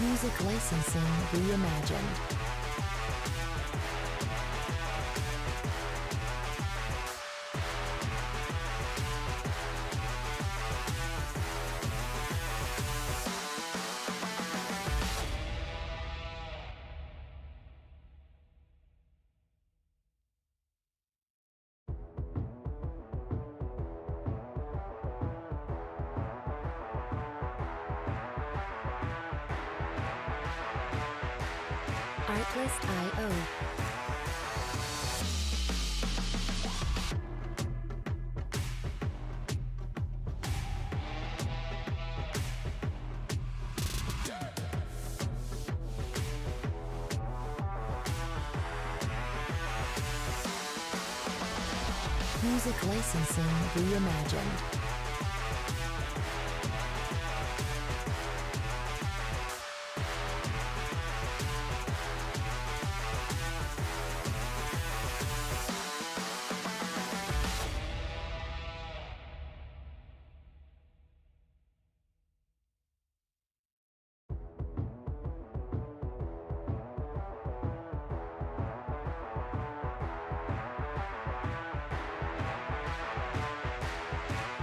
Music licensing reimagined. Artlist.io. Music licensing reimagined.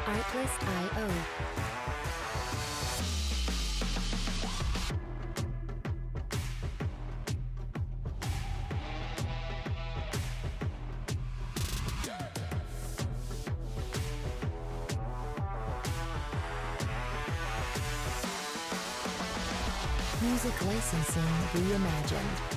Artlist.io. Music licensing reimagined.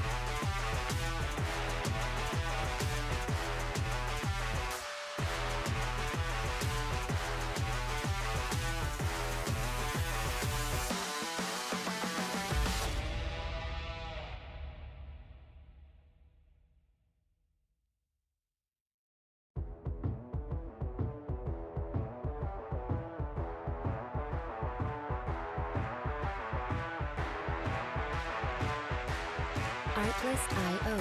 Artlist.io.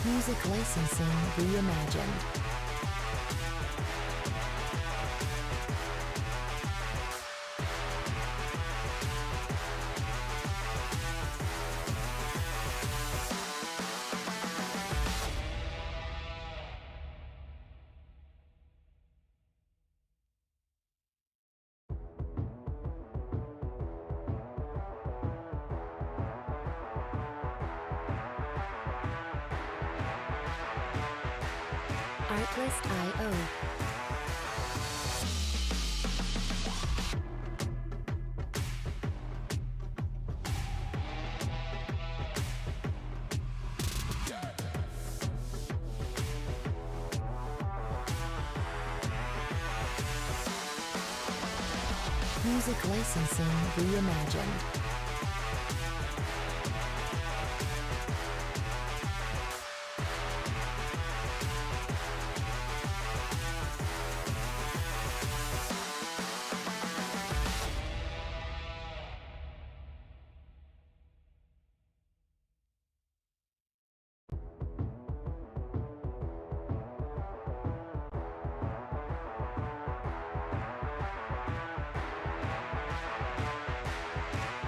Music licensing reimagined. Artlist.io. Music licensing reimagined.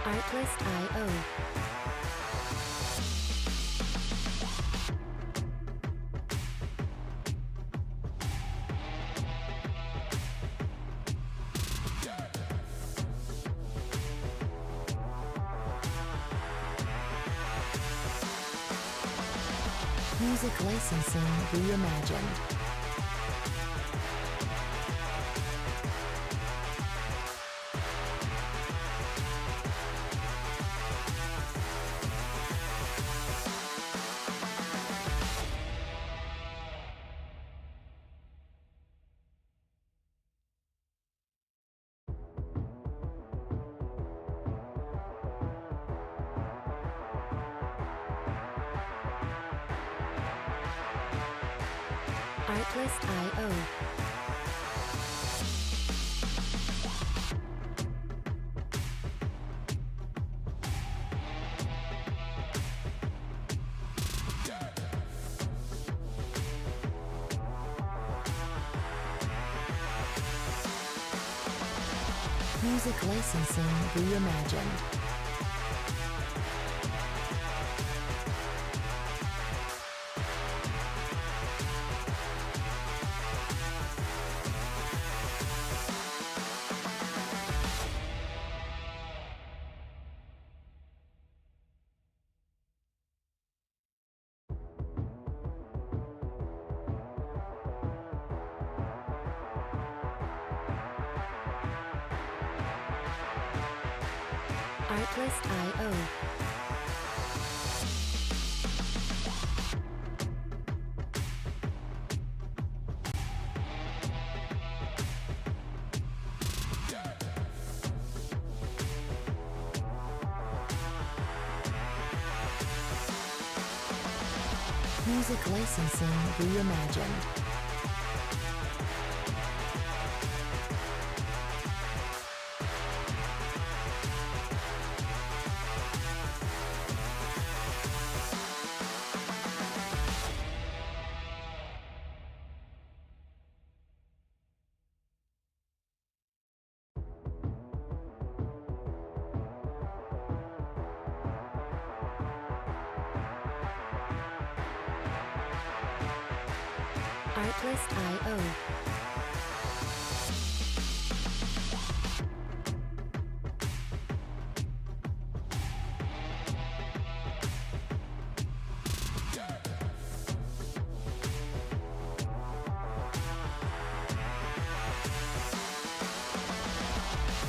Artlist.io. Music licensing reimagined. Artlist.io. Music licensing reimagined. Artlist.io. Music licensing reimagined. Artlist.io.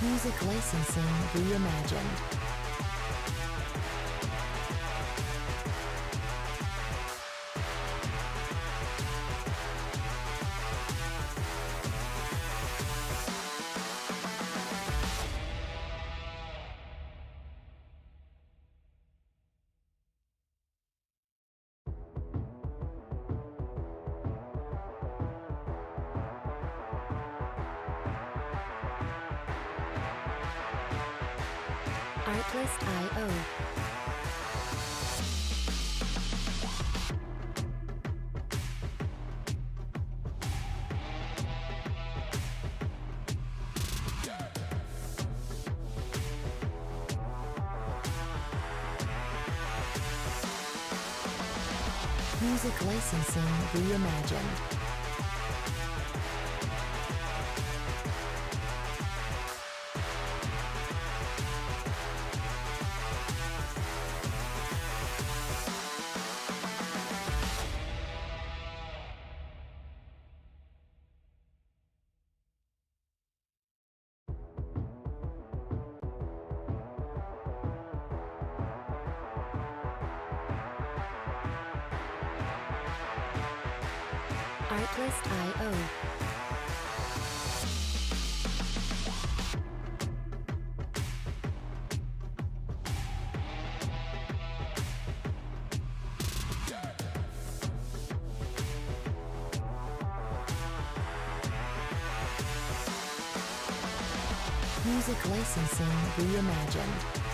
Music licensing reimagined. Artlist.io. Music licensing reimagined. Artlist.io. Music licensing reimagined.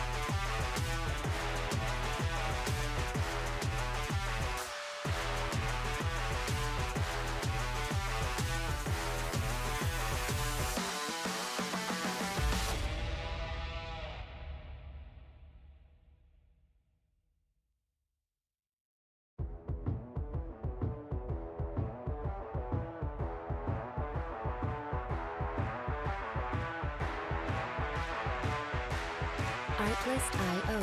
Artlist.io.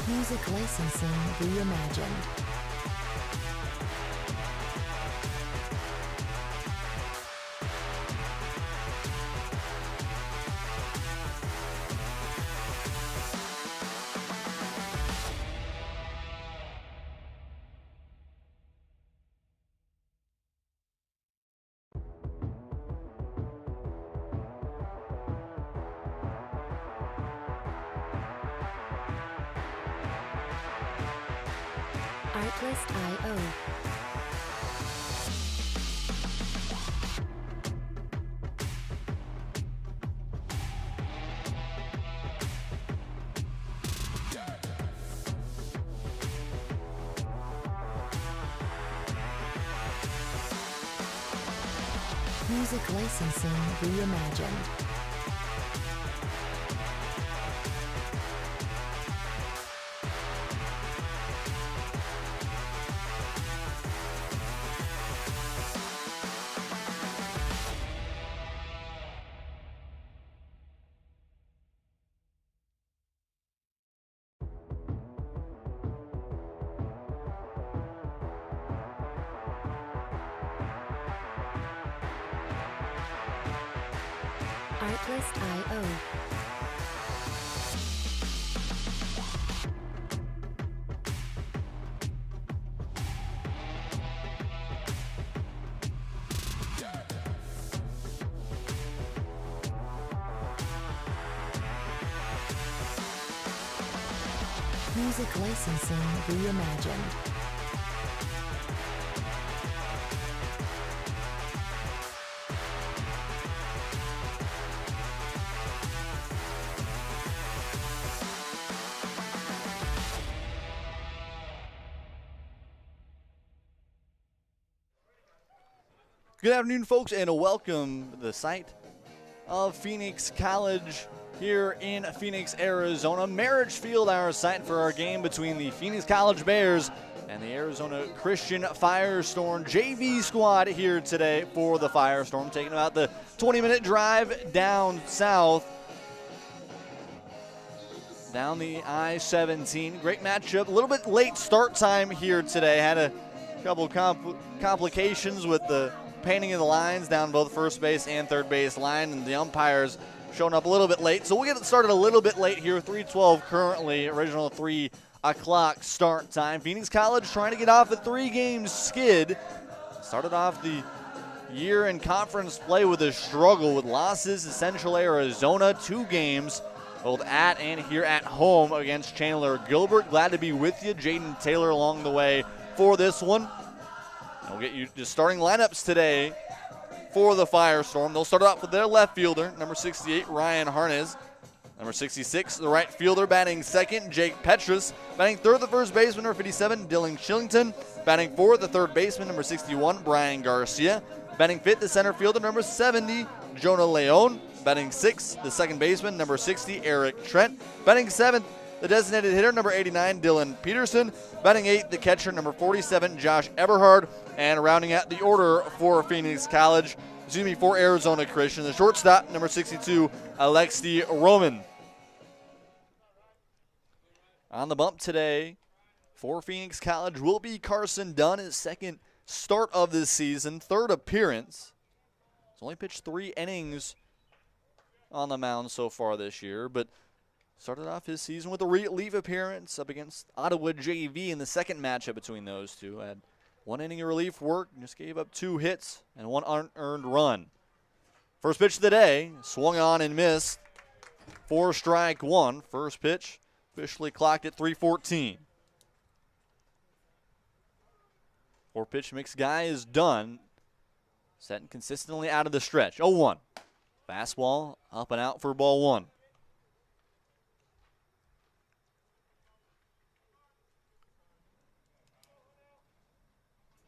Music licensing reimagined. Artlist.io. Music licensing reimagined. Artlist.io. Music licensing reimagined. Good afternoon, folks, and welcome to the site of Phoenix College here in Phoenix, Arizona. Marich Field, our site for our game between the Phoenix College Bears and the Arizona Christian Firestorm JV squad here today for the Firestorm, taking about the 20-minute drive down south, down the I-17. Great matchup. A little bit late start time here today. Had a couple complications with the painting of the lines down both first base and third base line, and the umpires showing up a little bit late. So we'll get it started a little bit late here, 3:12 currently, original 3 o'clock start time. Phoenix College trying to get off a 3-game skid. Started off the year in conference play with a struggle with losses to Central Arizona, 2 games, both at and here at home against Chandler Gilbert. Glad to be with you. Jaden Taylor along the way for this one. We'll get you just starting lineups today for the Firestorm. They'll start off with their left fielder, number 68, Ryan Harness. Number 66, the right fielder, batting second, Jake Petrus. Batting third, the first baseman, number 57, Dylan Shillington. Batting fourth, the third baseman, number 61, Brian Garcia. Batting fifth, the center fielder, number 70, Jonah Leon. Batting sixth, the second baseman, number 60, Eric Trent. Batting seventh, the designated hitter, number 89, Dylan Peterson. Batting eighth, the catcher, number 47, Josh Eberhard. And rounding out the order for Phoenix College, for Arizona Christian, the shortstop, number 62, Alexi Roman. On the bump today for Phoenix College will be Carson Dunn, his second start of this season, third appearance. He's only pitched 3 innings on the mound so far this year, but started off his season with a relief appearance up against Ottawa JV in the second matchup between those two. Had 1 inning of relief work, just gave up 2 hits and 1 unearned run. First pitch of the day, swung on and missed for strike 1. First pitch officially clocked at 3:14. 4-pitch mix guy is done. Setting consistently out of the stretch. 0-1. Fastball up and out for ball 1.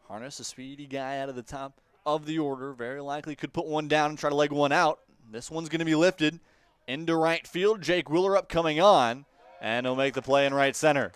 Harness, a speedy guy out of the top of the order. Very likely could put one down and try to leg one out. This one's going to be lifted into right field. Jake Wheeler up coming on, and he'll make the play in right center.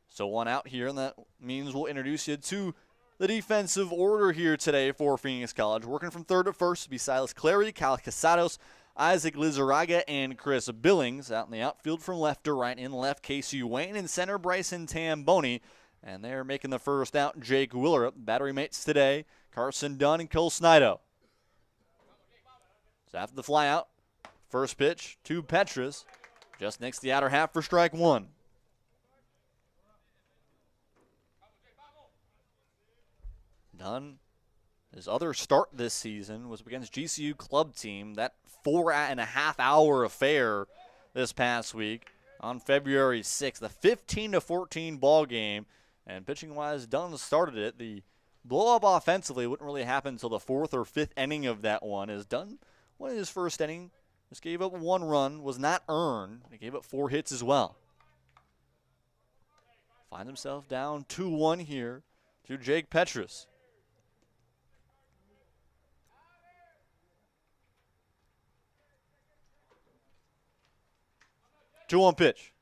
So 1 out here, and that means we'll introduce you to the defensive order here today for Phoenix College. Working from third to first will be Silas Clary, Cal Casados, Isaac Lizarraga, and Chris Billings. Out in the outfield from left to right. In left, Casey Wayne. In center, Bryson Tamboni. And they're making the first out, Jake Wheeler. Battery mates today, Carson Dunn and Cole Snido. So after the fly out, first pitch to Petrus, just next to the outer half for strike 1. Dunn, his other start this season was against GCU club team, that 4.5-hour affair this past week on February 6th, a 15-14 ball game. And pitching-wise, Dunn started it. The blow-up offensively wouldn't really happen until the 4th or 5th inning of that one. As Dunn, one of his first inning, just gave up 1 run, was not earned. He gave up 4 hits as well. Finds himself down 2-1 here to Jake Petrus. 2-1 pitch.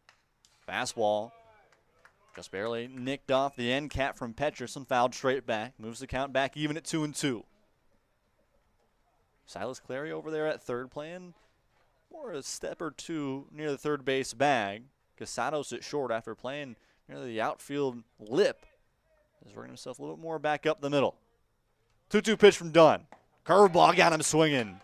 Fastball. Just barely nicked off the end cap from Peterson. Fouled straight back. Moves the count back even at 2-2. Silas Clary over there at third, playing more a step or two near the third base bag. Casados at short after playing near the outfield lip. He's working himself a little bit more back up the middle. 2-2 pitch from Dunn. Curveball got him swinging.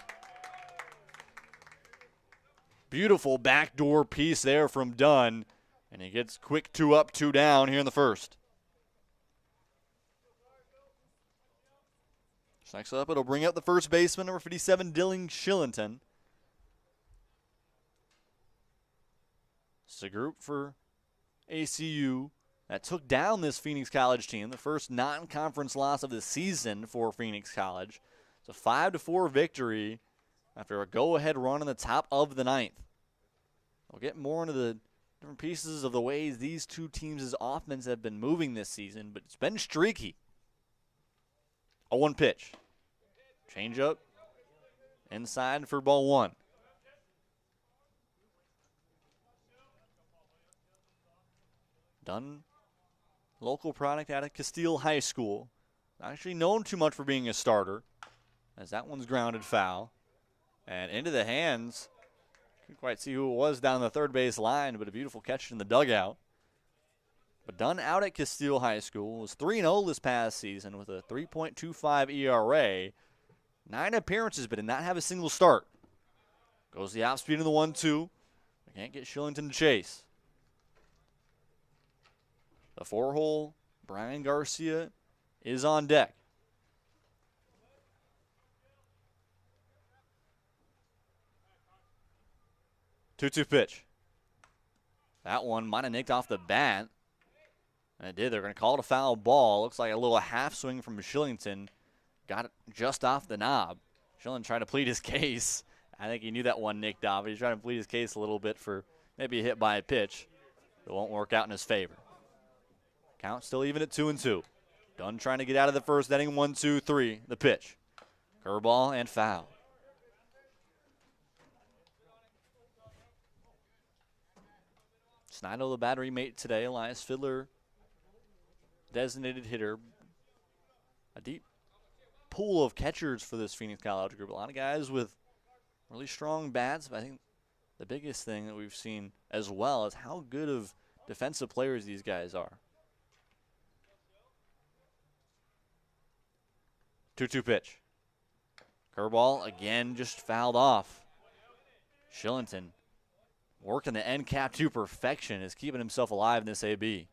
Beautiful backdoor piece there from Dunn. And he gets quick 2 up, 2 down here in the first. Next up, it'll bring up the first baseman, number 57, Dylan Shillington. It's a group for ACU that took down this Phoenix College team, the first non-conference loss of the season for Phoenix College. It's a 5-4 victory after a go-ahead run in the top of the ninth. We'll get more into the different pieces of the ways these two teams' offense have been moving this season, but it's been streaky. 0-1 pitch. Change up. Inside for ball 1. Dunn, local product out of Castile High School. Not actually known too much for being a starter, as that one's grounded foul. And into the hands. Couldn't quite see who it was down the third base line, but a beautiful catch in the dugout. But Dunn out at Castile High School was 3-0 this past season with a 3.25 ERA. 9 appearances, but did not have a single start. Goes the off speed in the 1-2. Can't get Shillington to chase. The 4-hole, Brian Garcia, is on deck. Two-two pitch. That one might have nicked off the bat. And it did. They're going to call it a foul ball. Looks like a little half swing from Shillington. Got it just off the knob. Shillington trying to plead his case. I think he knew that one nicked off. He's trying to plead his case a little bit for maybe a hit by a pitch. It won't work out in his favor. Count still even at 2-2. Dunn trying to get out of the first inning. 1-2-3. The pitch. Curveball and foul. Snido, the battery mate today. Elias Fiddler, designated hitter. A deep pool of catchers for this Phoenix College group. A lot of guys with really strong bats. But I think the biggest thing that we've seen as well is how good of defensive players these guys are. 2-2 pitch. Curveball again just fouled off. Shillington working the end cap to perfection, is keeping himself alive in this AB.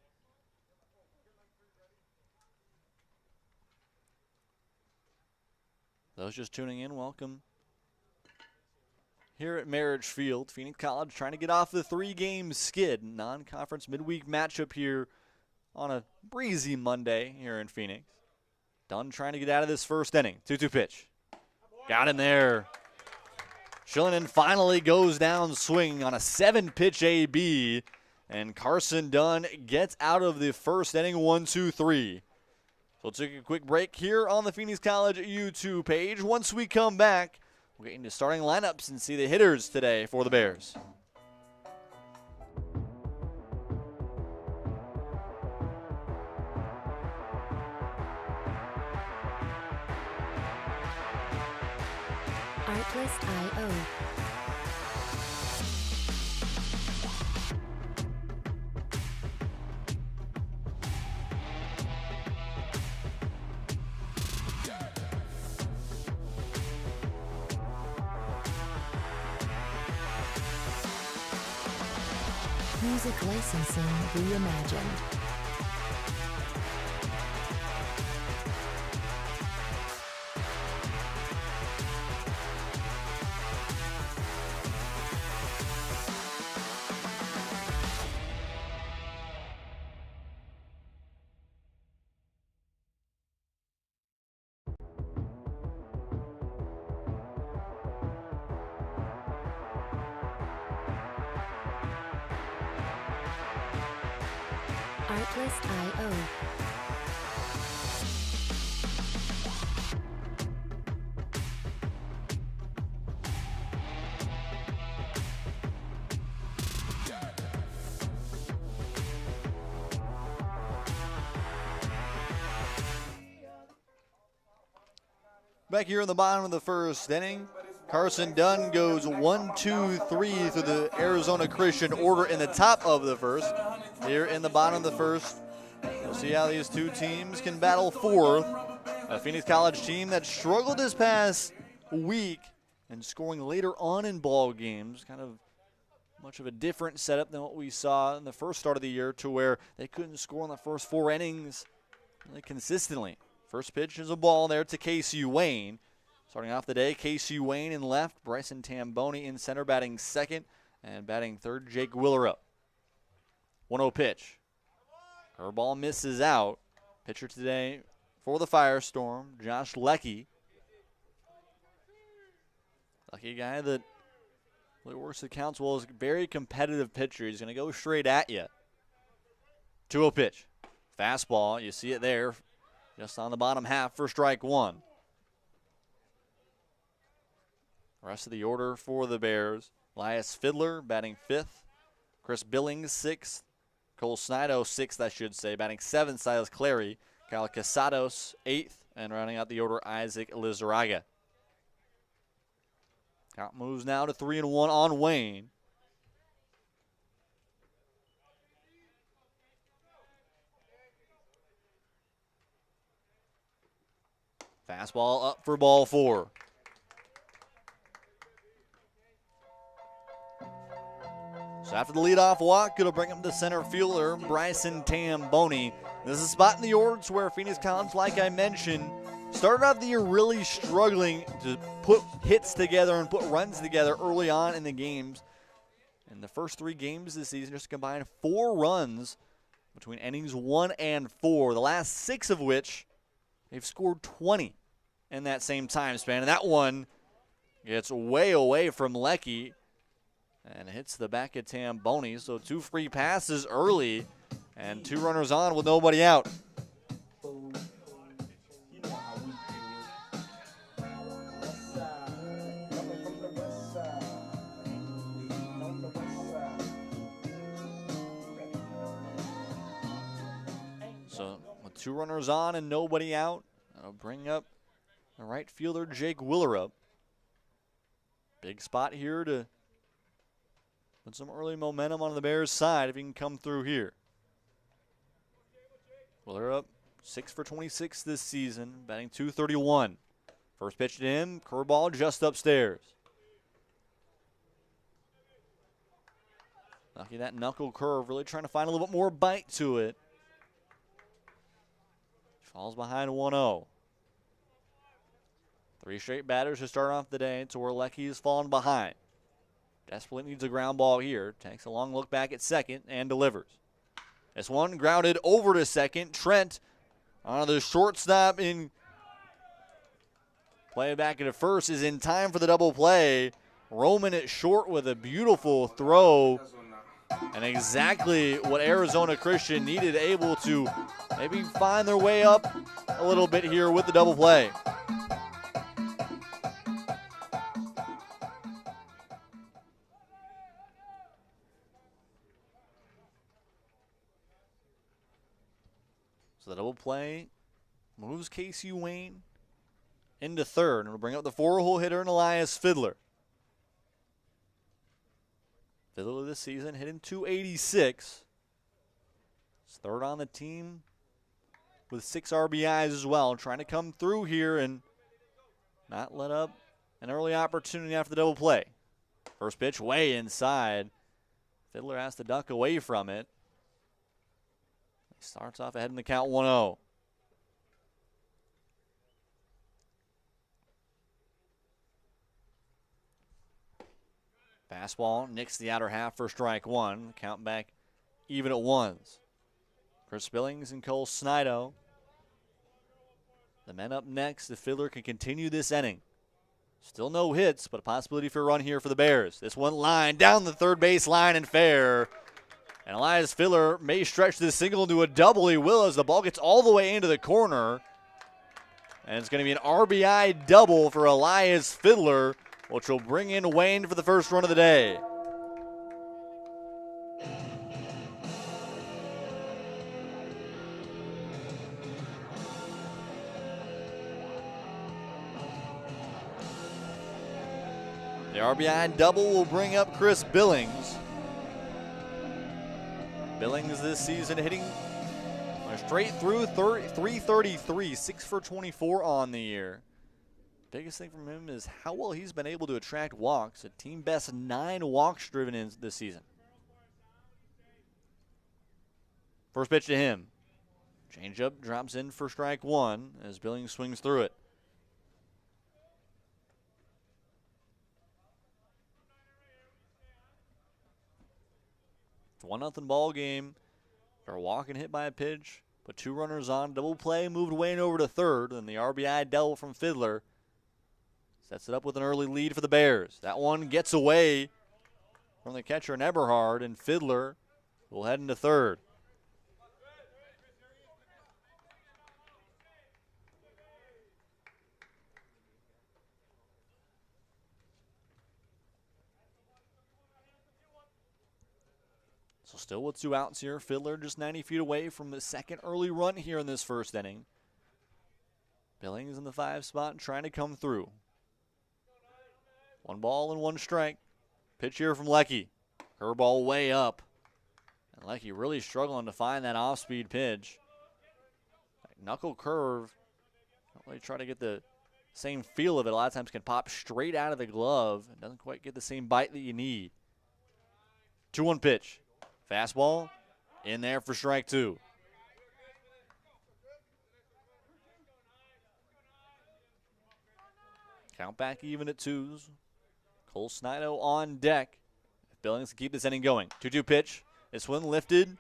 Those just tuning in, welcome. Here at Marich Field, Phoenix College trying to get off the 3-game skid. Non-conference midweek matchup here on a breezy Monday here in Phoenix. Dunn trying to get out of this first inning. 2-2 pitch. Got him there. Shillington finally goes down swinging on a 7-pitch AB. And Carson Dunn gets out of the first inning. 1-2-3. So we'll take a quick break here on the Phoenix College YouTube page. Once we come back, we'll get into starting lineups and see the hitters today for the Bears. Artlist.io. Music licensing reimagined. Artlist.io. Back here in the bottom of the first inning, Carson Dunn goes 1-2-3 through the Arizona Christian order in the top of the first. Here in the bottom of the first, we'll see how these two teams can battle fourth. A Phoenix College team that struggled this past week and scoring later on in ball games, kind of much of a different setup than what we saw in the first start of the year, to where they couldn't score in the first 4 innings really consistently. First pitch is a ball there to Casey Wayne. Starting off the day, Casey Wayne in left, Bryson Tamboni in center, batting second, and batting third, Jake Willerup. 1-0 pitch. Curveball misses out. Pitcher today for the Firestorm, Josh Leckie. Lucky guy that really works the counts well, is a very competitive pitcher. He's going to go straight at you. 2-0 pitch. Fastball, you see it there, just on the bottom half for strike one. Rest of the order for the Bears. Elias Fiddler batting 5th. Chris Billings 6th. Cole Snido 6th, I should say. Batting 7th, Silas Clary. Kyle Casados 8th. And rounding out the order, Isaac Lizarraga. Count moves now to 3-1 on Wayne. Fastball up for ball 4. So after the leadoff walk, it'll bring up the center fielder, Bryson Tamboni. This is a spot in the order where Phoenix College, like I mentioned, started out the year really struggling to put hits together and put runs together early on in the games. In the first 3 games this season, just combined 4 runs between innings 1 and 4, the last 6 of which they've scored 20 in that same time span. And that one gets way away from Leckie and hits the back of Tamboni. So 2 free passes early and 2 runners on with nobody out. So with 2 runners on and nobody out, that'll bring up the right fielder, Jake Willerup. Big spot here to put some early momentum on the Bears' side if he can come through here. Willerup 6 for 26 this season, batting .231. First pitch to him, curveball just upstairs. Lucky that knuckle curve, really trying to find a little bit more bite to it. Falls behind 1-0. 3 straight batters to start off the day to where Leckie has fallen behind. Desperately needs a ground ball here. Takes a long look back at second and delivers. This one grounded over to second. Trent on the shortstop in play back into first is in time for the double play. Roman at short with a beautiful throw. And exactly what Arizona Christian needed, able to maybe find their way up a little bit here with the double play. So the double play moves Casey Wayne into third, and will bring up the 4-hole hitter, Elias Fiddler. Fiddler this season hitting .286. He's third on the team with 6 RBIs as well, trying to come through here and not let up an early opportunity after the double play. First pitch way inside. Fiddler has to duck away from it. He starts off ahead in the count 1-0. Fastball nicks the outer half for strike one. Count back even at 1s. Chris Billings and Cole Snido. The men up next. The Fiddler can continue this inning. Still no hits, but a possibility for a run here for the Bears. This one line down the third base line and fair. And Elias Fiddler may stretch this single into a double. He will, as the ball gets all the way into the corner. And it's going to be an RBI double for Elias Fiddler, which will bring in Wayne for the first run of the day. The RBI double will bring up Chris Billings. Billings this season hitting straight through 333, 6 for 24 on the year. Biggest thing from him is how well he's been able to attract walks. A team best 9 walks driven in this season. First pitch to him. Changeup drops in for strike 1 as Billings swings through it. It's 1-0 ball game. They're walking hit by a pitch. Put 2 runners on. Double play, moved Wayne over to third. And the RBI double from Fiddler sets it up with an early lead for the Bears. That one gets away from the catcher Eberhard, and Fiddler will head into third. So still with 2 outs here. Fiddler just 90 feet away from the second early run here in this first inning. Billings in the 5 spot trying to come through. 1 ball and 1 strike. Pitch here from Leckie. Curveball way up. And Leckie really struggling to find that off-speed pitch. That knuckle curve. Don't really try to get the same feel of it. A lot of times can pop straight out of the glove. It doesn't quite get the same bite that you need. 2-1 pitch. Fastball in there for strike 2. Count back even at 2s. Cole Snido on deck. If Billings can keep this inning going. 2-2 pitch. This one lifted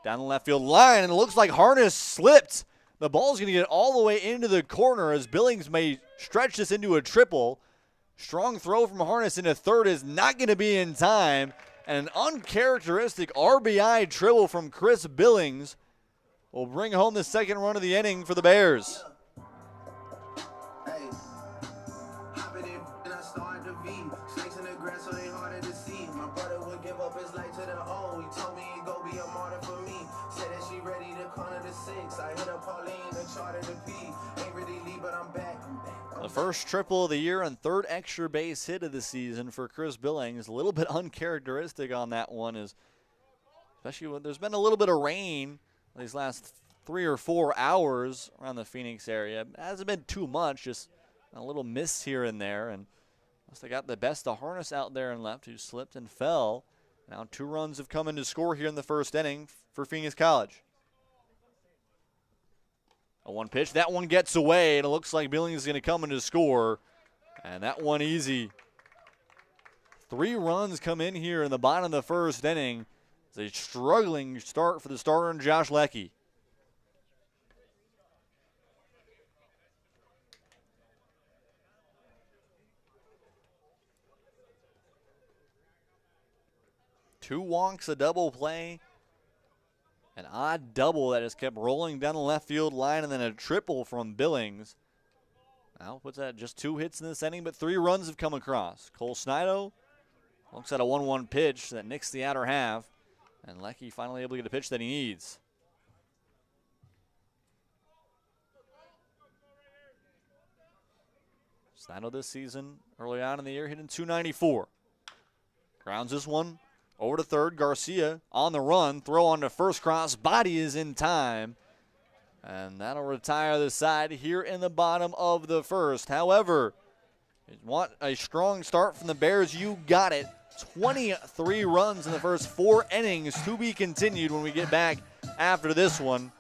down the left field line, and it looks like Harness slipped. The ball's going to get all the way into the corner as Billings may stretch this into a triple. Strong throw from Harness into third is not going to be in time. And an uncharacteristic RBI triple from Chris Billings will bring home the second run of the inning for the Bears. The first triple of the year and third extra base hit of the season for Chris Billings. A little bit uncharacteristic on that one, especially when there's been a little bit of rain these last 3 or 4 hours around the Phoenix area. It hasn't been too much, just a little miss here and there. And must have got the best of Harness out there and left, who slipped and fell. Now 2 runs have come in to score here in the first inning for Phoenix College. A 1 pitch. That one gets away, and it looks like Billings is going to come in to score. And that one easy. 3 runs come in here in the bottom of the first inning. It's a struggling start for the starter and Josh Leckie. Two walks, a double play. An odd double that has kept rolling down the left field line, and then a triple from Billings. Now puts that just 2 hits in this inning, but 3 runs have come across. Cole Snido looks at a 1-1 pitch that nicks the outer half, and Leckie finally able to get a pitch that he needs. Snido this season, early on in the year, hitting .294. Grounds this one over to third. Garcia on the run. Throw on to first, cross. Body is in time. And that'll retire the side here in the bottom of the first. However, if you want a strong start from the Bears, you got it. 23 runs in the first 4 innings to be continued when we get back after this one.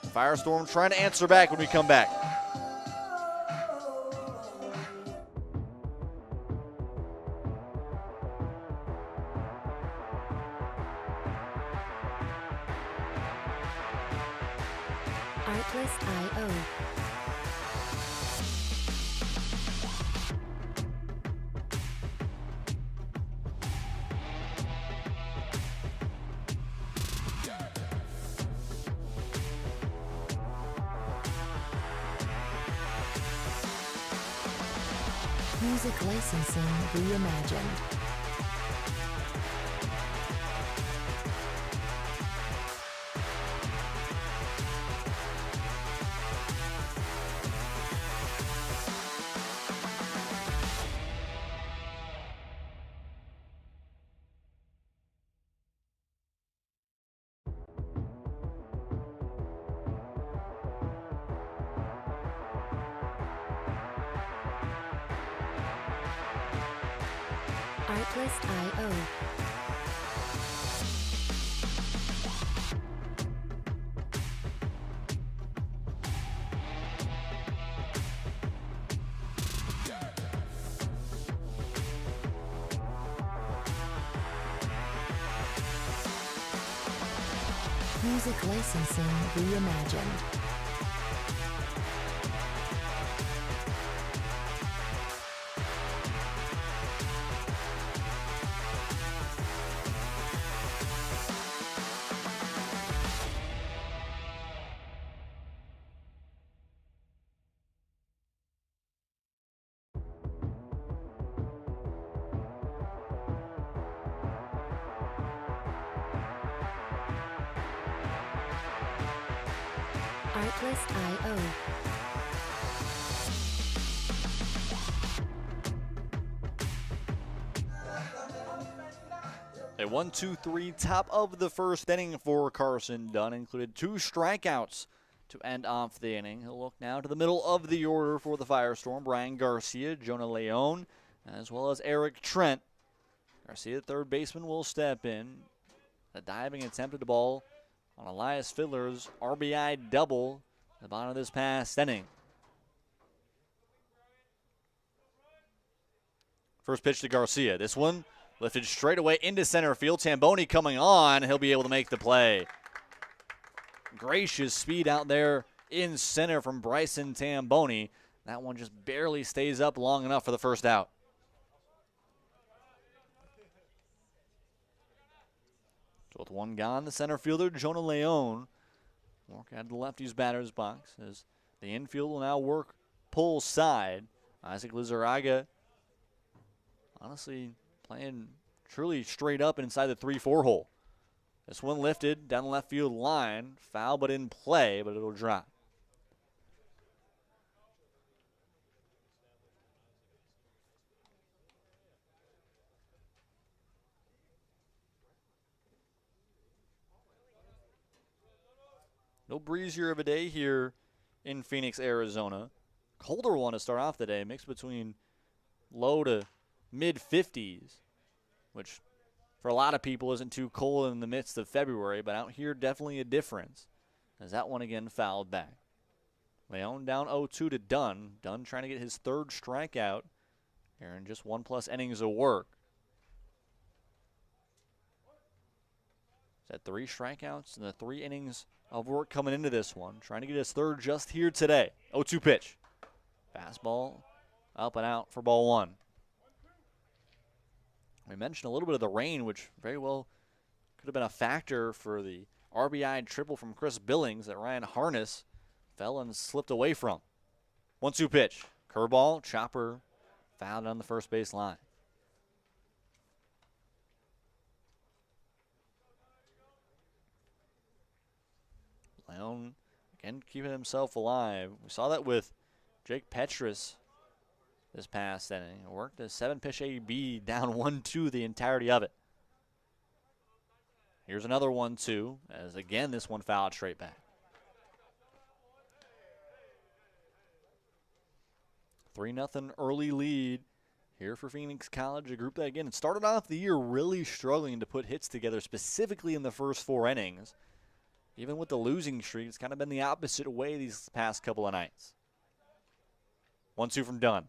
Firestorm trying to answer back when we come back. Artlist.io. Music licensing reimagined. Artlist.io. Music licensing reimagined. Artlist.io. A 1-2-3 top of the first inning for Carson Dunn included 2 strikeouts to end off the inning. He'll look now to the middle of the order for the Firestorm. Brian Garcia, Jonah Leone, as well as Eric Trent. Garcia, third baseman, will step in. A diving attempt at the ball on Elias Fiddler's RBI double at the bottom of this past inning. First pitch to Garcia. This one lifted straight away into center field. Tamboni coming on. He'll be able to make the play. Gracious speed out there in center from Bryson Tamboni. That one just barely stays up long enough for the first out. So with one gone, the center fielder, Jonah Leone, work out of the lefty's batter's box as the infield will now work pull side. Isaac Lizarraga, honestly, playing truly straight up inside the 3-4 hole. This one lifted down the left field line. Foul but in play, but it'll drop. No breezier of a day here in Phoenix, Arizona. Colder one to start off the day, mixed between low to mid-50s, which for a lot of people isn't too cold in the midst of February, but out here definitely a difference as that one again fouled back. Leone down 0-2 to Dunn. Dunn trying to get his third strikeout here in just 1+ innings of work. He's had 3 strikeouts in the 3 innings of work coming into this one. Trying to get his third just here today. 0-2 pitch. Fastball up and out for ball 1. We mentioned a little bit of the rain, which very well could have been a factor for the RBI triple from Chris Billings that Ryan Harness fell and slipped away from. 1-2 pitch. Curveball, chopper, fouled on the first base line. Leone again keeping himself alive. We saw that with Jake Petrus this past inning. It worked a 7-pitch AB down 1-2 the entirety of it. Here's another 1-2 as again this one fouled straight back. 3-0 early lead here for Phoenix College, a group that again started off the year really struggling to put hits together, specifically in the first 4 innings. Even with the losing streak, it's kind of been the opposite way these past couple of nights. 1-2 from Dunn.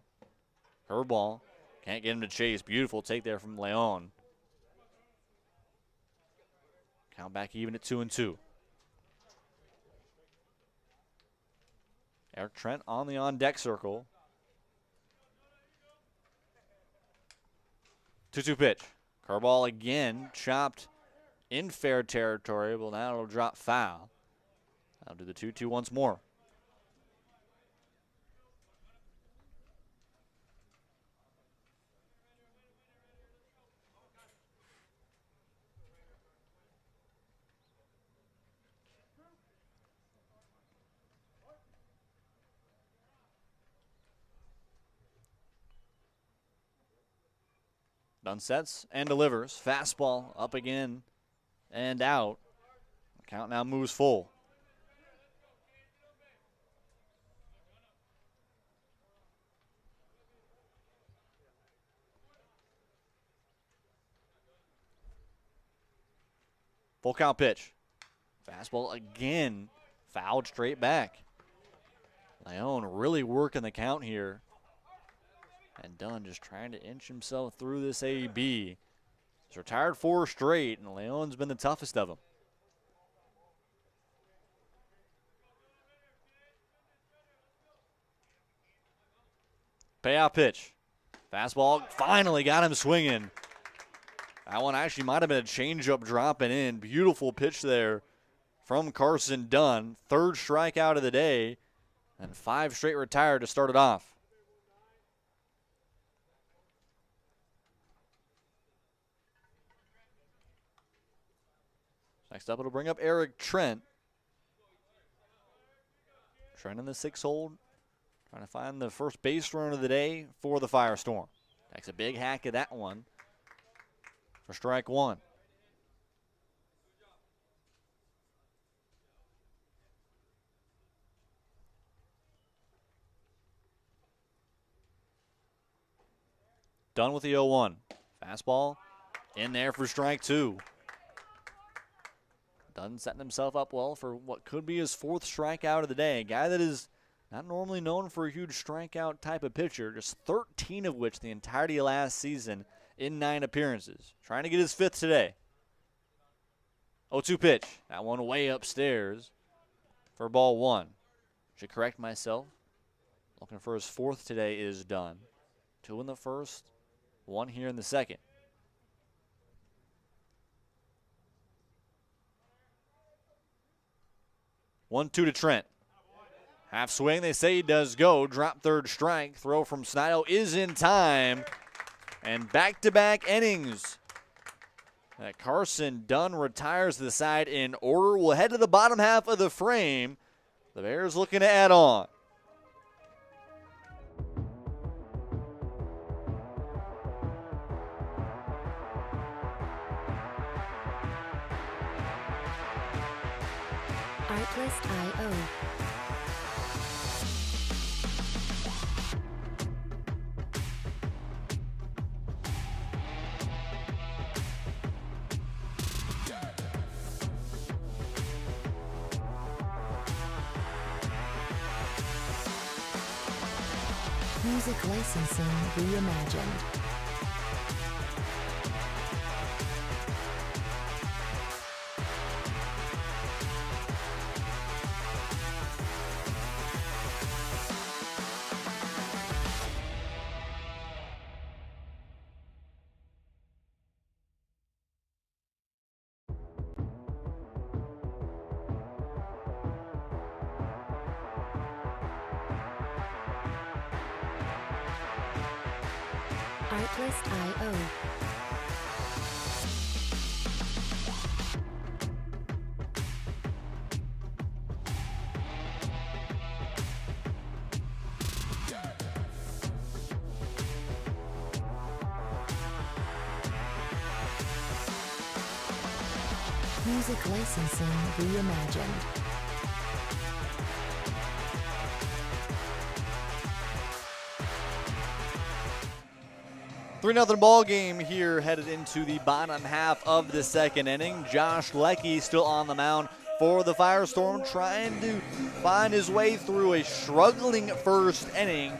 Curveball. Can't get him to chase. Beautiful take there from Leone. Count back even at 2-2. Eric Trent on the on-deck circle. 2-2 pitch. Curveball again. Chopped in fair territory. Well, now it'll drop foul. I'll do the 2-2 once more. Dunn sets and delivers. Fastball up again and out. The count now moves full. Full count pitch. Fastball again, fouled straight back. Leon really working the count here. And Dunn just trying to inch himself through this AB. He's retired 4 straight, and Leon's been the toughest of them. Payoff pitch. Fastball finally got him swinging. That one actually might have been a changeup dropping in. Beautiful pitch there from Carson Dunn. 3rd strikeout of the day, and 5 straight retired to start it off. Next up, it'll bring up Eric Trent. Trent in the 6-hole, trying to find the first base run of the day for the Firestorm. Takes a big hack at that one for strike 1. Done with the 0-1. Fastball in there for strike 2. Dunn setting himself up well for what could be his 4th strikeout of the day. A guy that is not normally known for a huge strikeout type of pitcher, just 13 of which the entirety of last season in 9 appearances. Trying to get his 5th today. 0-2 pitch. That one way upstairs for ball 1. Should correct myself. Looking for his 4th today is Dunn. 2 in the first, 1 here in the second. 1-2 to Trent. Half swing, they say he does go. Drop 3rd strike. Throw from Snido is in time. And back-to-back innings. Carson Dunn retires to the side in order. We'll head to the bottom half of the frame. The Bears looking to add on. Artlist.io. Music licensing reimagined. Artlist.io. 'Music licensing reimagined. 3-0 ball game here, headed into the bottom half of the second inning. Josh Leckie still on the mound for the Firestorm, trying to find his way through a struggling first inning.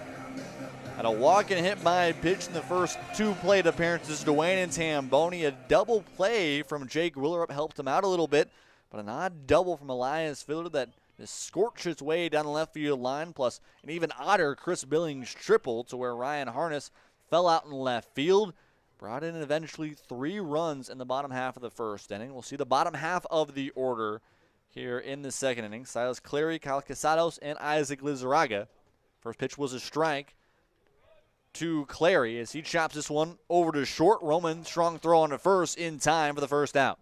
Had a walk and hit by pitch in the first 2 plate appearances. Dwayne and Tamboni, a double play from Jake Willerup helped him out a little bit, but an odd double from Elias Fielder that just scorched its way down the left field line, plus an even odder Chris Billings triple to where Ryan Harness fell out in left field. Brought in eventually 3 runs in the bottom half of the first inning. We'll see the bottom half of the order here in the second inning. Silas Clary, Kyle Casados, and Isaac Lizarraga. First pitch was a strike to Clary as he chops this one over to short. Roman, strong throw on the first in time for the first out.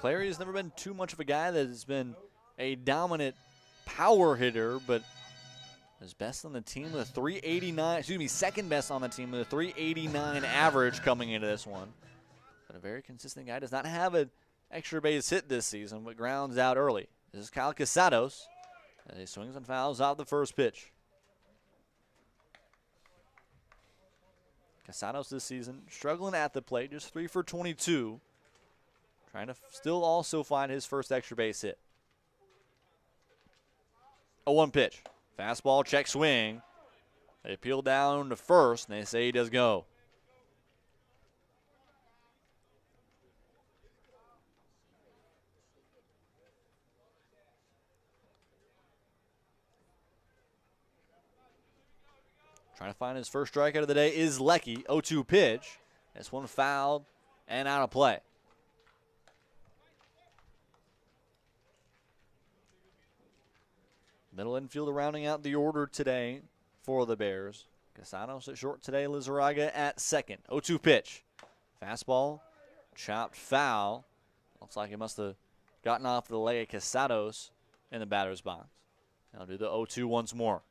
Clary has never been too much of a guy that has been a dominant power hitter, but is best on the team with a 389, second best on the team with a 389 average coming into this one. But a very consistent guy. Does not have an extra base hit this season, but grounds out early. This is Kyle Casados as he swings and fouls out the first pitch. Casados this season struggling at the plate, just 3 for 22. Trying to still also find his first extra base hit. 0-1 pitch. Fastball, check swing. They appeal down to first, and they say he does go. Trying to find his first strikeout of the day is Lecky. 0-2 pitch. This one fouled and out of play. Middle infielder rounding out the order today for the Bears. Casados at short today. Lizarraga at second. 0-2 pitch. Fastball. Chopped foul. Looks like he must have gotten off the leg of Casados in the batter's box. I'll do the 0-2 once more.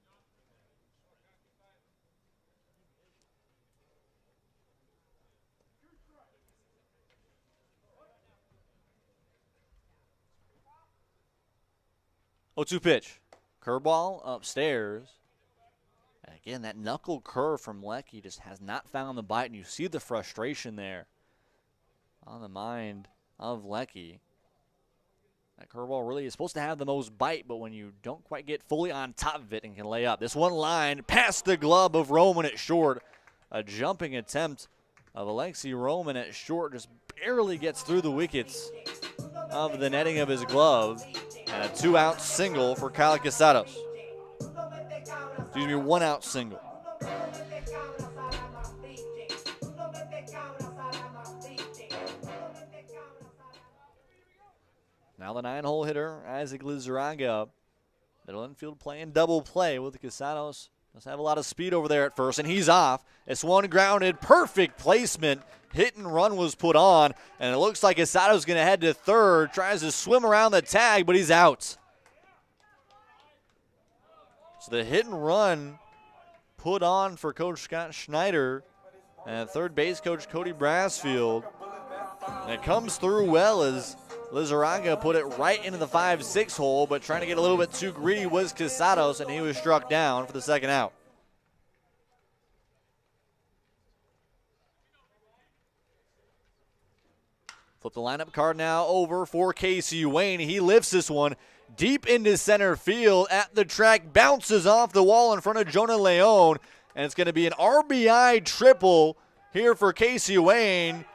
Oh, 2 pitch. Curveball upstairs. And again, that knuckle curve from Lecky just has not found the bite, and you see the frustration there on the mind of Lecky. That curveball really is supposed to have the most bite, but when you don't quite get fully on top of it and can lay up. This one line past the glove of Roman at short. A jumping attempt of Alexi Roman at short just barely gets through the wickets of the netting of his glove. And a 2-out single for Kyle Casados. Excuse me, 1-out single. Now the 9-hole hitter, Isaac Lizarraga. Middle infield playing double play with Casados. Does have a lot of speed over there at first, and he's off. It's one grounded, perfect placement. Hit and run was put on, and it looks like Casados going to head to third. Tries to swim around the tag, but he's out. So the hit and run put on for Coach Scott Schneider and third base coach Cody Brassfield. And it comes through well as Lizarraga put it right into the 5-6 hole, but trying to get a little bit too greedy was Casados, and he was struck down for the second out. Flip the lineup card now over for Casey Wayne. He lifts this one deep into center field at the track, bounces off the wall in front of Jonah Leon, and it's going to be an RBI triple here for Casey Wayne,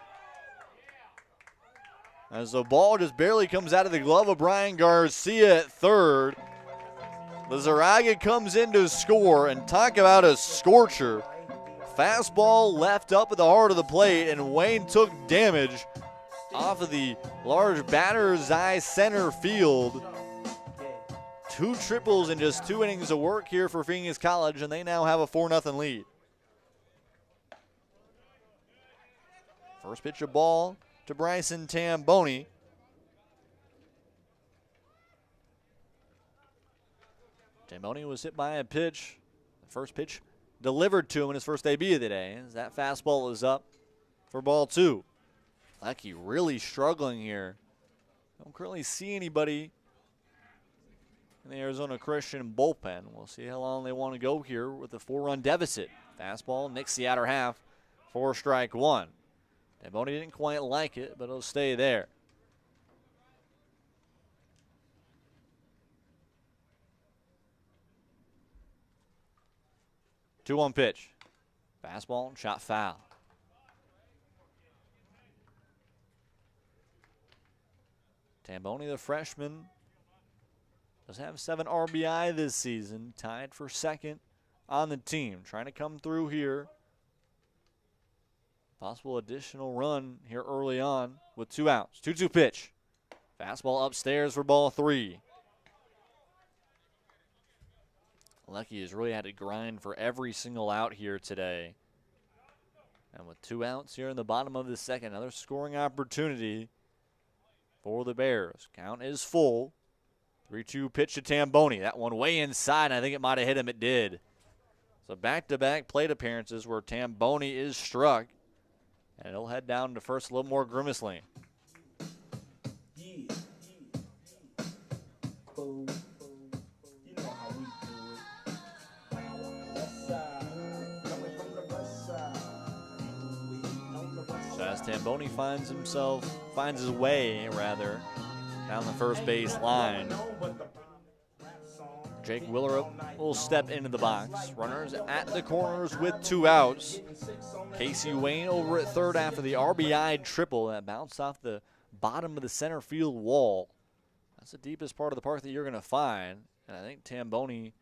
as the ball just barely comes out of the glove of Brian Garcia at third. Lizarraga comes in to score, and talk about a scorcher. Fastball left up at the heart of the plate, and Wayne took damage off of the large batter's eye center field. 2 triples in just 2 innings of work here for Phoenix College, and they now have a 4-0 lead. First pitch of ball to Bryson Tamboni. Tamboni was hit by a pitch. The first pitch delivered to him in his first debut of the day, as that fastball is up for ball 2. Lecky really struggling here. Don't currently see anybody in the Arizona Christian bullpen. We'll see how long they want to go here with a 4-run deficit. Fastball nicks the outer half for strike 1. Tamboni didn't quite like it, but it'll stay there. Two-one pitch. Fastball, shot foul. Tamboni, the freshman, does have 7 RBI this season, tied for second on the team. Trying to come through here. Possible additional run here early on with 2 outs. 2-2 pitch. Fastball upstairs for ball 3. Lecky has really had to grind for every single out here today. And with 2 outs here in the bottom of the second, another scoring opportunity for the Bears. Count is full. 3-2 pitch to Tamboni. That one way inside. I think it might have hit him. It did. So back-to-back plate appearances where Tamboni is struck. And it'll head down to first a little more grimacely. Tamboni finds his way down the first base line. Jake Willerup will step into the box. Runners at the corners with 2 outs. Casey Wayne over at third after the RBI triple that bounced off the bottom of the center field wall. That's the deepest part of the park that you're going to find. And I think Tamboni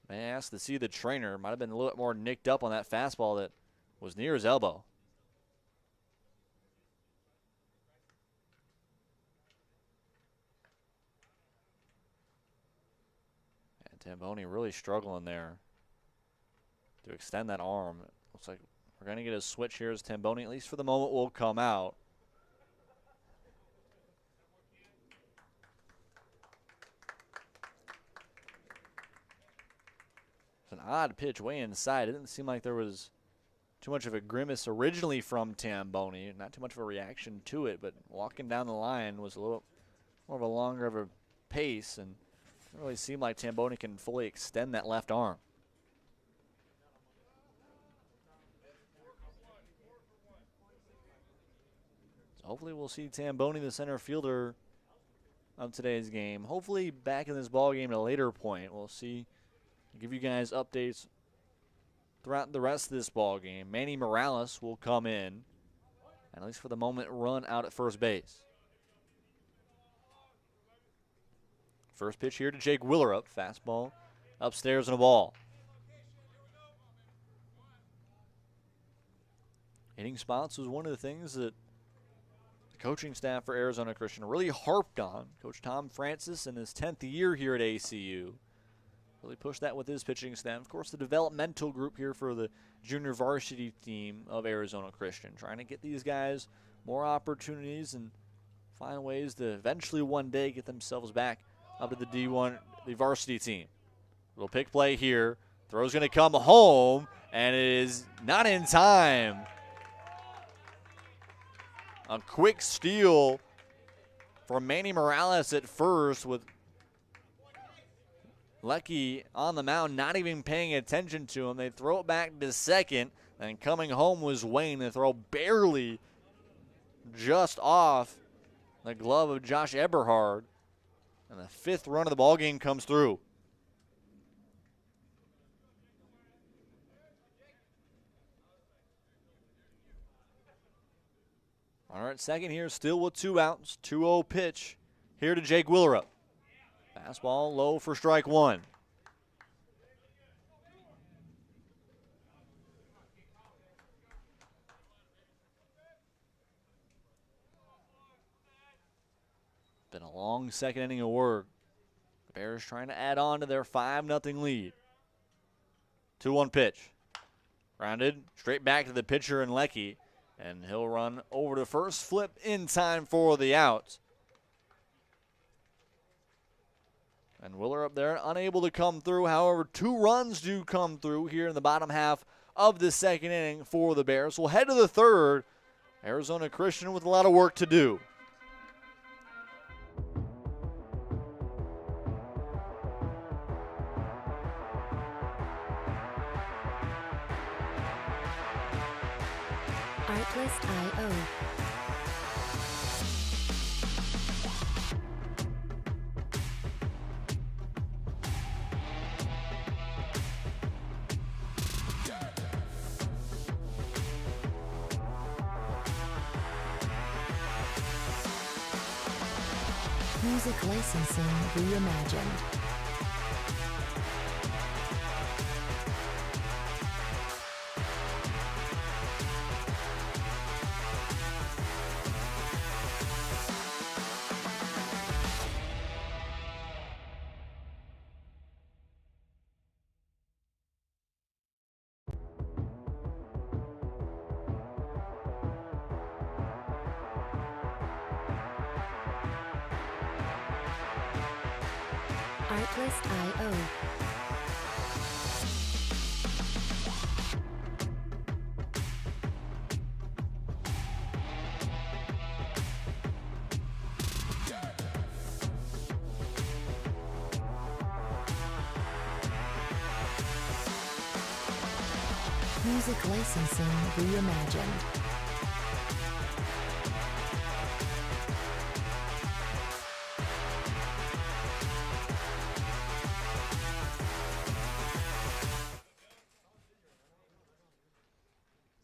may ask to see the trainer. Might have been a little bit more nicked up on that fastball that was near his elbow. And Tamboni really struggling there to extend that arm. Looks like we're going to get a switch here as Tamboni, at least for the moment, will come out. It's an odd pitch way inside. It didn't seem like there was too much of a grimace originally from Tamboni. Not too much of a reaction to it, but walking down the line was a little more of a longer of a pace, and it didn't really seem like Tamboni can fully extend that left arm. So hopefully we'll see Tamboni, the center fielder of today's game, hopefully back in this ball game at a later point. We'll see. Give you guys updates throughout the rest of this ball game. Manny Morales will come in, and at least for the moment, run out at first base. First pitch here to Jake Willerup. Fastball upstairs and a ball. Hitting spots was one of the things that the coaching staff for Arizona Christian really harped on. Coach Tom Francis in his 10th year here at ACU really pushed that with his pitching staff. Of course, the developmental group here for the junior varsity team of Arizona Christian, trying to get these guys more opportunities and find ways to eventually one day get themselves back up to the D1, the varsity team. Little pick play here. Throw's going to come home, and it is not in time. A quick steal from Manny Morales at first, with Lecky on the mound, not even paying attention to him. They throw it back to second, and coming home was Wayne. The throw barely just off the glove of Josh Eberhard, and the 5th run of the ball game comes through. All right, second here, still with 2 outs. 2-0 pitch here to Jake Willerup. Fastball low for strike 1. Been a long second inning of work. The Bears trying to add on to their 5-0 lead. 2-1 pitch. Grounded straight back to the pitcher and Lecky, and he'll run over to first, flip in time for the out. And Willerup there unable to come through. However, 2 runs do come through here in the bottom half of the second inning for the Bears. We'll head to the third. Arizona Christian with a lot of work to do. Artlist.io. Music licensing reimagined. Artlist.io. Music licensing reimagined.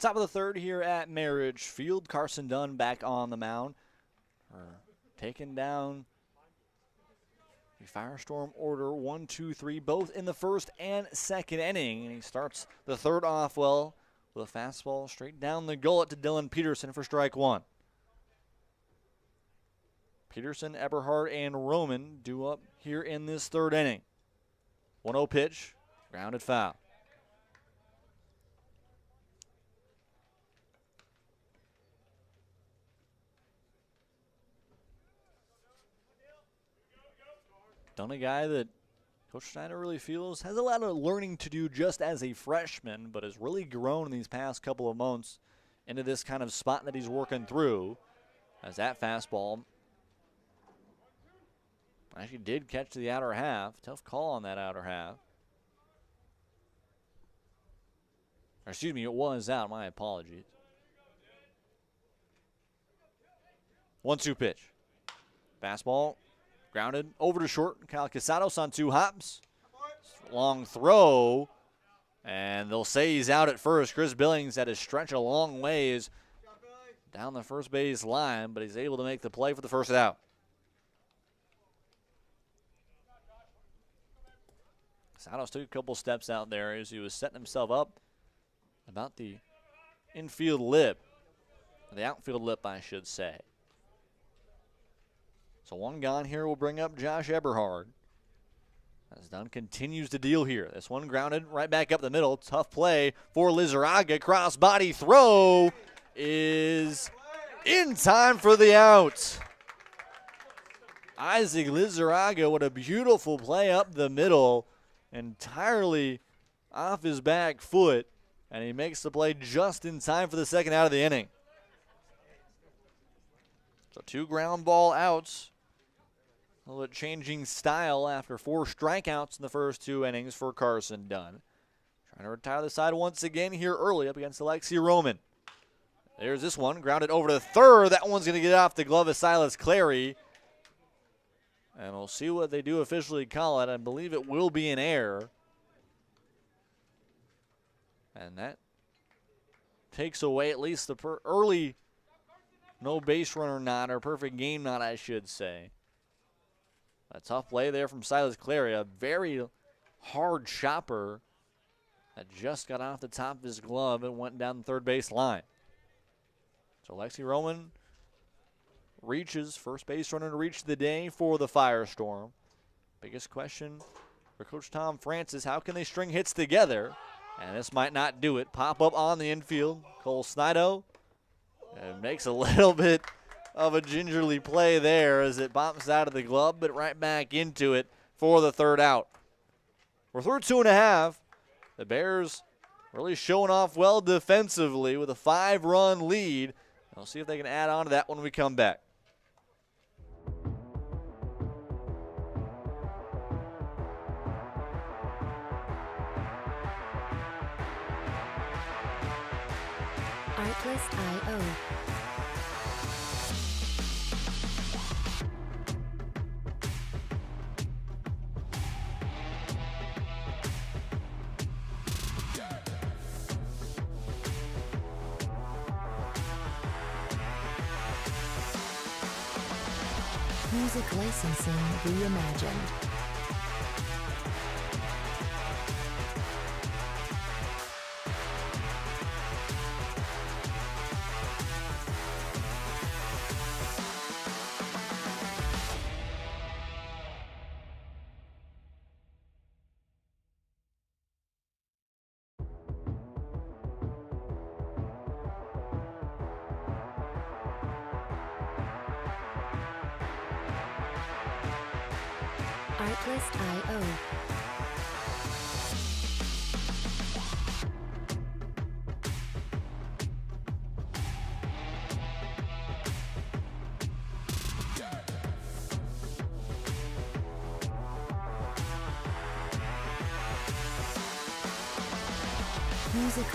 Top of the third here at Marich Field. Carson Dunn back on the mound. Taking down the Firestorm order 1, 2, 3, both in the first and second inning. And he starts the third off well with a fastball straight down the gullet to Dylan Peterson for strike one. Peterson, Eberhard, and Roman due up here in this third inning. 1-0 pitch, grounded foul. Done a guy that Coach Schneider really feels has a lot of learning to do just as a freshman, but has really grown in these past couple of months into this kind of spot that he's working through. As that fastball actually did catch the outer half. Tough call on that outer half. Or excuse me, it was out. My apologies. 1-2 pitch. Fastball. Grounded over to short. Kyle Casados on 2 hops. Long throw. And they'll say he's out at first. Chris Billings had to stretch a long ways down the first base line, but he's able to make the play for the first out. Casados took a couple steps out there as he was setting himself up about the infield lip. The outfield lip, I should say. So one gone here will bring up Josh Eberhard. As Dunn continues to deal here. This one grounded right back up the middle. Tough play for Lizarraga. Cross body throw is in time for the out. Isaac Lizarraga, what a beautiful play up the middle. Entirely off his back foot. And he makes the play just in time for the second out of the inning. So 2 ground ball outs. A little bit changing style after 4 strikeouts in the first 2 innings for Carson Dunn. Trying to retire the side once again here early up against Alexi Roman. There's this one, grounded over to third. That one's going to get off the glove of Silas Clary. And we'll see what they do officially call it. I believe it will be an error. And that takes away at least the early no base runner knot, or perfect game knot, I should say. A tough play there from Silas Clary, a very hard chopper that just got off the top of his glove and went down the third base line. So Alexi Roman reaches first base runner to reach the day for the Firestorm. Biggest question for Coach Tom Francis, how can they string hits together? And this might not do it. Pop up on the infield. Cole Snido makes a little bit of a gingerly play there as it bounces out of the glove, but right back into it for the third out. We're through 2.5. The Bears really showing off well defensively with a 5-run lead. We'll see if they can add on to that when we come back. Artlist.io. Music licensing reimagined. Artlist.io. Music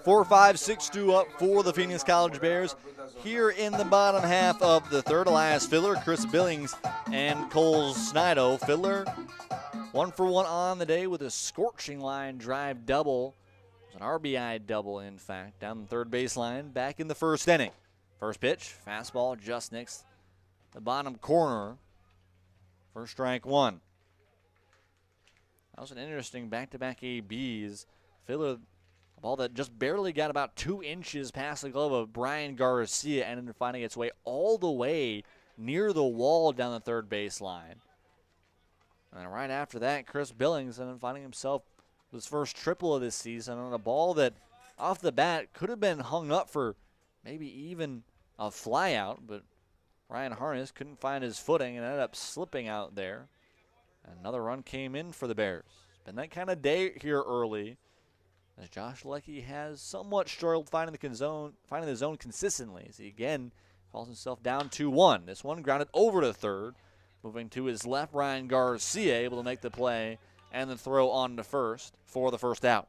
4-5-6-2 up for the Phoenix College Bears. Here in the bottom half of the third, Elias Filler, Chris Billings, and Cole Snido. Filler 1 for 1 on the day with a scorching line drive double. An RBI double, in fact, down the third baseline, back in the first inning. First pitch, fastball just next the bottom corner. First strike one. That was an interesting back-to-back ABs. Filler, a ball that just barely got about 2 inches past the glove of Brian Garcia and ended up finding its way all the way near the wall down the third baseline. And right after that, Chris Billings ended up finding himself his first triple of this season on a ball that off the bat could have been hung up for maybe even a flyout, but Ryan Harness couldn't find his footing and ended up slipping out there. Another run came in for the Bears. It's been that kind of day here early, as Josh Leckie has somewhat struggled finding the zone consistently, as he again falls himself down 2-1. This one grounded over to third. Moving to his left, Ryan Garcia able to make the play and the throw on to first for the first out.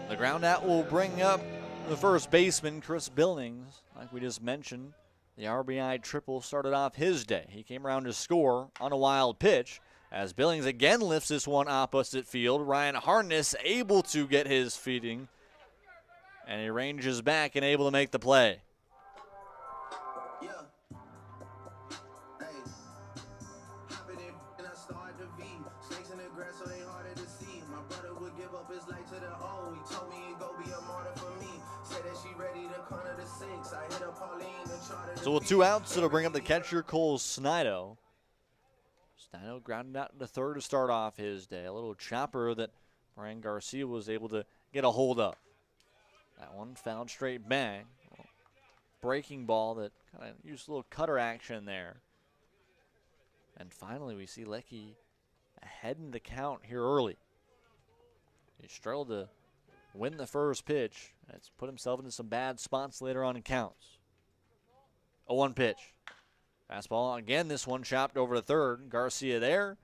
The ground out will bring up the first baseman, Chris Billings. Like we just mentioned, the RBI triple started off his day. He came around to score on a wild pitch as Billings again lifts this one opposite field. Ryan Harness able to get his feeding, and he ranges back and able to make the play. So with 2 outs, it'll bring up the catcher, Cole Snido. Snido grounded out into third to start off his day. A little chopper that Brian Garcia was able to get a hold of. That one fouled straight back. Breaking ball that kind of used a little cutter action there. And finally, we see Leckie ahead in the count here early. He struggled to win the first pitch. That's put himself into some bad spots later on in counts. A 1 pitch. Fastball again, this one chopped over to third. Garcia there.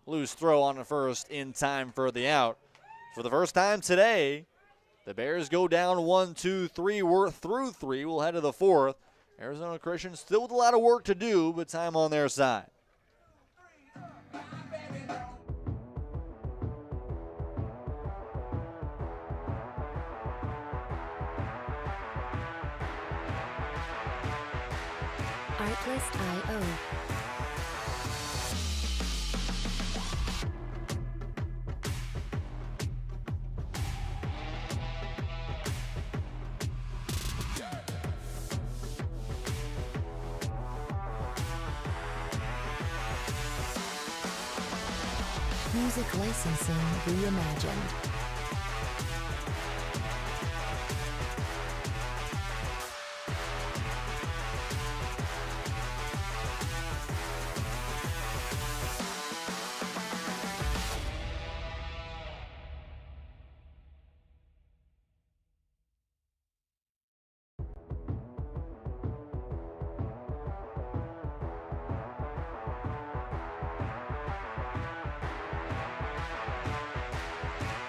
Loose throw on the first in time for the out. For the first time today, the Bears go down 1, 2, 3. We're through 3. We'll head to the fourth. Arizona Christian still with a lot of work to do, but time on their side. Artlist.io. Music licensing reimagined.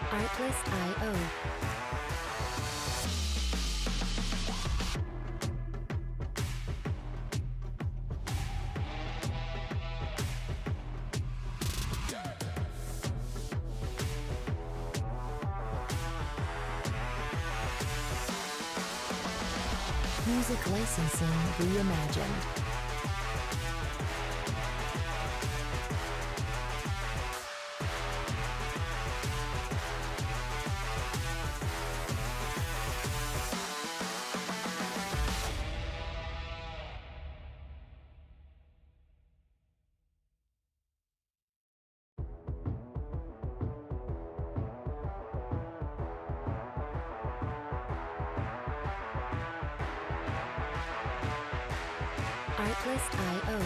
Artlist.io. Music licensing reimagined. Artlist.io.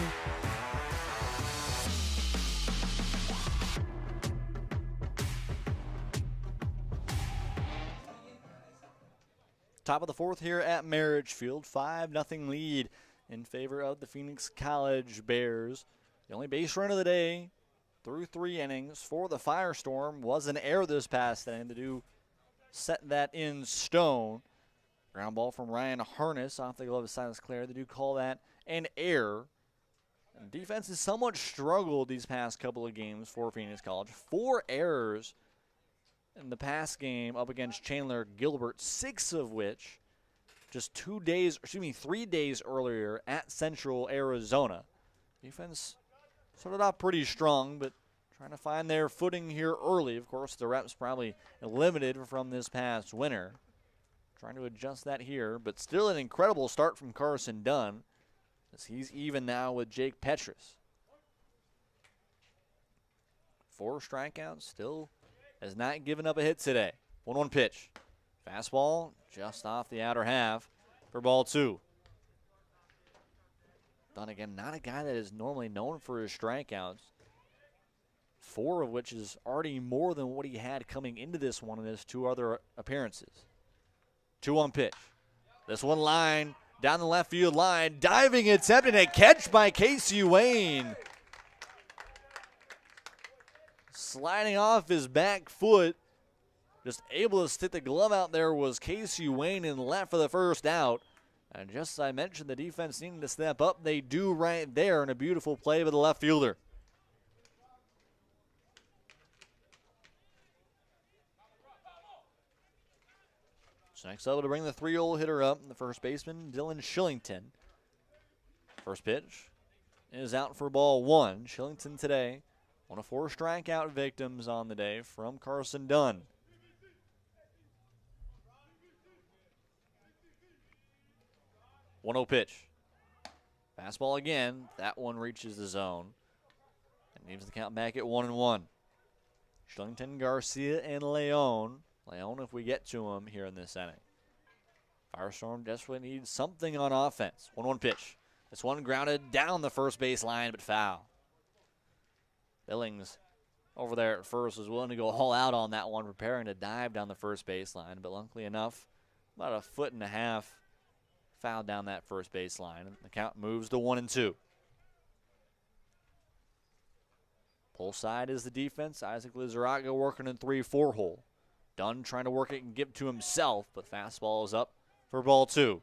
Top of the fourth here at Marich Field. 5-0 lead in favor of the Phoenix College Bears. The only base run of the day through 3 innings for the Firestorm was an error this past inning to do set that in stone. Ground ball from Ryan Harness off the glove of Silas Clare. They do call that an error. And defense has somewhat struggled these past couple of games for Phoenix College. 4 errors in the past game up against Chandler Gilbert, 6 of which just 3 days earlier at Central Arizona. Defense started off pretty strong, but trying to find their footing here early. Of course, the reps probably limited from this past winter. Trying to adjust that here, but still an incredible start from Carson Dunn, as he's even now with Jake Petrus. 4 strikeouts, still has not given up a hit today. 1-1 pitch. Fastball just off the outer half for ball 2. Dunn again, not a guy that is normally known for his strikeouts. 4 of which is already more than what he had coming into this one in his 2 other appearances. 2-1 pitch. This one line, down the left field line, diving attempt and a catch by Casey Wayne. Sliding off his back foot, just able to stick the glove out there was Casey Wayne in left for the first out. And just as I mentioned, the defense needing to step up, they do right there in a beautiful play by the left fielder. So next up to bring the 3-hole hitter up, the first baseman, Dylan Shillington. First pitch is out for ball 1. Shillington today, one of 4 strikeout victims on the day from Carson Dunn. One 0 pitch. Fastball again. That one reaches the zone and leaves the count back at 1-1. Shillington, Garcia, and Leon. Leon, if we get to him here in this inning. Firestorm desperately needs something on offense. 1-1 pitch. This one grounded down the first base line, but foul. Billings over there at first was willing to go all out on that one, preparing to dive down the first base line, but luckily enough, about 1.5 feet foul down that first base line. And the count moves to 1-2. Pull side is the defense. Isaac Lizaraga working in 3-4 hole. Dunn trying to work it and give it to himself, but fastball is up for ball 2.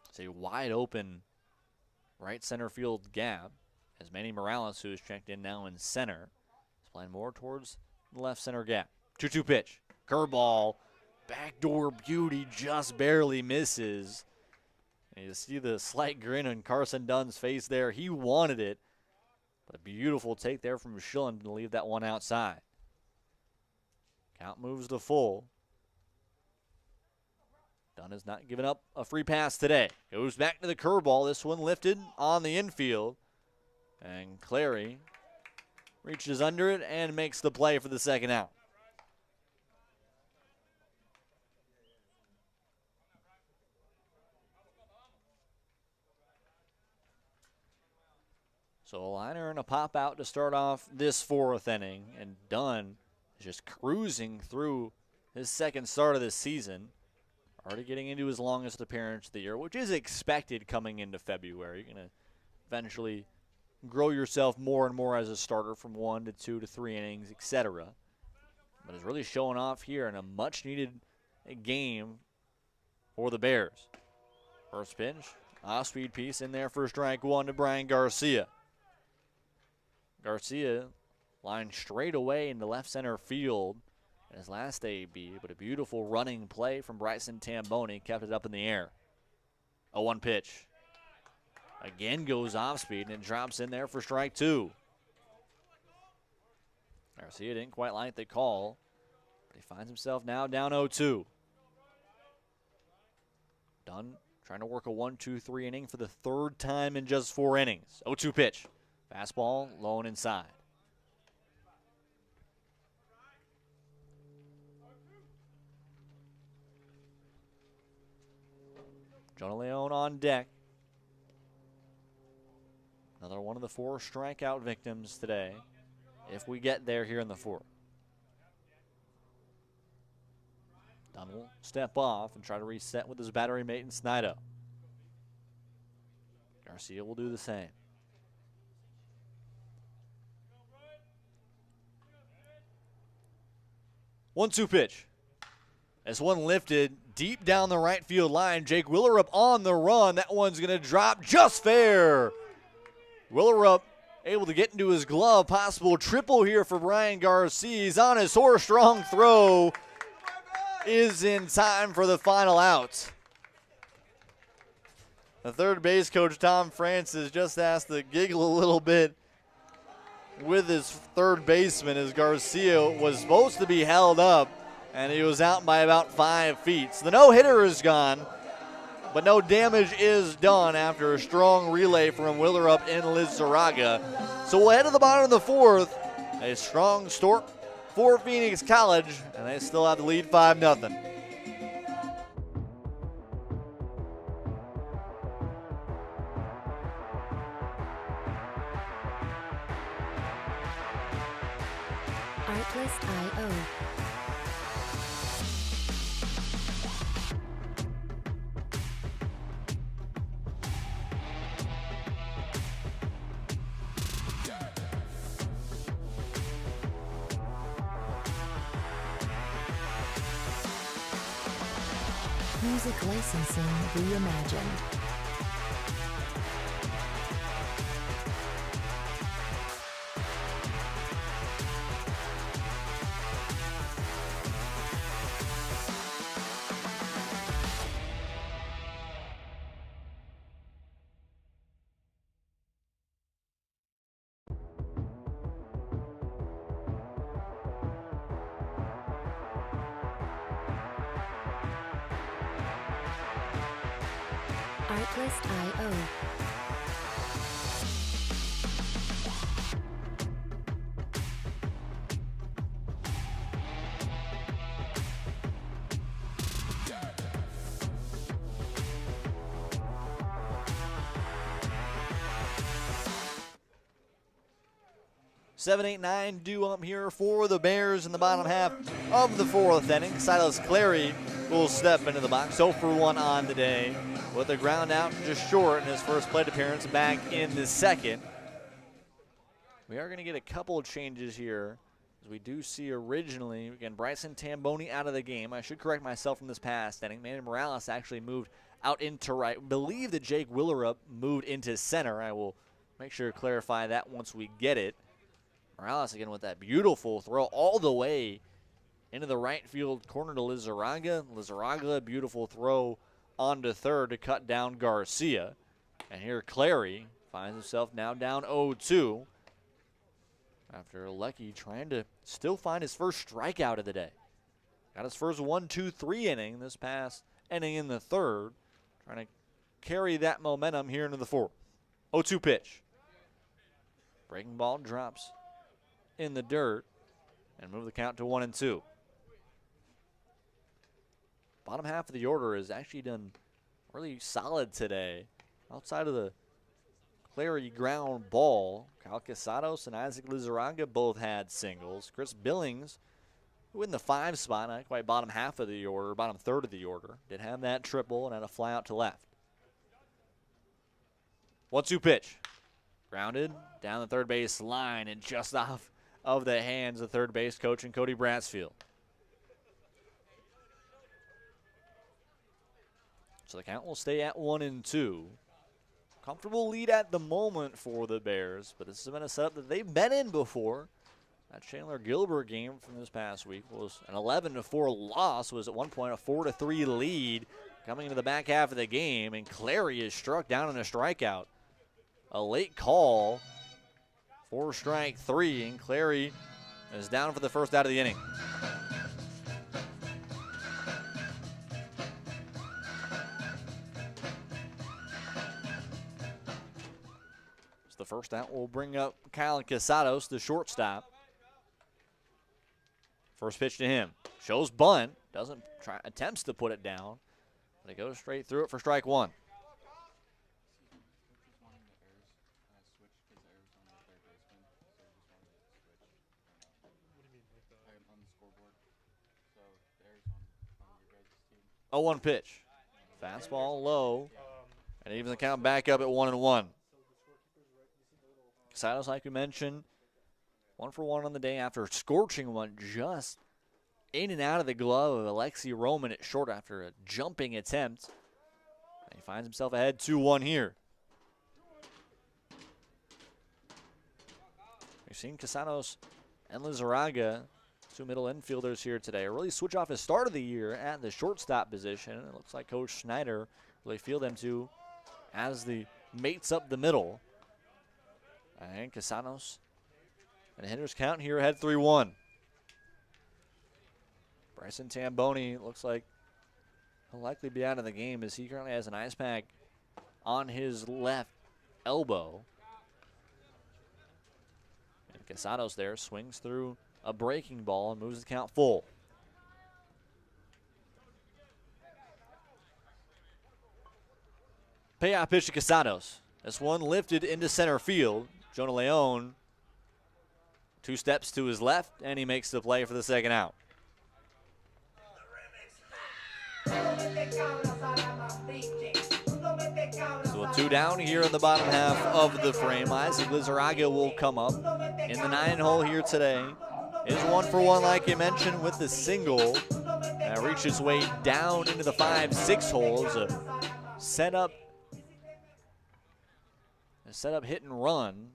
It's a wide open right center field gap as Manny Morales, who is checked in now in center, is playing more towards the left center gap. 2-2 pitch. Curveball. Backdoor beauty just barely misses. And you see the slight grin on Carson Dunn's face there. He wanted it. But a beautiful take there from Schillen to leave that one outside. Count moves to full. Dunn has not given up a free pass today. Goes back to the curveball. This one lifted on the infield. And Clary reaches under it and makes the play for the second out. So a liner and a pop out to start off this 4th inning. And Dunn is just cruising through his second start of this season. Already getting into his longest appearance of the year, which is expected coming into February. You're going to eventually grow yourself more and more as a starter from 1 to 2 to 3 innings, etc. But is really showing off here in a much-needed game for the Bears. First pitch, off-speed piece in there for strike 1 to Brian Garcia. Garcia lined straight away into left center field in his last AB, but a beautiful running play from Bryson Tamboni kept it up in the air. 0-1 pitch. Again goes off speed and it drops in there for strike 2. Garcia didn't quite like the call, but he finds himself now down 0-2. Dunn trying to work a 1-2-3 inning for the 3rd time in just 4 innings. 0-2 pitch. Fastball, low and inside. Jonah Leon on deck. Another one of the 4 strikeout victims today, if we get there here in the 4th. Dunn will step off and try to reset with his battery mate in Snido. Garcia will do the same. 1-2 pitch. This one lifted deep down the right field line. Jake Willerup on the run. That one's going to drop just fair. Willerup able to get into his glove. Possible triple here for Brian Garcia. He's on his horse. Strong throw is in time for the final out. The third base coach, Tom Francis, just has to giggle a little bit with his third baseman as Garcia was supposed to be held up, and he was out by about 5 feet. So the no-hitter is gone, but no damage is done after a strong relay from Willerup in Lizarraga. So we'll head to the bottom of the fourth. A strong start for Phoenix College, and they still have the lead 5-0. Artlist.io. Music licensing reimagined. Artlist.io. Seven, 8, 9 due up here for the Bears in the bottom half of the fourth inning. Silas Clary will step into the box. 0 for 1 on the day with a ground out just short in his first plate appearance back in the second. We are going to get a couple of changes here, as we do see originally, again, Bryson Tamboni out of the game. I should correct myself from this past inning. Manny Morales actually moved out into right. I believe that Jake Willerup moved into center. I will make sure to clarify that once we get it. Morales again with that beautiful throw all the way into the right field corner to Lizarraga. Lizarraga, beautiful throw onto third to cut down Garcia. And here Clary finds himself now down 0-2 after Lecky trying to still find his first strikeout of the day. Got his first 1-2-3 inning this past inning in the third. Trying to carry that momentum here into the fourth. 0-2 pitch. Breaking ball drops in the dirt and move the count to 1-2. Bottom half of the order has actually done really solid today. Outside of the Clary ground ball, Kyle Casados and Isaac Lizarraga both had singles. Chris Billings, who in the 5 spot, not quite bottom half of the order, bottom third of the order, did have that triple and had a fly out to left. 1-2 pitch. Grounded down the third base line and just off of the hands of third base coach and Cody Bratsfield. So the count will stay at 1-2. Comfortable lead at the moment for the Bears, but this has been a setup that they've been in before. That Chandler Gilbert game from this past week was an 11-4 loss, was at one point a 4-3 lead coming into the back half of the game, and Clary is struck down in a strikeout. A late call for strike 3, and Clary is down for the first out of the inning. So the first out will bring up Kyle Casados, the shortstop. First pitch to him. Shows bunt. Doesn't try, attempts to put it down, but it goes straight through it for strike 1. Oh, 1 pitch. Fastball low. And even the count back up at 1-1. Casados, like we mentioned, 1 for 1 on the day after scorching one just in and out of the glove of Alexi Roman at short after a jumping attempt. And he finds himself ahead 2-1 here. We've seen Casanos and Lizarraga, two middle infielders here today, really switch off his start of the year at the shortstop position. It looks like Coach Schneider really feel them two as the mates up the middle. And Casanos and hitters count here ahead 3-1. Bryson Tamboni looks like he'll likely be out of the game as he currently has an ice pack on his left elbow. And Casanos there swings through a breaking ball and moves the count full. Payoff pitch to Casanos. This one lifted into center field. Jonah Leon, 2 steps to his left, and he makes the play for the second out. So a 2 down here in the bottom half of the frame. Isaac Lizarraga will come up in the 9-hole here today. Is 1-for-1 like you mentioned with the single. Reached its way down into the 5-6 holes. A set up hit and run.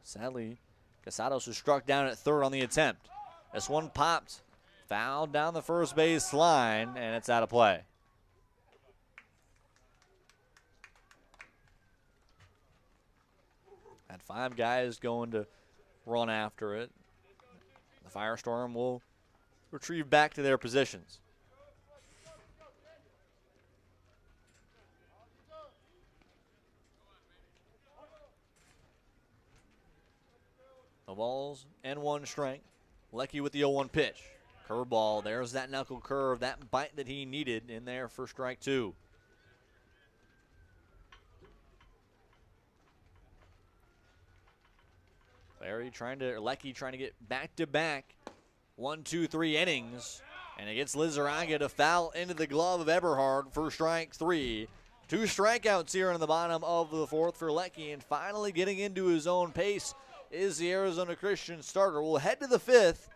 Sadly, Casados was struck down at third on the attempt. This one popped, fouled down the first base line, and it's out of play. Had 5 guys going to run after it. The Firestorm will retrieve back to their positions. The balls and 1 strike. Lecky with the 0-1 pitch. Curveball, there's that knuckle curve, that bite that he needed in there for strike 2. Lecky trying to get back-to-back 1, 2, 3 innings. And it gets Lizarraga to foul into the glove of Eberhard for strike 3. 2 strikeouts here in the bottom of the 4th for Lecky, and finally getting into his own pace is the Arizona Christian starter. We'll head to the 5th.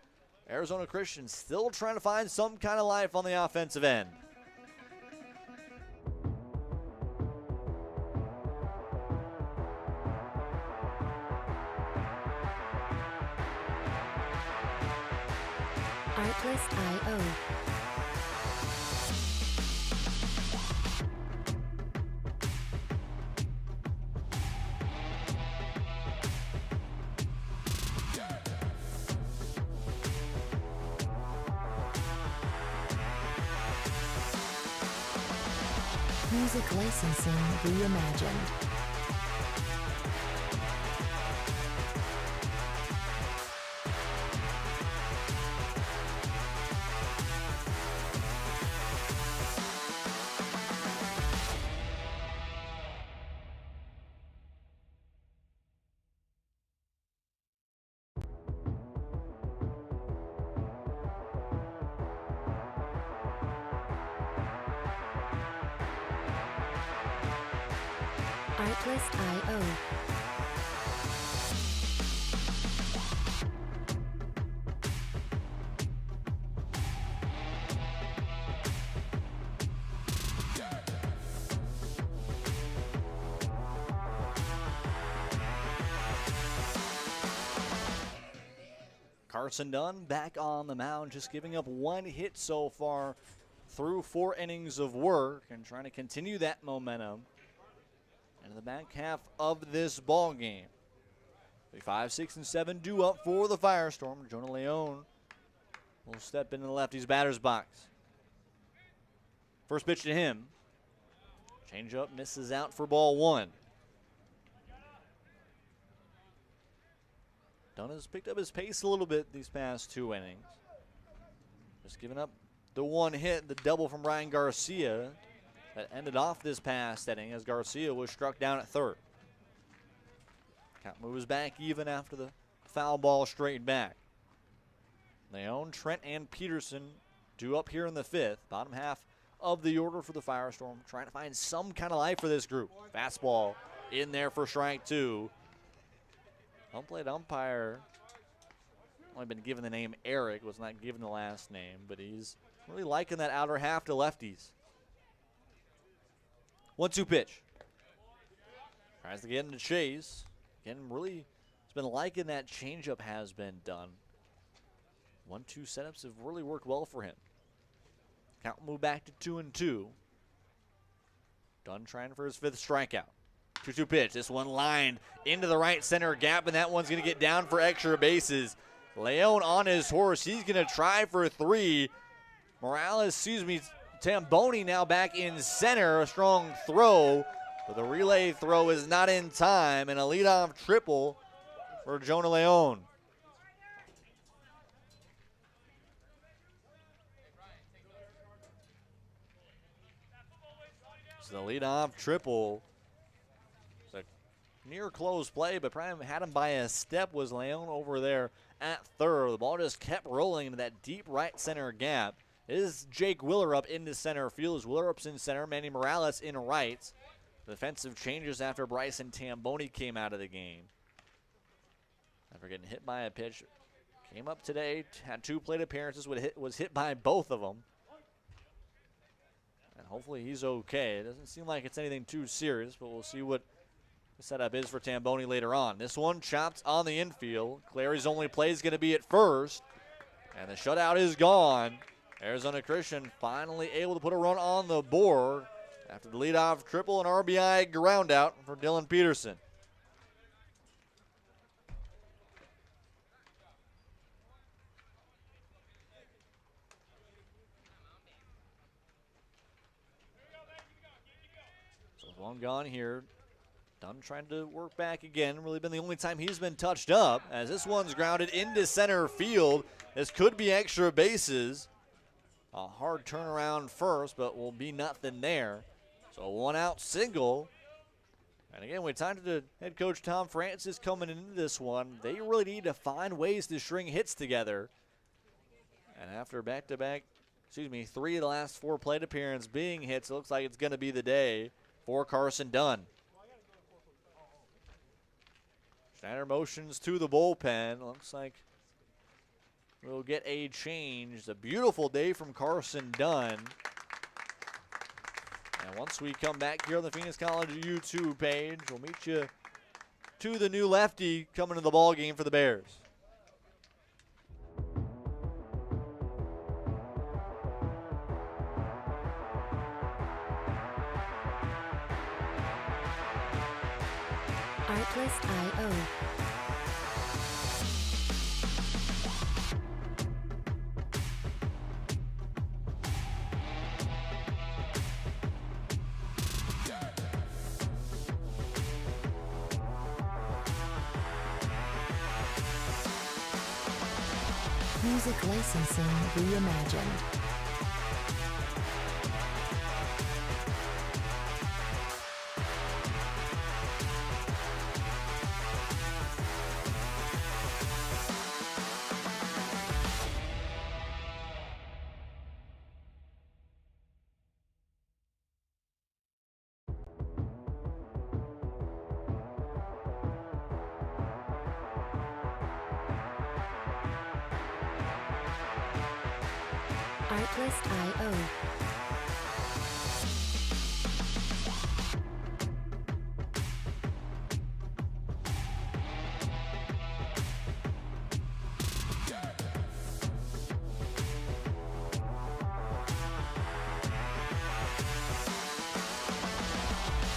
Arizona Christian still trying to find some kind of life on the offensive end. Artlist.io. Music licensing reimagined. Artlist.io. Carson Dunn back on the mound, just giving up 1 hit so far through 4 innings of work and trying to continue that momentum into the back half of this ball game. 5, 6, and 7 due up for the Firestorm. Jonah Leon will step into the lefty's batter's box. First pitch to him. Changeup misses out for ball 1. Dunn has picked up his pace a little bit these past 2 innings. Just giving up the 1 hit, the double from Ryan Garcia that ended off this past inning as Garcia was struck down at third. Count moves back even after the foul ball straight back. Leon, Trent, and Peterson due up here in the 5th. Bottom half of the order for the Firestorm, trying to find some kind of life for this group. Fastball in there for strike 2. Home plate umpire only been given the name Eric, was not given the last name, but he's really liking that outer half to lefties. 1-2 pitch. Tries to get into chase. Again, really has been liking that changeup has been done. 1-2 setups have really worked well for him. Count will move back to 2-2. Dunn trying for his 5th strikeout. 2-2 pitch. This one lined into the right center gap, and that one's going to get down for extra bases. Leon on his horse. He's going to try for 3. Tamboni now back in center. A strong throw, but the relay throw is not in time, and a leadoff triple for Jonah Leon. So the leadoff triple. It's a near close play, but probably had him by a step was Leon over there at third. The ball just kept rolling into that deep right center gap. It is Jake Willerup into center field. As Willerup's in center, Manny Morales in right. Defensive changes after Bryson Tamboni came out of the game. After getting hit by a pitch, came up today, had 2 plate appearances, was hit by both of them. And hopefully he's okay. It doesn't seem like it's anything too serious, but we'll see what the setup is for Tamboni later on. This one chopped on the infield. Clary's only play is going to be at first, and the shutout is gone. Arizona Christian finally able to put a run on the board after the leadoff triple and RBI ground out for Dylan Peterson. So one gone here. Dunn trying to work back again. Really been the only time he's been touched up, as this one's grounded into center field. This could be extra bases. A hard turnaround first, but will be nothing there. So 1-out single. And again, we talked to head coach Tom Francis coming into this one. They really need to find ways to string hits together. And after back-to-back, 3 of the last 4 plate appearances being hits, it looks like it's going to be the day for Carson Dunn. Schneider motions to the bullpen. Looks like we'll get a change. A beautiful day from Carson Dunn. And once we come back here on the Phoenix College YouTube page, we'll meet you to the new lefty coming to the ball game for the Bears. Artlist.io. Music licensing reimagined. Artlist.io.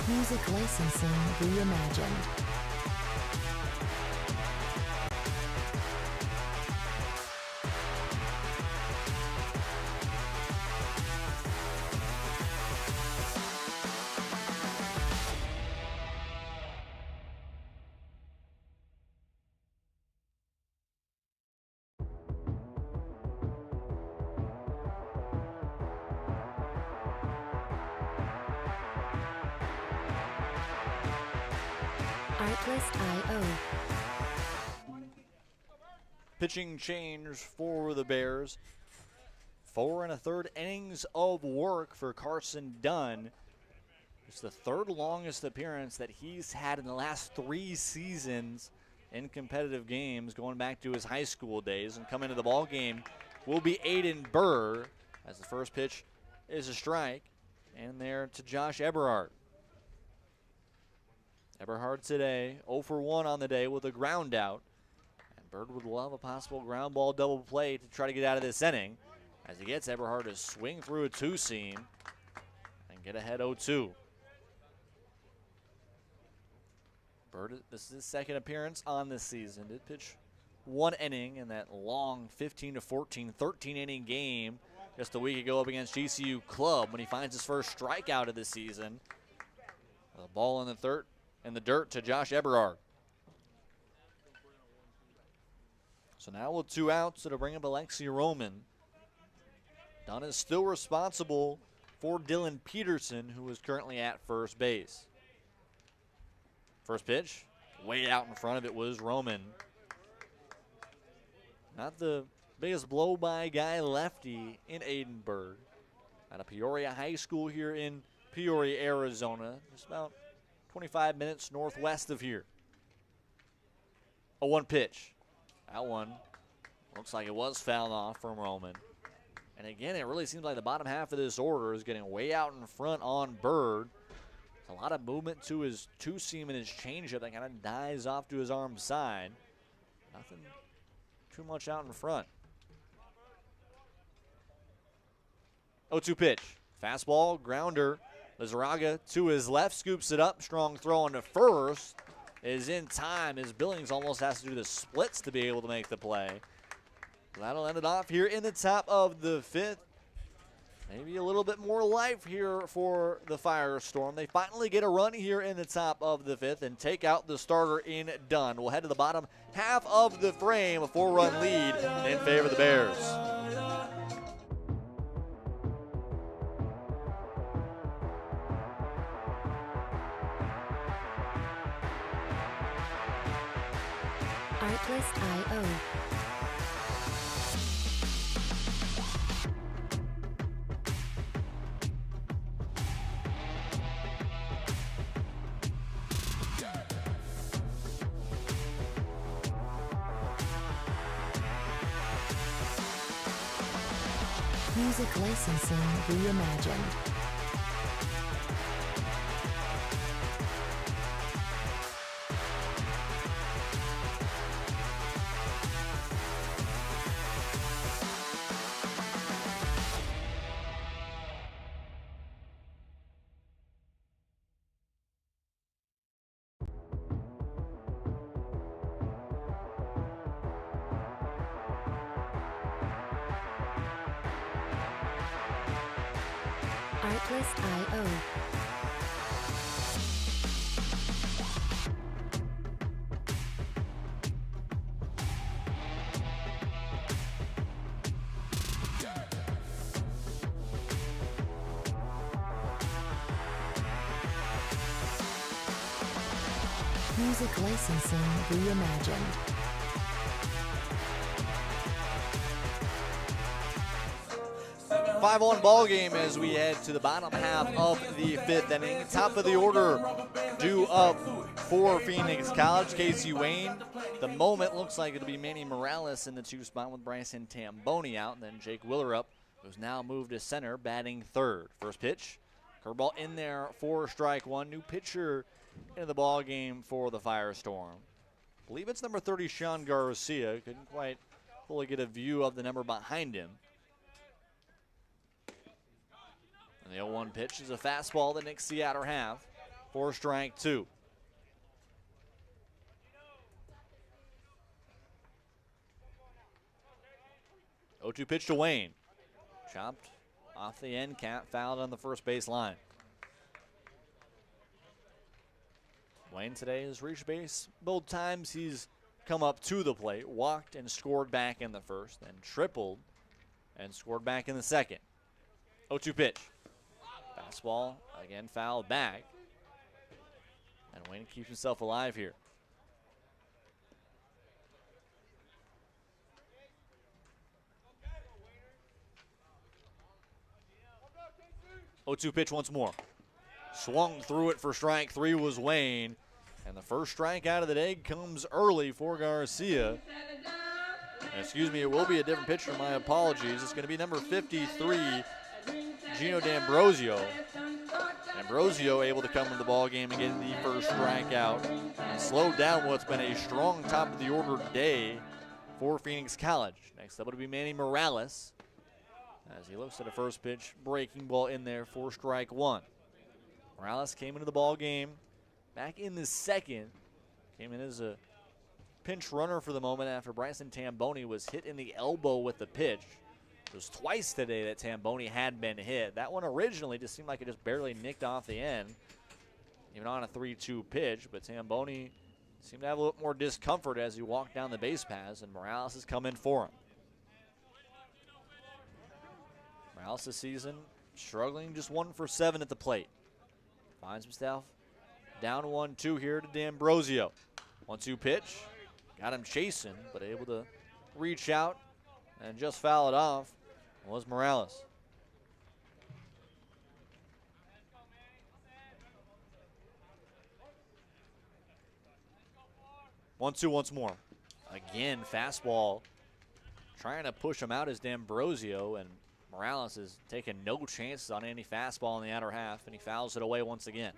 Music licensing reimagined. Artlist.io. Pitching change for the Bears. 4 1/3 innings of work for Carson Dunn. It's the 3rd longest appearance that he's had in the last 3 seasons in competitive games going back to his high school days. And coming into the ball game will be Aiden Burr, as the first pitch is a strike. And there to Josh Eberhard. Eberhard today 0 for 1 on the day with a ground out. And Bird would love a possible ground ball double play to try to get out of this inning, as he gets Eberhard to swing through a two-seam and get ahead 0-2. Bird, this is his second appearance on this season. Did pitch one inning in that long 15-14, 13-inning game just a week ago up against GCU Club when he finds his first strikeout of the season. The ball in the dirt to Josh Eberhard. So now with 2 outs, it'll bring up Alexi Roman. Dunn is still responsible for Dylan Peterson, who is currently at first base. First pitch, way out in front of it was Roman. Not the biggest blow-by guy lefty in Aiden Bird. Out of Peoria High School here in Peoria, Arizona. Just about 25 minutes northwest of here. A 1 pitch. That one looks like it was fouled off from Roman. And again, it really seems like the bottom half of this order is getting way out in front on Bird. There's a lot of movement to his two-seam and his changeup that kind of dies off to his arm side. Nothing too much out in front. 0-2 pitch. Fastball, grounder. Lizarraga to his left, scoops it up. Strong throw on to first. Is in time as Billings almost has to do the splits to be able to make the play. That'll end it off here in the top of the 5th. Maybe a little bit more life here for the Firestorm. They finally get a run here in the top of the 5th and take out the starter in Dunn. We'll head to the bottom half of the frame, a 4-run lead in favor of the Bears. Artlist.io. Music licensing reimagined. Artlist.io. Music licensing reimagined. 5-1 ball game as we head to the bottom half of the 5th inning. Top of the order due up for Phoenix College. Casey Wayne. The moment looks like it'll be Manny Morales in the 2 spot with Bryson Tamboni out. And then Jake Willerup, who's now moved to center, batting 3rd. First pitch, curveball in there for strike 1. New pitcher into the ball game for the Firestorm. I believe it's number 30, Sean Garcia. Couldn't quite fully get a view of the number behind him. And the 0-1 pitch is a fastball that nicks the outer half for strike 2. Oh, 2 pitch to Wayne. Chopped off the end cap, fouled on the first base line. Wayne today has reached base both times he's come up to the plate, walked and scored back in the first, then tripled and scored back in the second. 0-2 pitch. Fastball, again fouled back. And Wayne keeps himself alive here. Oh, 2 pitch once more. Swung through it for strike 3 was Wayne. And the first strikeout of the day comes early for Garcia. Excuse me, it will be a different pitcher, my apologies. It's going to be number 53, Gino D'Ambrosio. D'Ambrosio able to come into the ball game and get the first strikeout and slow down what's been a strong top of the order day for Phoenix College. Next up will be Manny Morales as he looks at a first pitch breaking ball in there for strike one. Morales came into the ball game back in the second. Came in as a pinch runner for the moment after Bryson Tamboni was hit in the elbow with the pitch. It was twice today that Tamboni had been hit. That one originally just seemed like it just barely nicked off the end, even on a 3-2 pitch, but Tamboni seemed to have a little more discomfort as he walked down the base paths, and Morales has come in for him. Morales this season struggling, just 1 for 7 at the plate. Finds himself down 1-2 here to D'Ambrosio. 1-2 pitch. Got him chasing, but able to reach out and just foul it off was Morales. One, two once more. Again, fastball. Trying to push him out is D'Ambrosio, and Morales is taking no chances on any fastball in the outer half, and he fouls it away once again.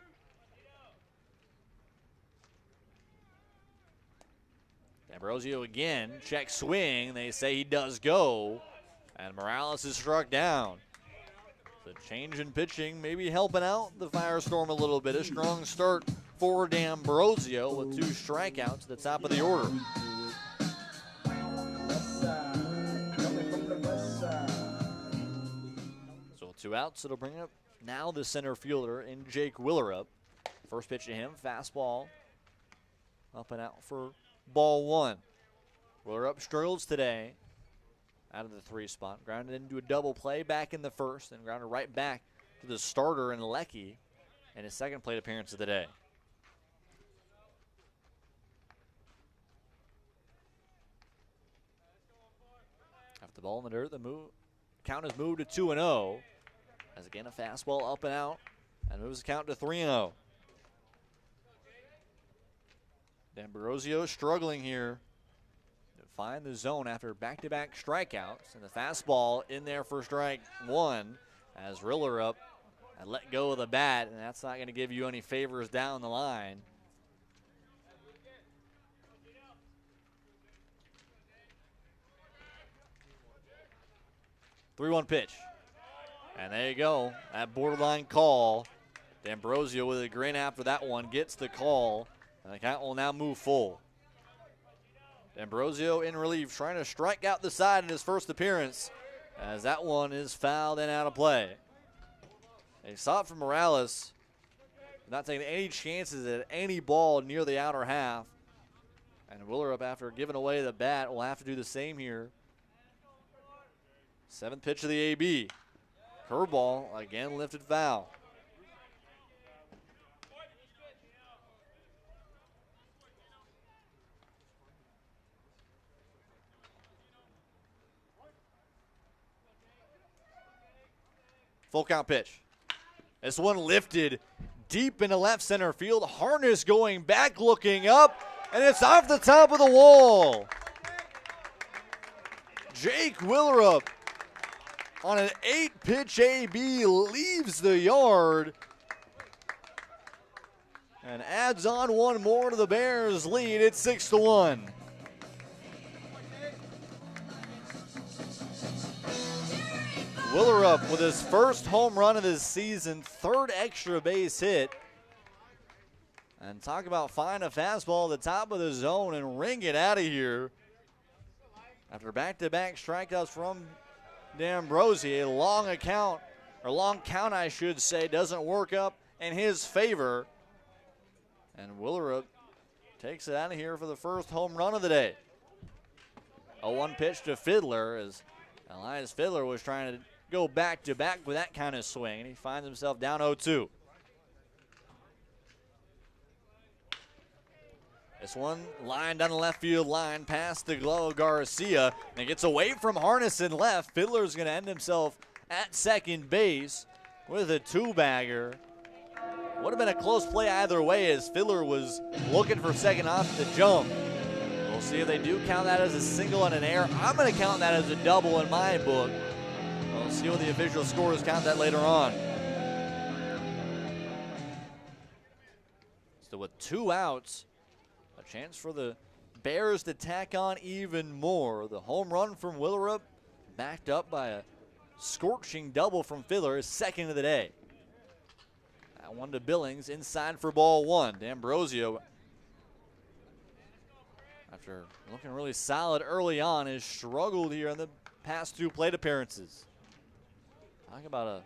D'Ambrosio again, check swing. They say he does go, and Morales is struck down. The change in pitching maybe helping out the Firestorm a little bit. A strong start for D'Ambrosio with 2 strikeouts at the top of the order. So 2 outs. It'll bring up now the center fielder in Jake Willerup. First pitch to him, fastball up and out for ball 1. Willerup struggles today out of the 3 spot. Grounded into a double play back in the first and grounded right back to the starter in Lecky in his second plate appearance of the day. After the ball in the dirt, the count has moved to 2-0. As again a fastball up and out and moves the count to 3-0. D'Ambrosio struggling here to find the zone after back-to-back strikeouts. And the fastball in there for strike 1 as Willerup had let go of the bat, and that's not going to give you any favors down the line. Three-one pitch. And there you go, that borderline call. D'Ambrosio with a grin after that one gets the call. And the count will now move full. D'Ambrosio in relief, trying to strike out the side in his first appearance, as that one is fouled and out of play. They saw it from Morales, not taking any chances at any ball near the outer half. And Willerup, after giving away the bat, will have to do the same here. 7th pitch of the AB. Curveball, again lifted foul. Full count pitch. This one lifted deep into left center field. Harness going back, looking up, and it's off the top of the wall. Jake Willerup on an 8-pitch AB leaves the yard and adds on one more to the Bears' lead. It's 6-1. Willerup with his first home run of the season, 3rd extra base hit. And talk about find a fastball at the top of the zone and ring it out of here. After back-to-back strikeouts from D'Ambrosio, a long count I should say, doesn't work up in his favor. And Willerup takes it out of here for the first home run of the day. A 1 pitch to Fiddler as Elias Fiddler was trying to go back-to-back with that kind of swing, and he finds himself down 0-2. This one lined down the left field line past the glove of Garcia, and it gets away from Harness in left. Fiddler's going to end himself at second base with a 2-bagger. Would have been a close play either way as Fiddler was looking for second off the jump. We'll see if they do count that as a single and an error. I'm going to count that as a double in my book. We'll see what the official scores count that later on. So with 2 outs, a chance for the Bears to tack on even more. The home run from Willerup, backed up by a scorching double from Fiddler, his second of the day. That one to Billings, inside for ball 1. D'Ambrosio, after looking really solid early on, has struggled here in the past 2 plate appearances. Talk about a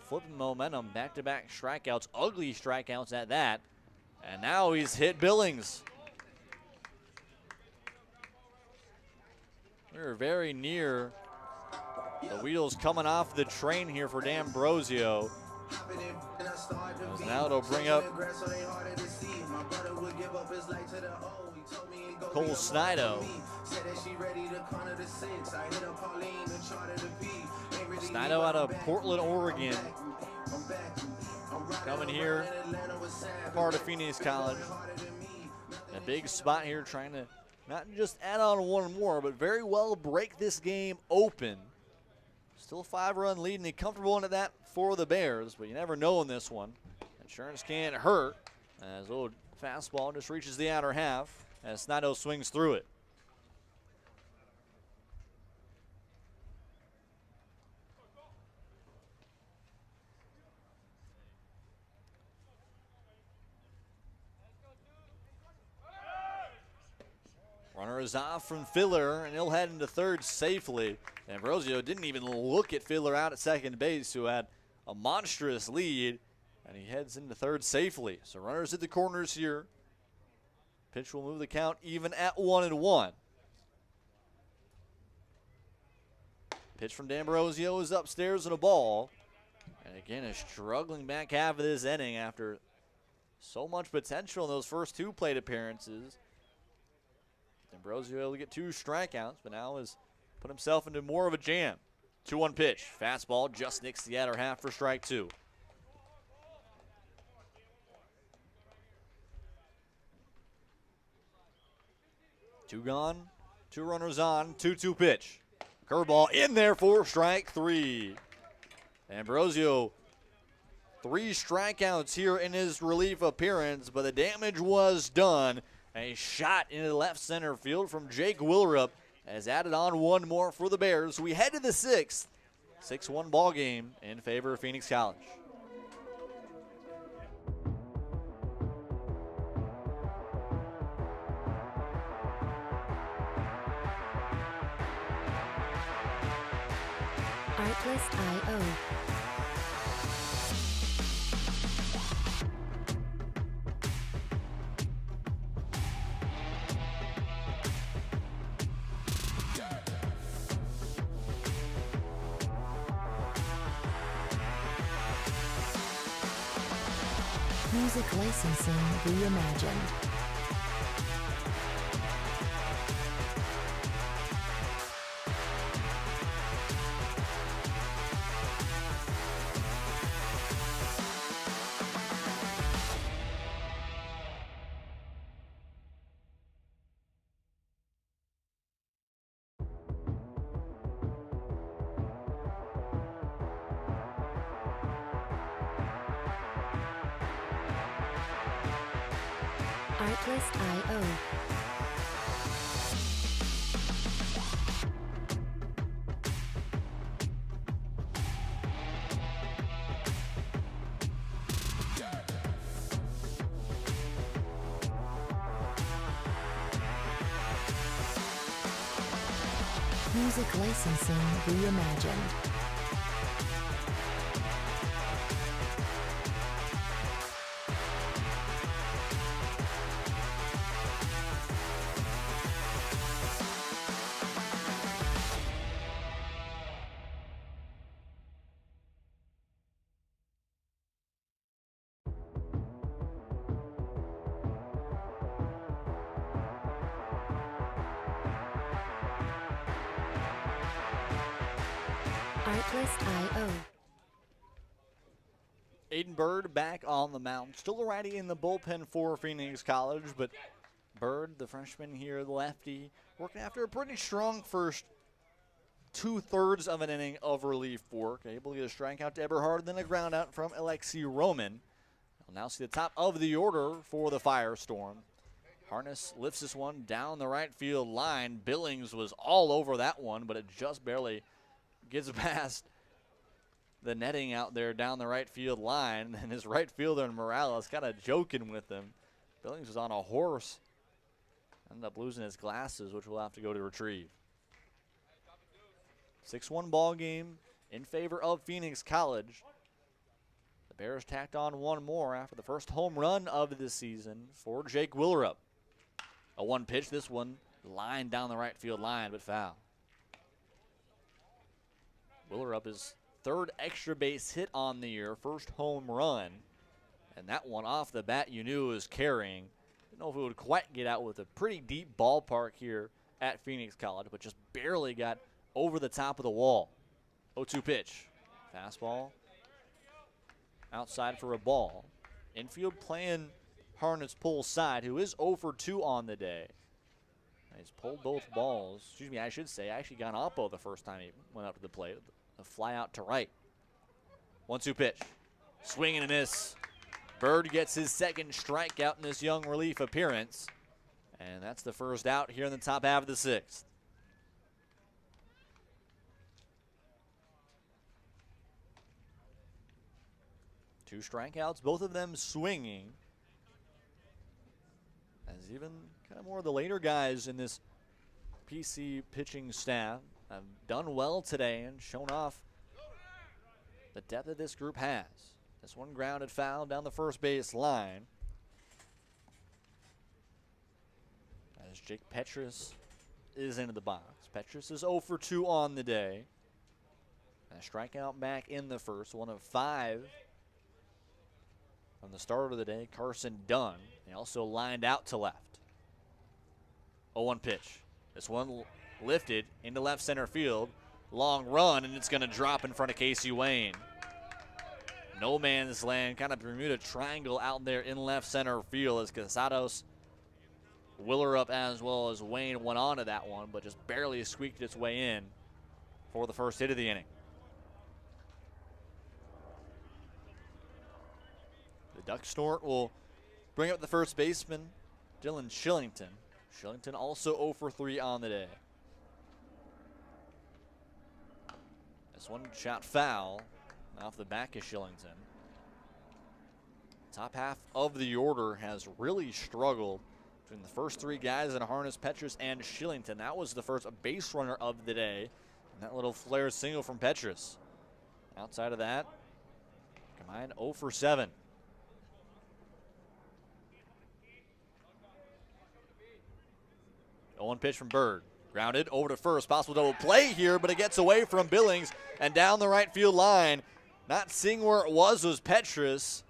flipping momentum, back-to-back strikeouts, ugly strikeouts at that. And now he's hit Billings. We're very near the wheels coming off the train here for D'Ambrosio. Now it'll bring up Cole Snido. Snido out of Portland, Oregon. Coming here, part of Phoenix College. A big spot here, trying to not just add on one more, but very well break this game open. Still a 5-run lead, and comfortable into that for the Bears, but you never know in this one. Insurance can't hurt as a little fastball just reaches the outer half as Snido swings through it. Runner is off from Fiddler, and he'll head into third safely. Ambrosio didn't even look at Fiddler out at second base, who had a monstrous lead, and he heads into third safely. So runners at the corners here. Pitch will move the count even at 1-1. Pitch from D'Ambrosio is upstairs and a ball. And again, a struggling back half of this inning after so much potential in those first 2 plate appearances. D'Ambrosio able to get 2 strikeouts, but now has put himself into more of a jam. 2-1 pitch. Fastball just nicks the outer half for strike 2. Two gone, 2 runners on, 2-2 pitch. Curveball in there for strike 3. Ambrosio, 3 strikeouts here in his relief appearance, but the damage was done. A shot into left center field from Jake Willerup has added on 1 more for the Bears. We head to the 6th. 6-1 ball game in favor of Phoenix College. Artlist.io. Music licensing reimagined. Artlist.io. Music licensing reimagined. Artlist.io. Jaden Bird back on the mound. Still a righty in the bullpen for Phoenix College, but Bird, the freshman here, the lefty, working after a pretty strong first 2/3 of an inning of relief work. Able to get a strikeout to Eberhard, then a ground out from Alexi Roman. We'll now see the top of the order for the Firestorm. Harness lifts this one down the right field line. Billings was all over that one, but it just barely gets past the netting out there down the right field line. And his right fielder, Morales, kind of joking with him. Billings was on a horse. Ended up losing his glasses, which we'll have to go to retrieve. 6-1 ball game in favor of Phoenix College. The Bears tacked on one more after the first home run of the season for Jake Willerup. A 1 pitch, this one lined down the right field line, but foul. Willerup is 3rd extra base hit on the year, first home run. And that one off the bat you knew was carrying. Didn't know if it would quite get out with a pretty deep ballpark here at Phoenix College, but just barely got over the top of the wall. 0-2 pitch. Fastball. Outside for a ball. Infield playing Harness Pull's side, who is 0 for 2 on the day. He's pulled both balls. Excuse me, I should say. Actually got Oppo the first time he went up to the plate. A fly out to right. 1-2 pitch. Swing and a miss. Bird gets his 2nd strikeout in this young relief appearance. And that's the first out here in the top half of the 6th. Two strikeouts, both of them swinging. As even kind of more of the later guys in this PC pitching staff have done well today and shown off the depth that this group has. This one grounded foul down the first base line. As Jake Petrus is into the box. Petrus is 0 for 2 on the day. And a strikeout back in the first, 1 of 5. On the start of the day, Carson Dunn. He also lined out to left. 0-1 pitch. This one lifted into left center field. Long run, and it's going to drop in front of Casey Wayne. No man's land, kind of Bermuda Triangle out there in left center field as Casados, Willerup, as well as Wayne went on to that one, but just barely squeaked its way in for the first hit of the inning. The Duck Snort will bring up the first baseman, Dylan Shillington. Shillington also 0 for 3 on the day. This one shot foul off the back of Shillington. Top half of the order has really struggled between the first 3 guys in Harness, Petrus, and Shillington. That was the first base runner of the day. And that little flare single from Petrus. Outside of that, combined 0 for 7. 0-1 pitch from Bird. Grounded over to first. Possible double play here, but it gets away from Billings and down the right field line. Not seeing where it was Petrus.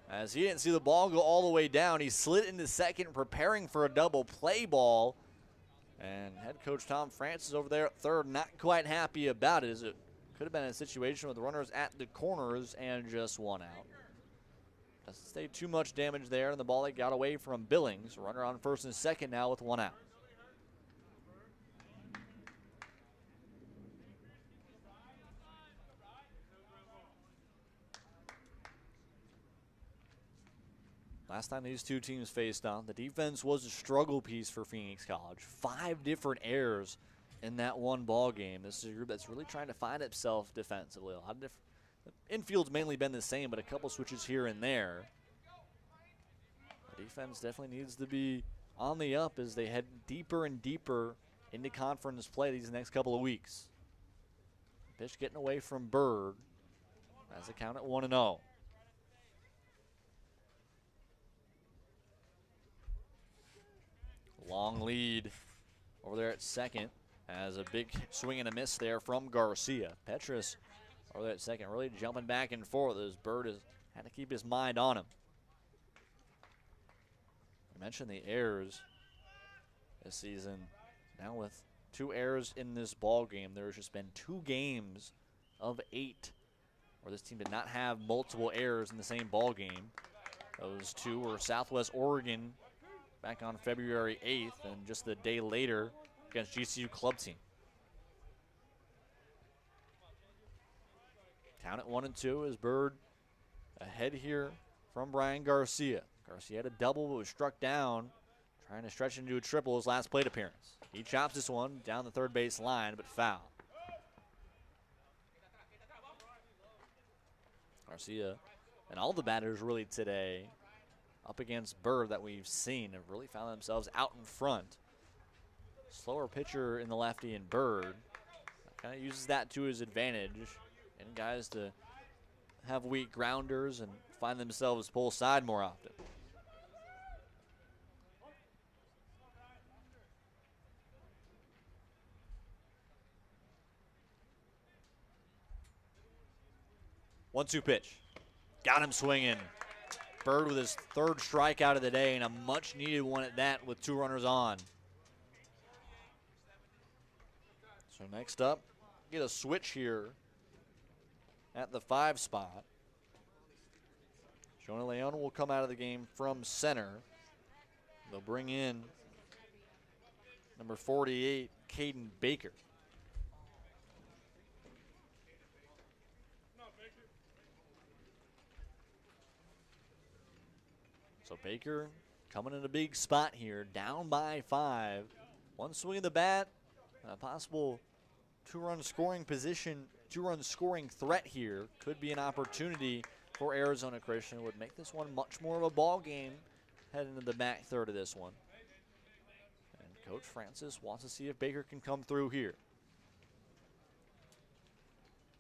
As he didn't see the ball go all the way down. He slid into second, preparing for a double play ball. And head coach Tom Francis over there at third, not quite happy about it, as it could have been a situation with runners at the corners and just 1 out. Doesn't stay too much damage there, and the ball got away from Billings. Runner on first and second now with 1 out. Last time these two teams faced on, the defense was a struggle piece for Phoenix College. 5 different errors in that one ball game. This is a group that's really trying to find itself defensively. A lot of different, infield's mainly been the same, but a couple switches here and there. The defense definitely needs to be on the up as they head deeper and deeper into conference play these next couple of weeks. Pitch getting away from Bird as a count at 1-0. Long lead over there at second as a big swing and a miss there from Garcia. Petrus over there at second, really jumping back and forth as Bird has had to keep his mind on him. I mentioned the errors this season. Now with 2 errors in this ball game, there's just been 2 games of 8 where this team did not have multiple errors in the same ball game. Those two were Southwest Oregon back on February 8th, and just the day later against GCU club team. Down at 1-2 is Bird ahead here from Brian Garcia. Garcia had a double but was struck down, trying to stretch into a triple his last plate appearance. He chops this one down the third base line, but foul. Garcia and all the batters really today up against Bird that we've seen have really found themselves out in front. Slower pitcher in the lefty and Bird kind of uses that to his advantage, and guys to have weak grounders and find themselves pull side more often. One-two pitch. Got him swinging. Bird with his third strikeout of the day, and a much-needed one at that with 2 runners on. So next up, get a switch here at the 5 spot. Jonah Leon will come out of the game from center. They'll bring in number 48, Caden Baker. So Baker coming in a big spot here, down by 5. One swing of the bat, a possible 2-run scoring position, 2-run scoring threat here. Could be an opportunity for Arizona Christian. Would make this one much more of a ball game heading into the back third of this one. And Coach Francis wants to see if Baker can come through here.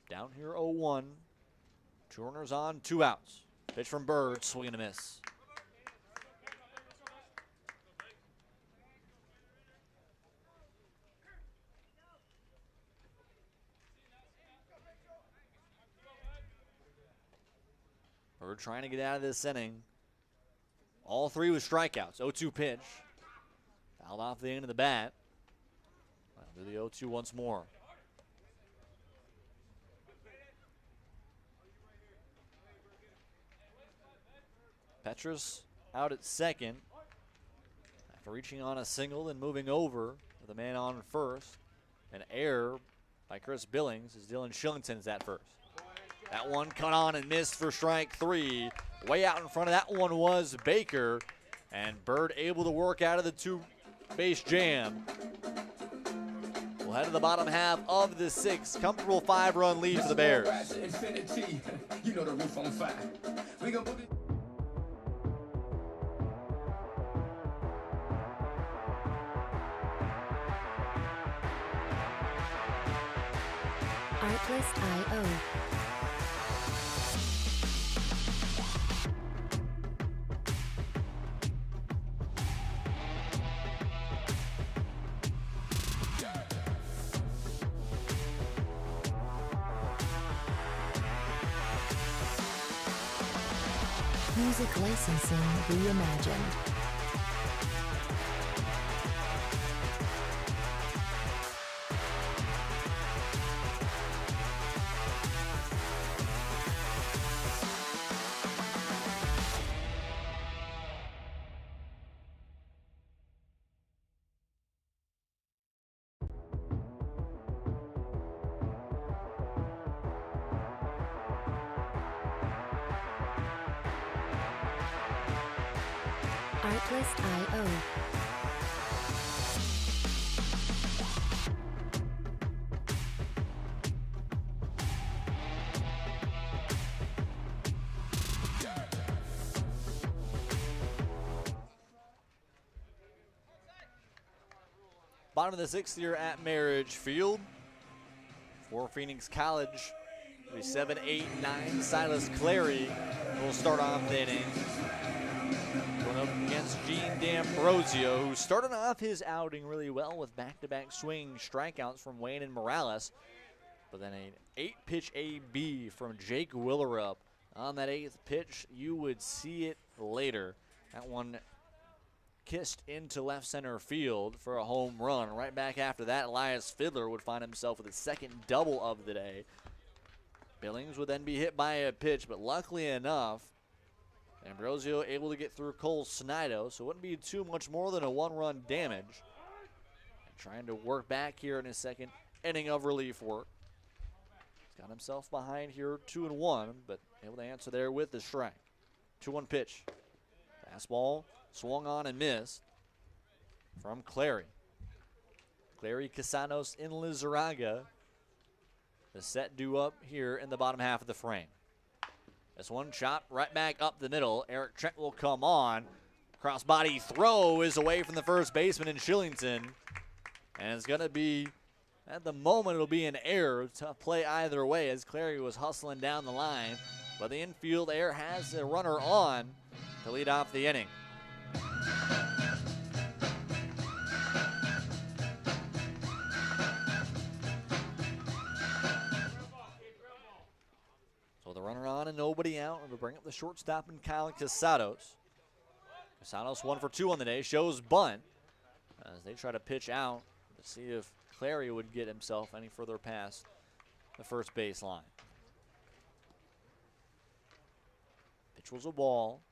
Down here 0-1. 2 runners on, 2 outs. Pitch from Bird, swing and a miss. Bird trying to get out of this inning. All 3 with strikeouts. 0-2 pitch. Fouled off the end of the bat. I'll do the 0-2 once more. Petrus out at second. After reaching on a single and moving over with a man on first. An error by Chris Billings as Dylan Shillington is at first. That one cut on and missed for strike 3. Way out in front of that one was Baker. And Bird able to work out of the 2-base jam. We'll head to the bottom half of the 6th. Comfortable 5-run lead for the Bears. You know the roof on fire. We gonna put it. Artlist.io. Music licensing reimagined. Artlist.io. Bottom of the 6th here at Marich Field. For Phoenix College, the 7, 8, 9, Silas Clary will start off the inning. Going up against Gene D'Ambrosio, who started off his outing really well with back-to-back swing strikeouts from Wayne and Morales. But then an 8-pitch AB from Jake Willerup. On that 8th pitch, you would see it later. That one kissed into left center field for a home run. Right back after that, Elias Fiddler would find himself with his 2nd double of the day. Billings would then be hit by a pitch, but luckily enough, Ambrosio able to get through Cole Snido, so it wouldn't be too much more than a one-run damage. And trying to work back here in his second inning of relief work. He's got himself behind here 2-1, but able to answer there with the strike. 2-1 pitch. Fastball swung on and missed from Clary. Clary, Casanos, in Lizarraga. The set due up here in the bottom half of the frame. This one chopped right back up the middle. Eric Trent will come on. Cross-body throw is away from the first baseman in Shillington. And it's going to be, at the moment, it'll be an error. Tough play either way as Clary was hustling down the line. But the infield air has a runner on to lead off the inning. So the runner on and nobody out. It'll bring up the shortstop and Kyle Casados. Casados 1 for 2 on the day. Shows bunt as they try to pitch out to see if Clary would get himself any further past the first base line. Pitch was a ball.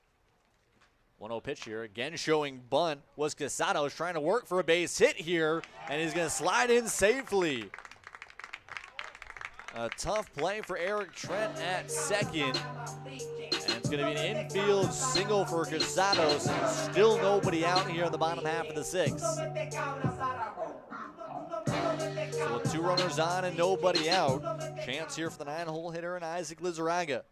1-0 pitch here. Again showing bunt was Casados trying to work for a base hit here, and he's going to slide in safely. A tough play for Eric Trent at second. And it's going to be an infield single for Casados, and still nobody out here in the bottom half of the sixth. So with 2 runners on and nobody out, chance here for the 9-hole hitter and Isaac Lizarraga.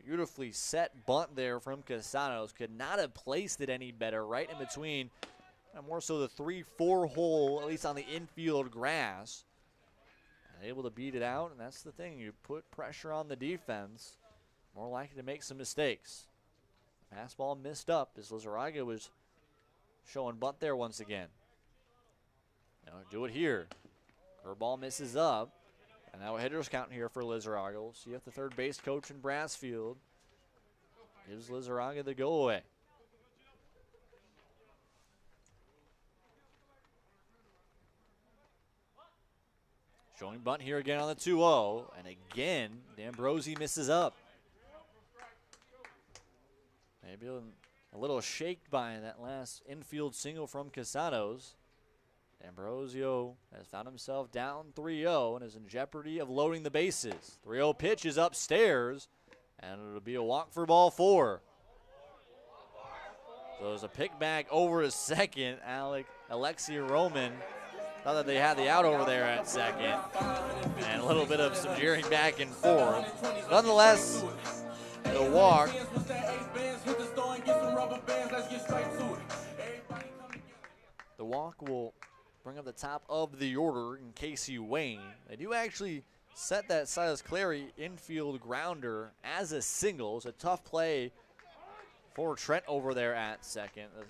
Beautifully set bunt there from Casados. Could not have placed it any better, right in between, more so the 3-4 hole, at least on the infield grass. And able to beat it out, and that's the thing. You put pressure on the defense, more likely to make some mistakes. Fastball missed up as Lizarraga was showing bunt there once again. Now do it here. Curveball misses up. And now a hitter's count here for Lizarraga. We'll see if the third base coach in Brassfield gives Lizarraga the go away. Showing bunt here again on the 2-0. And again, D'Ambrosi misses up. Maybe a little shaked by that last infield single from Casados. Ambrosio has found himself down 3-0 and is in jeopardy of loading the bases. 3-0 pitch is upstairs, and it'll be a walk for ball 4. So there's a pick back over to second. Alexi Roman thought that they had the out over there at second. And a little bit of some jeering back and forth. Nonetheless, the walk. The walk will bring up the top of the order in Casey Wayne. They do actually set that Silas Clary infield grounder as a single. It's a tough play for Trent over there at second. The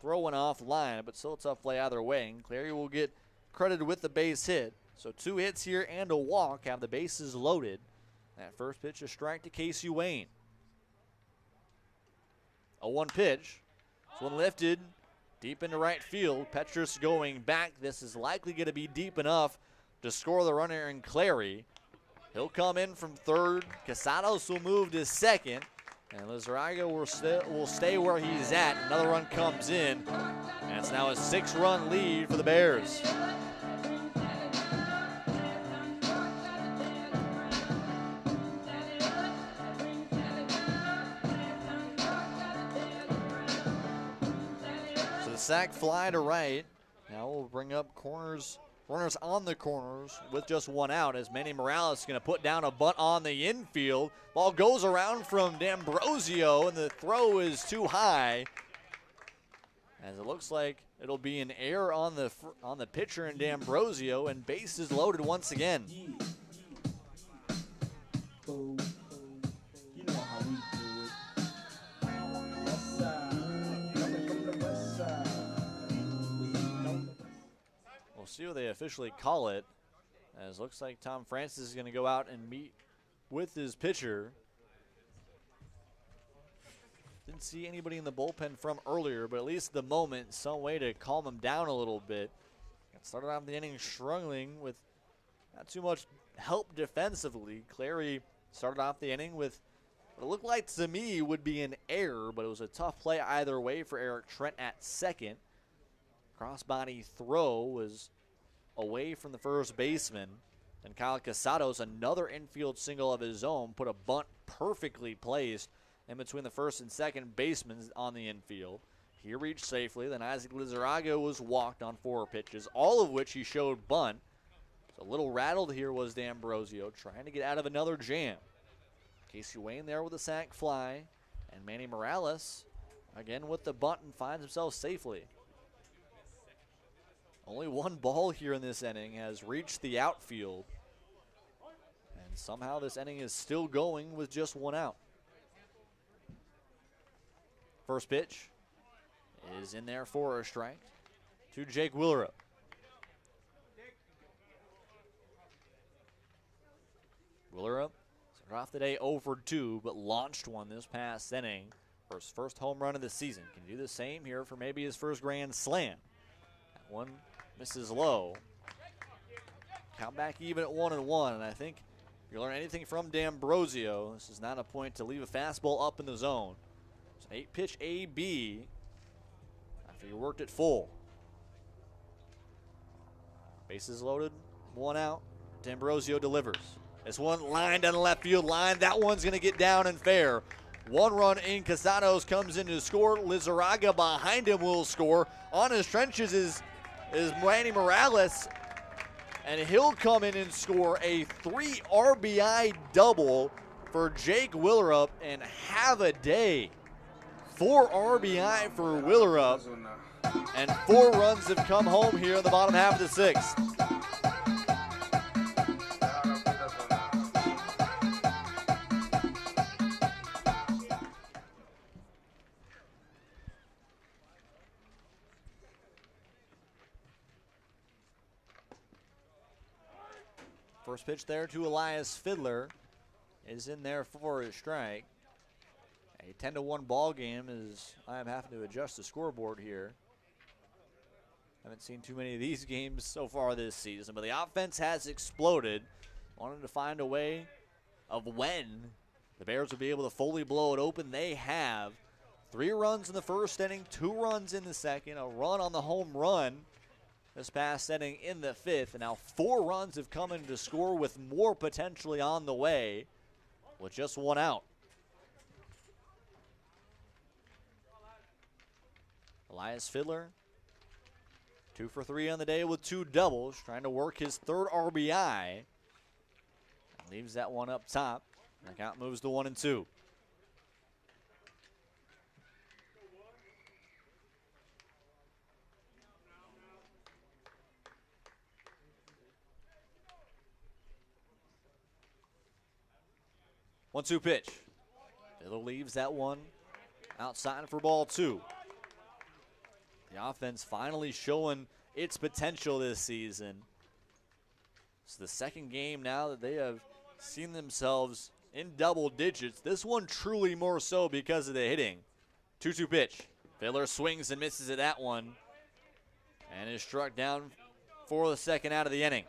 throw went off line, but still a tough play either way. And Clary will get credited with the base hit. So 2 hits here and a walk have the bases loaded. That first pitch, a strike to Casey Wayne. A 1 pitch. This one lifted deep into right field. Petrus going back. This is likely going to be deep enough to score the runner in Clary. He'll come in from third. Casados will move to second. And Lizarraga will stay where he's at. Another run comes in. And it's now a 6-run lead for the Bears. Sack fly to right. Now we'll bring up runners on the corners with just 1 out as Manny Morales is going to put down a bunt on the infield. Ball goes around from D'Ambrosio, and the throw is too high. As it looks like it'll be an error on the pitcher and D'Ambrosio, and bases loaded once again. You know how we do it. We'll see what they officially call it, as it looks like Tom Francis is going to go out and meet with his pitcher. Didn't see anybody in the bullpen from earlier, but at least the moment, some way to calm him down a little bit. Got started off the inning struggling with not too much help defensively. Clary started off the inning with what it looked like to me would be an error, but it was a tough play either way for Eric Trent at second. Crossbody throw was away from the first baseman. And Kyle Casados, another infield single of his own, put a bunt perfectly placed in between the first and second basemen on the infield. He reached safely. Then Isaac Lizarraga was walked on 4 pitches, all of which he showed bunt. So a little rattled here was D'Ambrosio, trying to get out of another jam. Casey Wayne there with a sac fly. And Manny Morales, again with the bunt, and finds himself safely. Only one ball here in this inning has reached the outfield. And somehow this inning is still going with just 1 out. First pitch is in there for a strike to Jake Willerup. Willerup started off the day 0 for 2, but launched one this past inning for his first home run of the season. Can do the same here for maybe his first grand slam. That one misses low. Count back even at 1-1, and I think if you learn anything from D'Ambrosio, this is not a point to leave a fastball up in the zone. It's an 8-pitch AB after you worked it full. Bases loaded, 1 out. D'Ambrosio delivers. This one lined down the left field line. That one's going to get down and fair. 1 run in. Casados comes in to score. Lizarraga behind him will score. On his trenches is Manny Morales, and he'll come in and score a 3 RBI double for Jake Willerup and have a day. 4 RBI for Willerup, and 4 runs have come home here in the bottom half of the 6th. First pitch there to Elias Fiddler is in there for a strike. A 10-1 ball game as I'm having to adjust the scoreboard here. Haven't seen too many of these games so far this season, but the offense has exploded. Wanted to find a way of when the Bears would be able to fully blow it open. They have. 3 runs in the first inning, 2 runs in the second, a run on the home run this past inning in the 5th, and now 4 runs have come in to score with more potentially on the way with just 1 out. Elias Fiddler, 2 for 3 on the day with 2 doubles, trying to work his 3rd RBI. Leaves that one up top. The count moves to 1-2. One-two pitch. Fiddler leaves that one outside for ball 2. The offense finally showing its potential this season. It's the 2nd game now that they have seen themselves in double digits. This one truly more so because of the hitting. 2-2 pitch. Fiddler swings and misses at that one and is struck down for the 2nd out of the inning.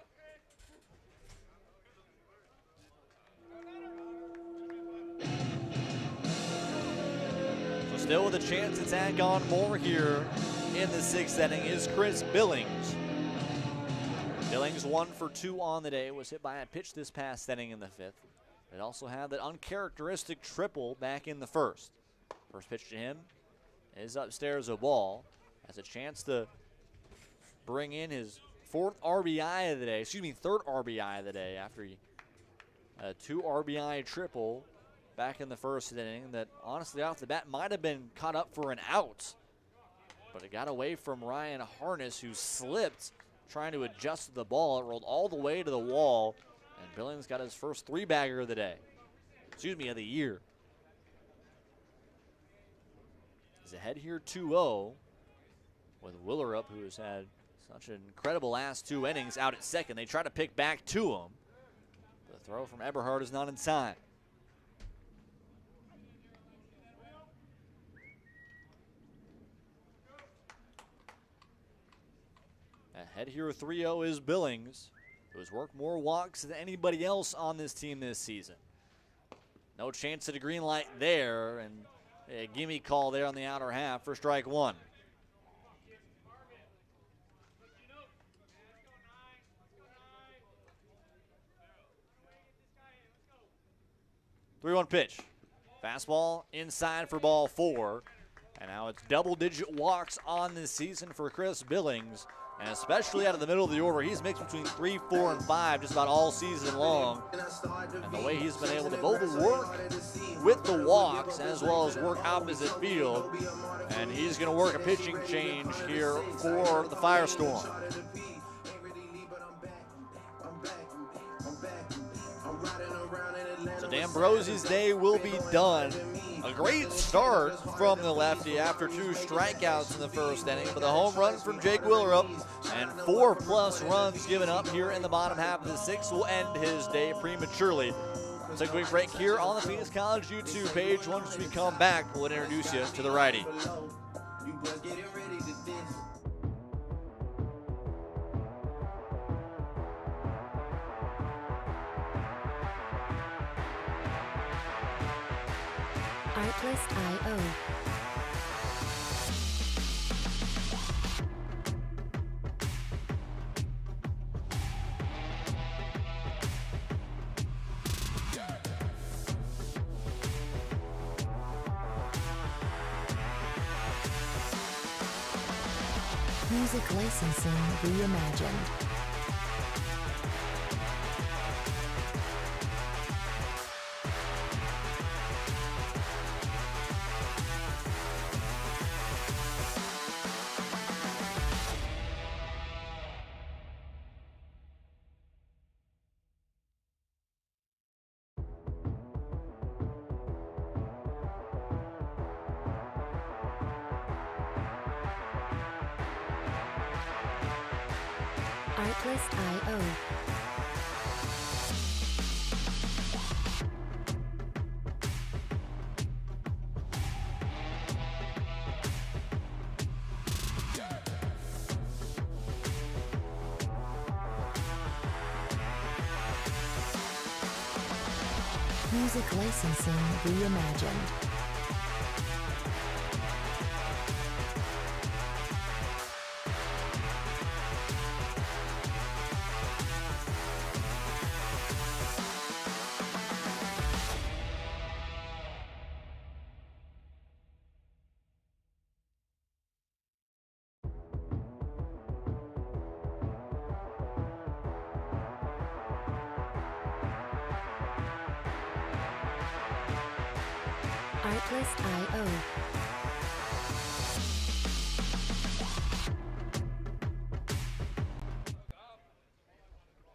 Still with a chance to tag on more here in the 6th inning is Chris Billings. Billings 1 for 2 on the day, was hit by a pitch this past inning in the 5th. It also had that uncharacteristic triple back in the 1st. First pitch to him is upstairs a ball. Has a chance to bring in his 4th RBI of the day, 3rd RBI of the day after a 2 RBI triple back in the 1st inning that honestly off the bat might have been caught up for an out. But it got away from Ryan Harness, who slipped trying to adjust to the ball. It rolled all the way to the wall, and Billings got his first 3-bagger of the day. Of the year. He's ahead here 2-0 with Willerup, who has had such an incredible last 2 innings out at 2nd. They try to pick back to him. The throw from Eberhard is not in time. Ahead here 3-0 is Billings. who has worked more walks than anybody else on this team this season. No chance at a green light there, and a gimme call there on the outer half for strike one. Three-one pitch. Fastball inside for ball four. And now it's double-digit walks on this season for Chris Billings. And especially out of the middle of the order, he's mixed between 3, 4, and 5 just about all season long. And the way he's been able to both work with the walks as well as work opposite field. And he's going to work a pitching change here for the Firestorm. So D'Ambrosi's day will be done. A great start from the lefty after 2 strikeouts in the first inning, but the home run from Jake Willerup and 4+ runs given up here in the bottom half of the 6th will end his day prematurely. Let's take a quick break here on the Phoenix College YouTube page. Once we come back, we'll introduce you to the righty. Artlist.io. Music licensing reimagined. Artlist.io. Music licensing reimagined. Artlist.io.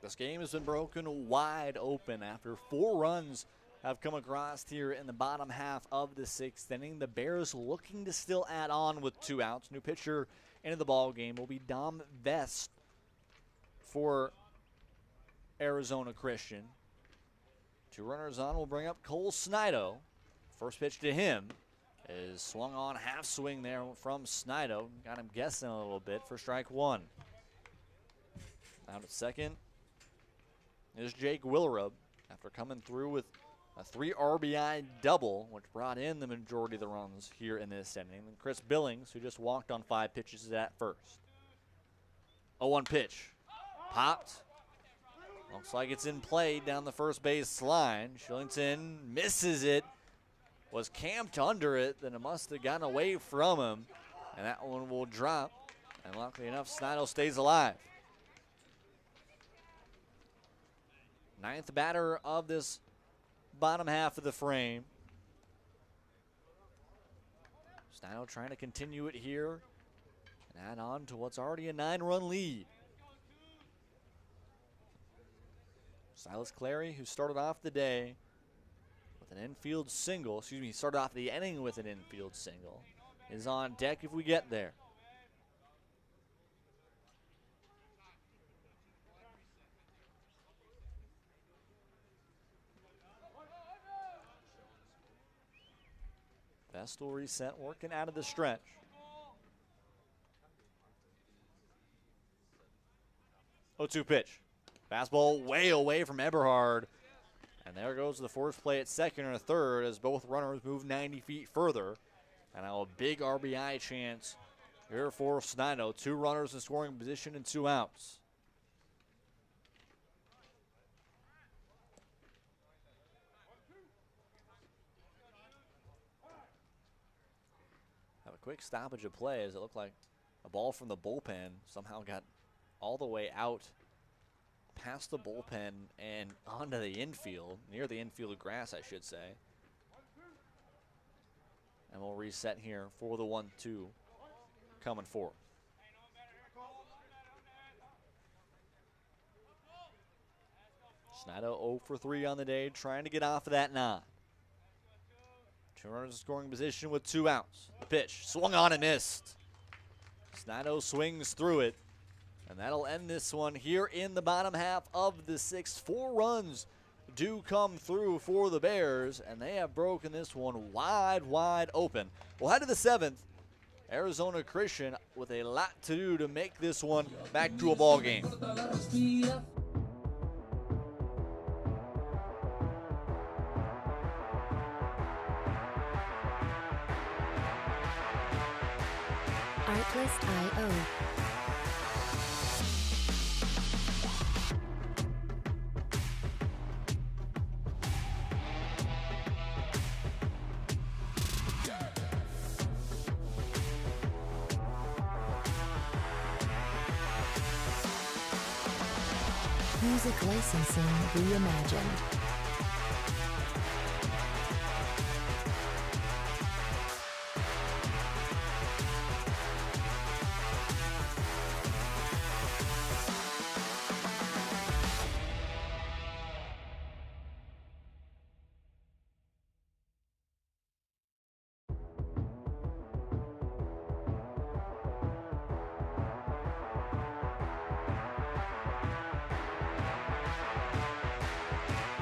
This game has been broken wide open after 4 runs have come across here in the bottom half of the 6th inning. The Bears looking to still add on with 2 outs. New pitcher into the ball game will be Dom Vest for Arizona Christian. 2 runners on will bring up Cole Snido. First pitch to him is swung on, half swing there from Snido. Got him guessing a little bit for strike one. Out at second is Jake Willerup after coming through with a 3 RBI double, which brought in the majority of the runs here in this inning. And Chris Billings, who just walked on 5 pitches, is at first. 0-1 pitch. Popped. Looks like it's in play down the first base line. Shillington misses it. Was camped under it, then it must have gotten away from him. And that one will drop. And luckily enough, Snido stays alive. 9th batter of this bottom half of the frame. Snido trying to continue it here and add on to what's already a 9-run lead. Silas Clary, who started off the day with an infield single, started off the inning with an infield single, is on deck if we get there. Vestal reset, working out of the stretch. Oh, 2 pitch. Fastball way away from Eberhard. And there goes the force play at second and a third as both runners move 90 feet further. And now a big RBI chance here for Snido. 2 runners in scoring position and 2 outs. Have a quick stoppage of play as it looked like a ball from the bullpen somehow got all the way out past the bullpen and onto the infield, near the infield grass, I should say. And we'll reset here for the 1-2 coming forward. Snido 0 for 3 on the day, trying to get off of that 9. 2 runners in scoring position with 2 outs. The pitch swung on and missed. Snido swings through it. And that'll end this one here in the bottom half of the 6th. 4 runs do come through for the Bears, and they have broken this one wide open. We'll head to the 7th. Arizona Christian with a lot to do to make this one back to a ball game. Artlist.io. Music licensing reimagined.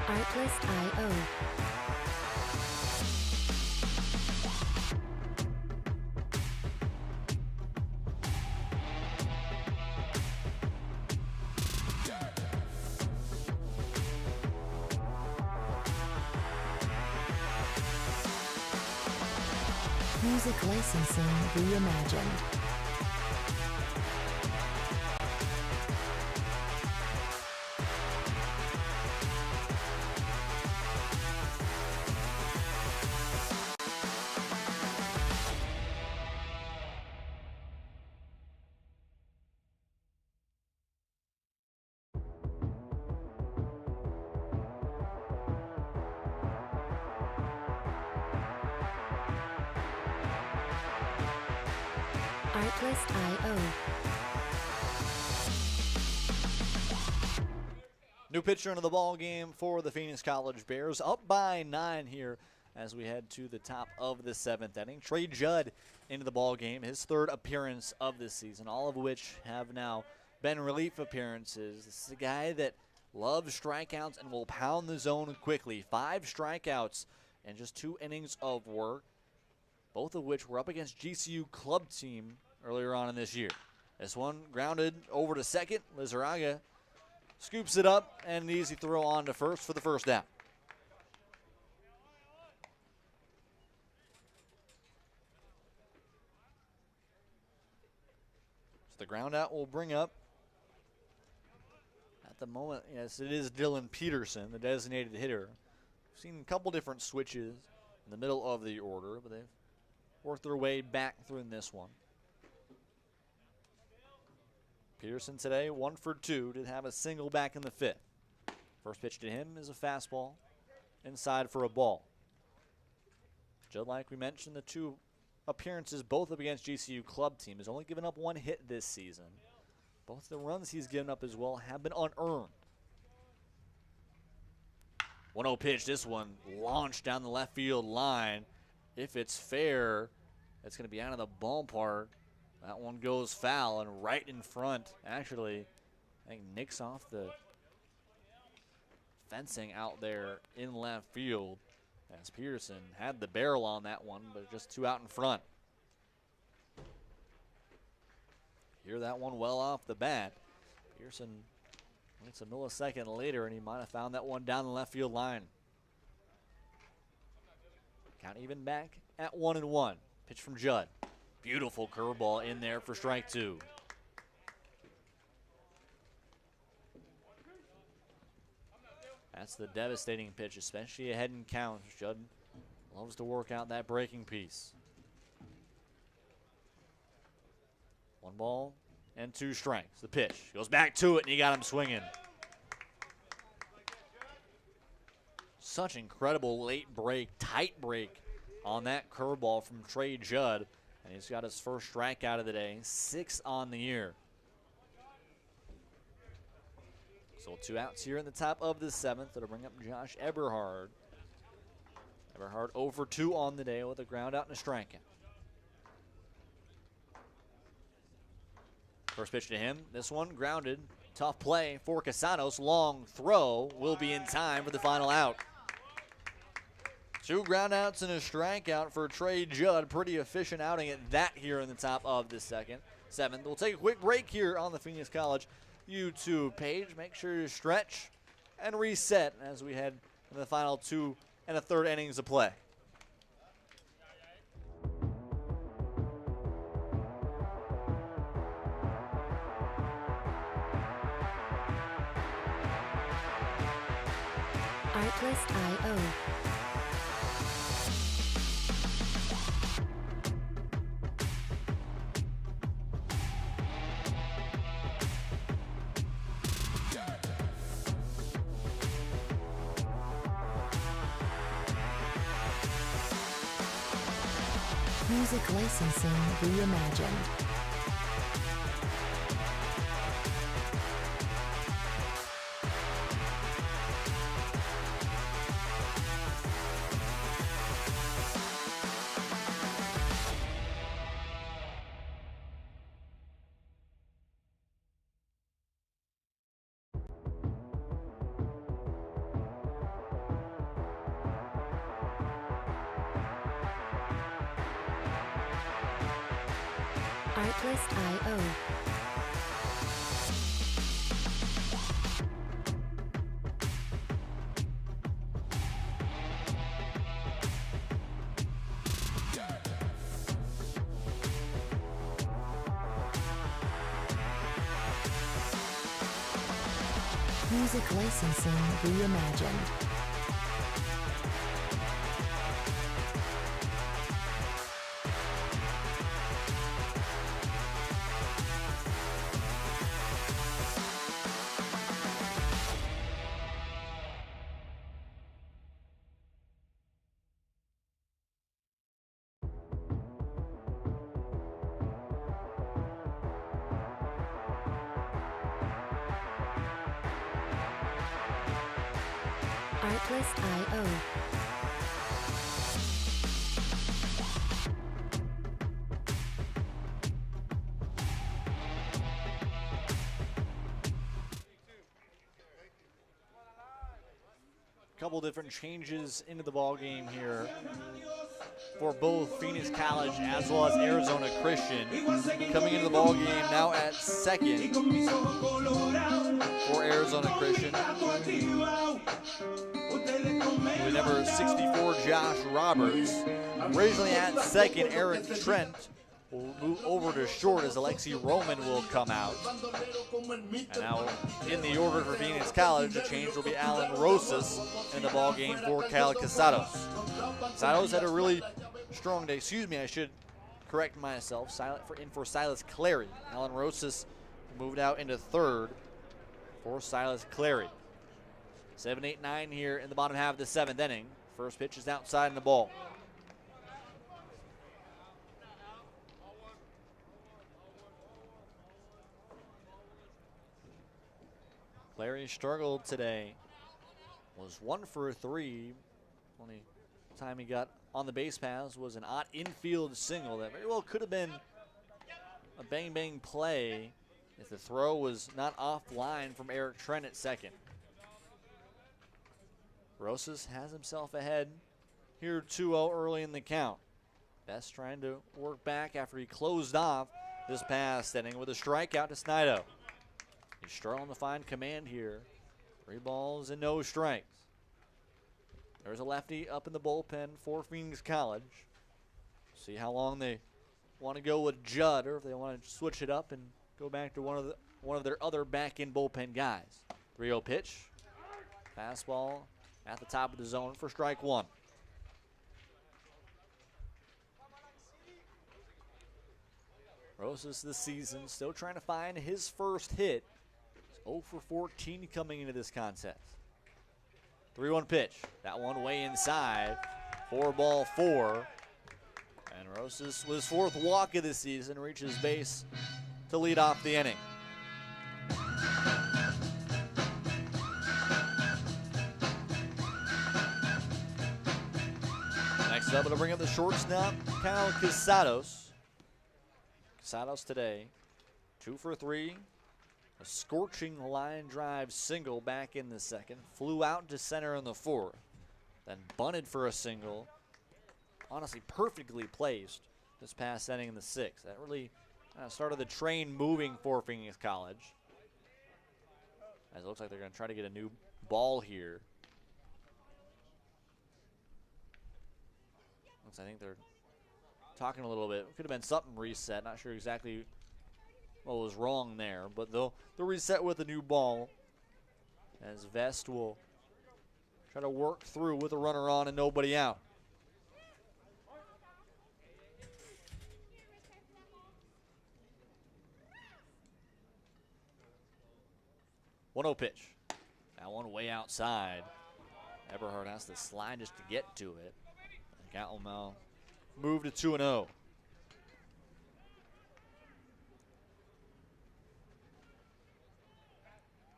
Artlist.io. Music licensing reimagined. Artlist.io. New pitcher into the ball game for the Phoenix College Bears, up by 9 here as we head to the top of the 7th inning. Trey Judd into the ball game, his 3rd appearance of this season, all of which have now been relief appearances. This is a guy that loves strikeouts and will pound the zone quickly. 5 strikeouts and just 2 innings of work, both of which were up against GCU club team earlier on in this year. This one grounded over to second. Lizarraga scoops it up and an easy throw on to first for the first down. So the ground out will bring up, at the moment, yes, it is Dylan Peterson, the designated hitter. We've seen a couple different switches in the middle of the order, but they've worked their way back through in this one. Peterson today, 1 for 2, did have a single back in the 5th. First pitch to him is a fastball, inside for a ball. Judd, like we mentioned, the 2 appearances, both up against GCU club team, has only given up 1 hit this season. Both the runs he's given up as well have been unearned. 1-0 pitch, this one launched down the left field line. If it's fair, it's going to be out of the ballpark. That one goes foul and right in front. Actually, I think nicks off the fencing out there in left field as Peterson had the barrel on that one, but just 2 out in front. Hear that one well off the bat. Peterson It's a millisecond later, and he might have found that one down the left field line. Count even back at 1-1. Pitch from Judd. Beautiful curveball in there for strike 2. That's the devastating pitch, especially ahead in counts. Judd loves to work out that breaking piece. 1 ball and 2 strikes. The pitch goes back to it, and he got him swinging. Such incredible late break, tight break on that curveball from Trey Judd. And he's got his first strikeout of the day, 6 on the year. So 2 outs here in the top of the 7th. That'll bring up Josh Eberhard. Eberhard 0 for 2 on the day with a ground out and a strikeout. First pitch to him. This one grounded. Tough play for Casanos. Long throw will be in time for the final out. 2 groundouts and a strikeout for Trey Judd. Pretty efficient outing at that here in the top of the 7th. We'll take a quick break here on the Phoenix College YouTube page. Make sure you stretch and reset as we head to the final 2 1/3 innings of play. Artlist.io. Music licensing reimagined. Artlist.io. Music licensing reimagined. Artlist.io. Couple different changes into the ball game here for both Phoenix College as well as Arizona Christian. Coming into the ball game now at second for Arizona Christian, with number 64, Josh Roberts. Originally at second, Eric Trent will move over to short as Alexi Roman will come out. And now in the order for Phoenix College, the change will be Alan Rosas in the ball game for Cal Casados. Casados had a really strong day. Excuse me, I should correct myself. In for Silas Clary. Alan Rosas moved out into third for Silas Clary. 7-8-9 here in the bottom half of the 7th inning. First pitch is outside in the ball. Clary struggled today. Was 1 for 3. Only time he got on the base paths was an odd infield single that very well could have been a bang-bang play if the throw was not offline from Eric Trent at second. Rosas has himself ahead here 2-0 early in the count. Best trying to work back after he closed off this past inning with a strikeout to Snido. He's struggling to find command here. 3 balls and no strikes. There's a lefty up in the bullpen for Phoenix College. See how long they want to go with Judd, or if they want to switch it up and go back to one of their other back-end bullpen guys. 3-0 pitch. Fastball at the top of the zone for strike 1. Rosas this season still trying to find his first hit. He's 0 for 14 coming into this contest. 3-1 pitch. That one way inside. 4-4. And Rosas, with his 4th walk of the season, reaches base to lead off the inning. Next up, it'll bring up the shortstop, Kyle Casados. Casados today, 2 for 3. A scorching line drive single back in the 2nd. Flew out to center in the 4th. Then bunted for a single. Honestly, perfectly placed this past inning in the 6th. That really started the train moving for Phoenix College. As it looks like they're going to try to get a new ball here. I think they're talking a little bit. Could have been something reset. Not sure exactly what was wrong there, but they'll reset with a new ball, as Vest will try to work through with a runner on and nobody out. One 0 pitch. That one way outside. Eberhard has to slide just to get to it. Gatlemel moved to 2-0.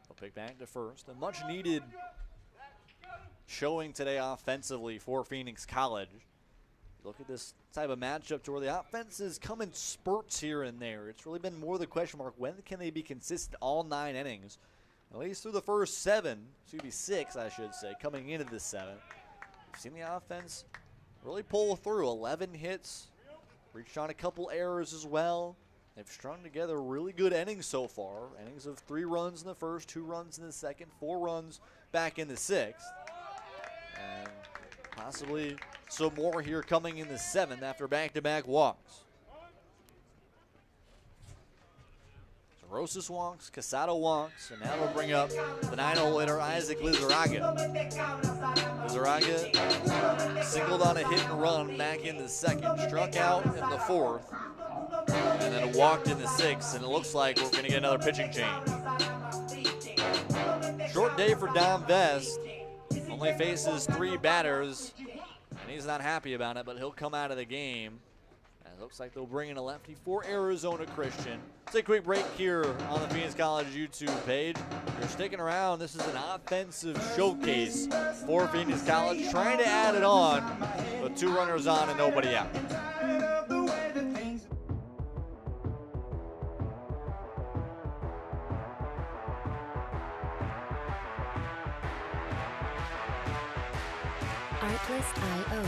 He'll pick back to first. A much needed showing today offensively for Phoenix College. Look at this type of matchup to where the offenses come in spurts here and there. It's really been more the question mark. When can they be consistent all 9 innings? At least through the first 7, 6, I should say, coming into this 7th. We've seen the offense really pull through. 11 hits, reached on a couple errors as well. They've strung together really good innings so far. Innings of 3 runs in the first, 2 runs in the 2nd, 4 runs back in the 6th. And possibly some more here coming in the 7th after back-to-back walks. So Rosas walks, Casado walks, and now we'll bring up the 9-hole hitter, Isaac Lizarraga. Lizarraga singled on a hit and run back in the 2nd, struck out in the 4th, and then walked in the 6th, and it looks like we're going to get another pitching change. Short day for Dom Vest. Only faces 3 batters, and he's not happy about it, but he'll come out of the game. And it looks like they'll bring in a lefty for Arizona Christian. Let's take a quick break here on the Phoenix College YouTube page. If you're sticking around, this is an offensive showcase for Phoenix College, trying to add it on with 2 runners on and nobody out. Artlist.io.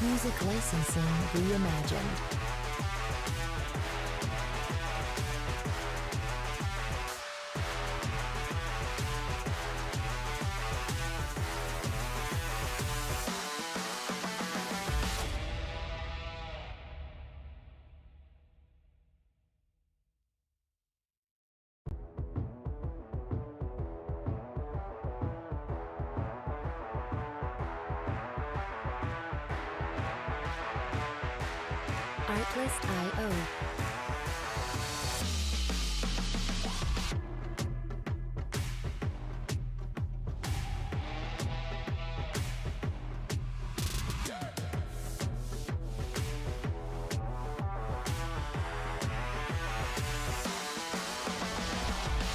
Music licensing reimagined. Artlist.io.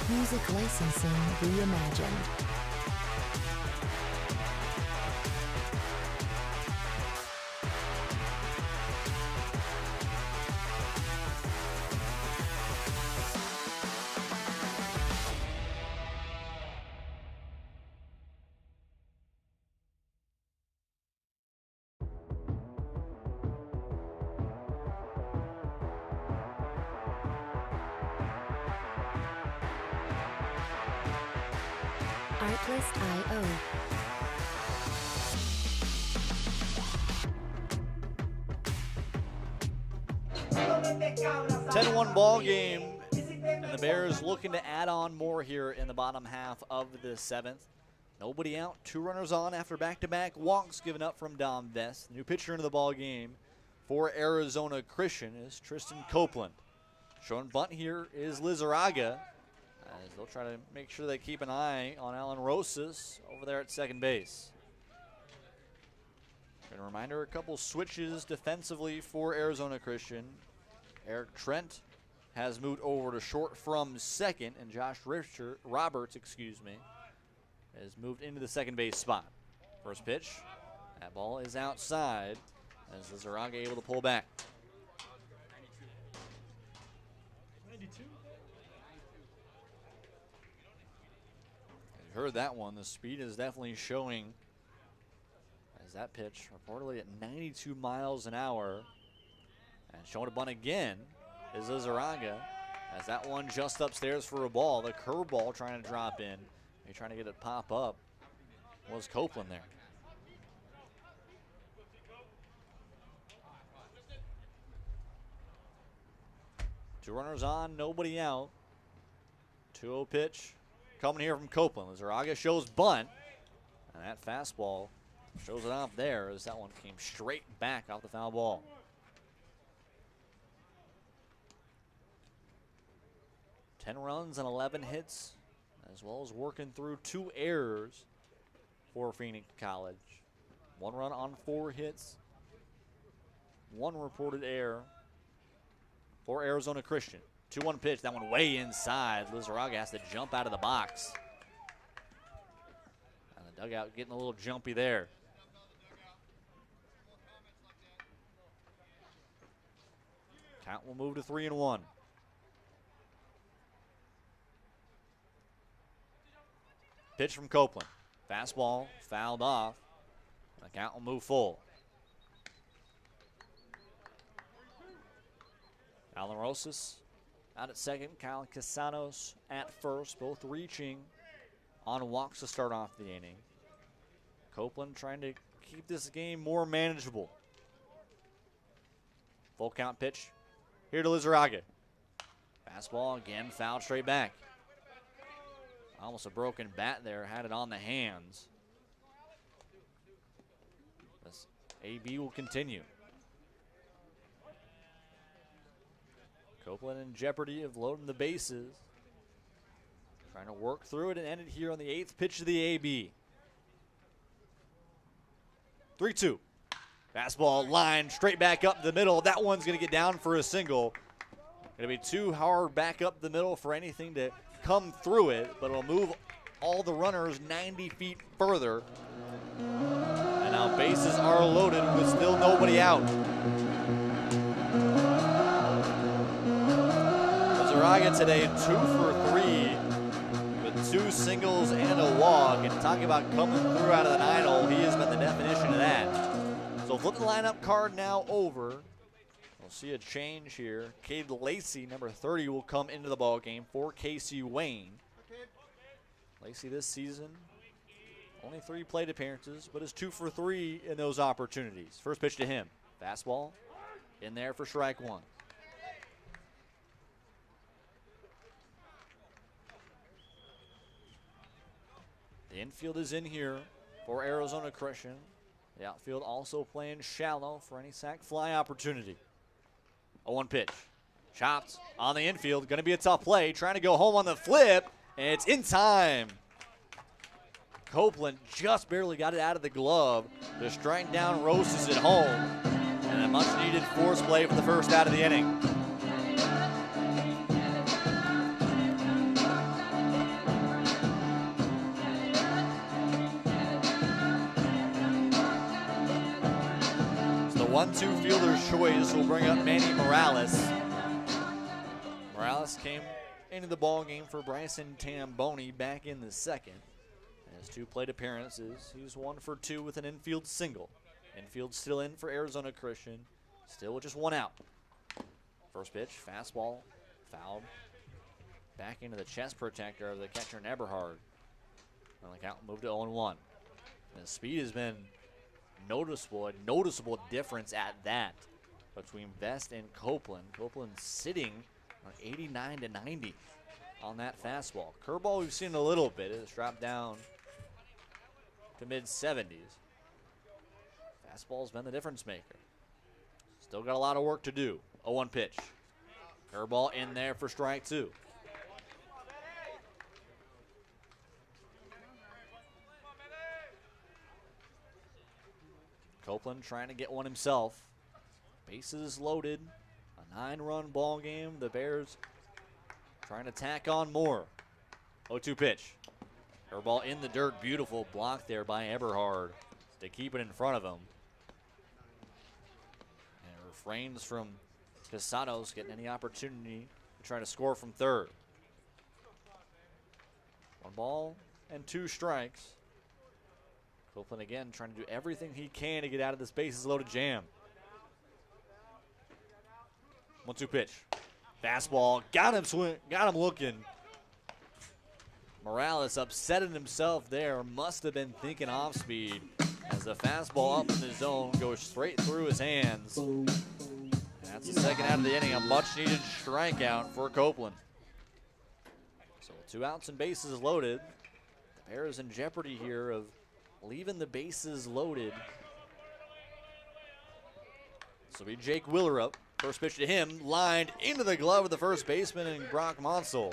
Music licensing reimagined. Artlist IO. 10-1 ball game, and the Bears looking to add on more here in the bottom half of the 7th. Nobody out, 2 runners on after back-to-back walks given up from Dom Vest. New pitcher into the ball game for Arizona Christian is Tristan Copeland. Showing bunt here is Lizarraga, as they'll try to make sure they keep an eye on Alan Rosas over there at second base. And a reminder, a couple switches defensively for Arizona Christian. Eric Trent has moved over to short from second, and Josh Roberts, has moved into the second base spot. First pitch, that ball is outside as Lizarraga able to pull back. 92. You heard that one. The speed is definitely showing as that pitch reportedly at 92 miles an hour. And showing a bunt again is Lizarraga as that one just upstairs for a ball. The curveball trying to drop in. Maybe trying to get it pop up was Copeland there. Two runners on, nobody out. 2-0 pitch coming here from Copeland. Lizarraga shows bunt, and that fastball shows it off there as that one came straight back off the foul ball. Ten runs and 11 hits, as well as working through 2 errors for Phoenix College. 1 run on 4 hits, 1 reported error for Arizona Christian. 2-1 pitch, that one way inside. Lizarraga has to jump out of the box. And the dugout getting a little jumpy there. Count will move to 3-1. Pitch from Copeland. Fastball fouled off. The count will move full. Alan Rosas out at second. Kyle Casanos at first. Both reaching on walks to start off the inning. Copeland trying to keep this game more manageable. Full count pitch here to Lizarraga. Fastball again fouled straight back. Almost a broken bat there, had it on the hands. This AB will continue. Copeland in jeopardy of loading the bases. Trying to work through it and end it here on the 8th pitch of the AB. 3-2. Fastball line straight back up the middle. That one's going to get down for a single. Going to be too hard back up the middle for anything to come through it, but it'll move all the runners 90 feet further. And now bases are loaded with still nobody out. Lizarraga today 2 for 3 with 2 singles and a walk. And talking about coming through out of the 9-hole, he has been the definition of that. So flip the lineup card now over. We'll see a change here. Cade Lacey, number 30, will come into the ball game for Casey Wayne. Lacey this season, only 3 plate appearances, but is 2 for 3 in those opportunities. First pitch to him. Fastball in there for strike 1. The infield is in here for Arizona Christian. The outfield also playing shallow for any sac fly opportunity. 0-1 pitch. Chopped on the infield. Going to be a tough play. Trying to go home on the flip. And it's in time. Copeland just barely got it out of the glove to strike down Rosas at home. And a much needed force play for the first out of the inning. So the 1-2 fielder's choice will bring up Manny Morales. Morales came into the ball game for Bryson Tamboni back in the second. His 2 plate appearances, he's 1 for 2 with an infield single. Infield still in for Arizona Christian, still with just 1 out. First pitch, fastball, fouled. Back into the chest protector of the catcher, Eberhard. And the count moved to 0-1. The speed has been noticeable, a noticeable difference at that between Vest and Copeland. Copeland sitting on 89 to 90 on that fastball. Curveball we've seen a little bit. It's dropped down to mid-70s. Fastball's been the difference maker. Still got a lot of work to do. 0-1 pitch. Curveball in there for strike two. Copeland trying to get one himself. Bases loaded. A 9-run ball game. The Bears trying to tack on more. 0-2 pitch. Curveball in the dirt. Beautiful block there by Eberhard to keep it in front of him. And refrains from Casanos getting any opportunity to try to score from third. 1 ball and 2 strikes. Copeland again trying to do everything he can to get out of this bases loaded jam. 1-2 pitch. Fastball. Got him swing. Got him looking. Morales upsetting himself there. Must have been thinking off speed as the fastball up in the zone goes straight through his hands. That's the second out of the inning. A much needed strikeout for Copeland. So 2 outs and bases loaded. The Bears in jeopardy here of leaving the bases loaded. So be Jake Willerup. First pitch to him, lined into the glove of the first baseman and Brock Monsell.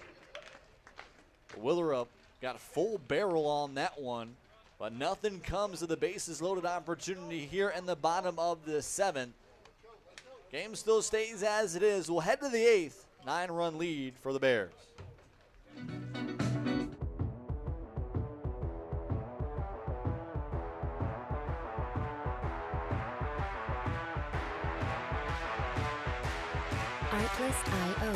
Willerup got full barrel on that one, but nothing comes of the bases loaded opportunity here in the bottom of the 7th. Game still stays as it is. We'll head to the 8th. 9-run lead for the Bears. Artlist.io.